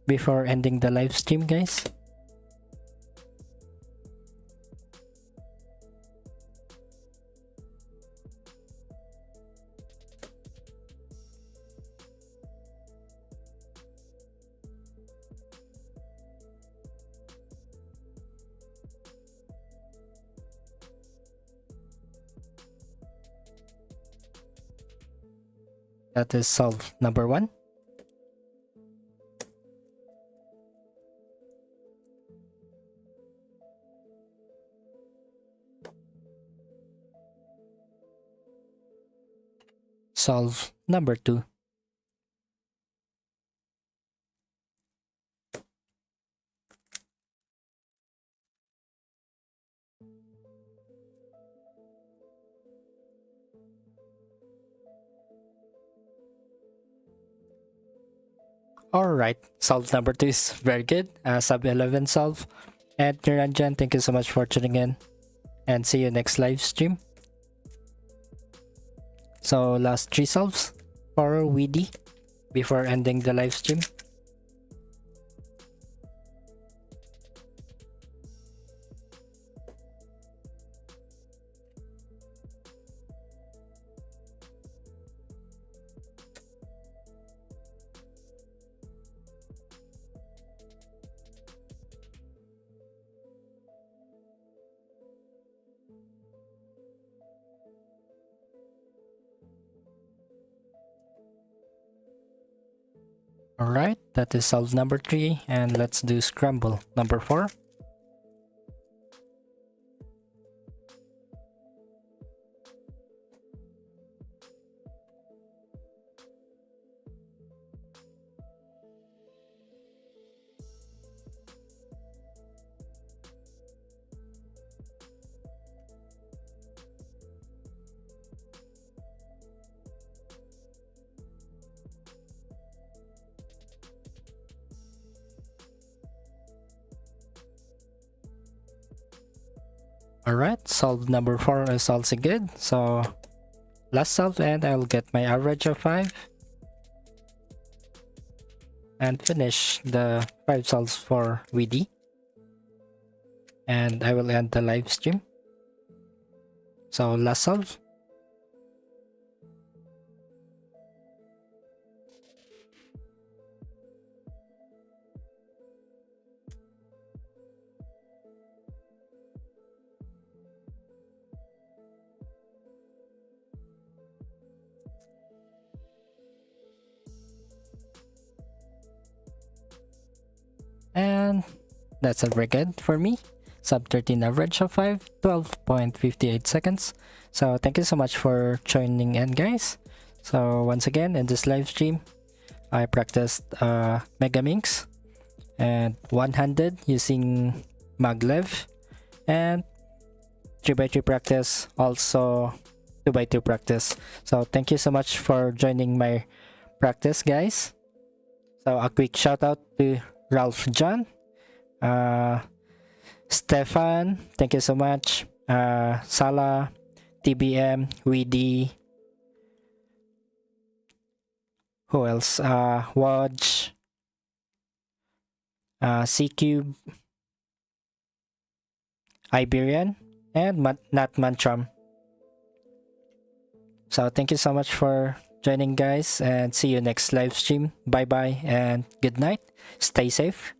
before ending the live stream, guys. That is solve number 1. Solve number 2. Alright, solve number 2 is very good. Sub 11 solve. And Niranjan, thank you so much for tuning in. And see you next live stream. So last 3 solves for WD before ending the live stream. Alright, that is solve number 3, and let's do scramble number 4. Alright, solve number 4 is also good. So last solve and I'll get my average of 5. And finish the 5 solves for WD. And I will end the live stream. So last solve. And that's a very good for me. Sub 13 average of 5, 12.58 seconds. So thank you so much for joining in, guys. So once again, in this live stream, I practiced Megaminx and one-handed using maglev, and 3x3 practice, also 2x2 practice. So thank you so much for joining my practice, guys. So a quick shout out to Ralph John, Stefan, thank you so much, Sala, TBM, Weedy, who else, Wodge, C-Cube, Iberian, and Nat Mantram. So thank you so much for joining, guys, and see you next live stream. Bye bye and good night. Stay safe.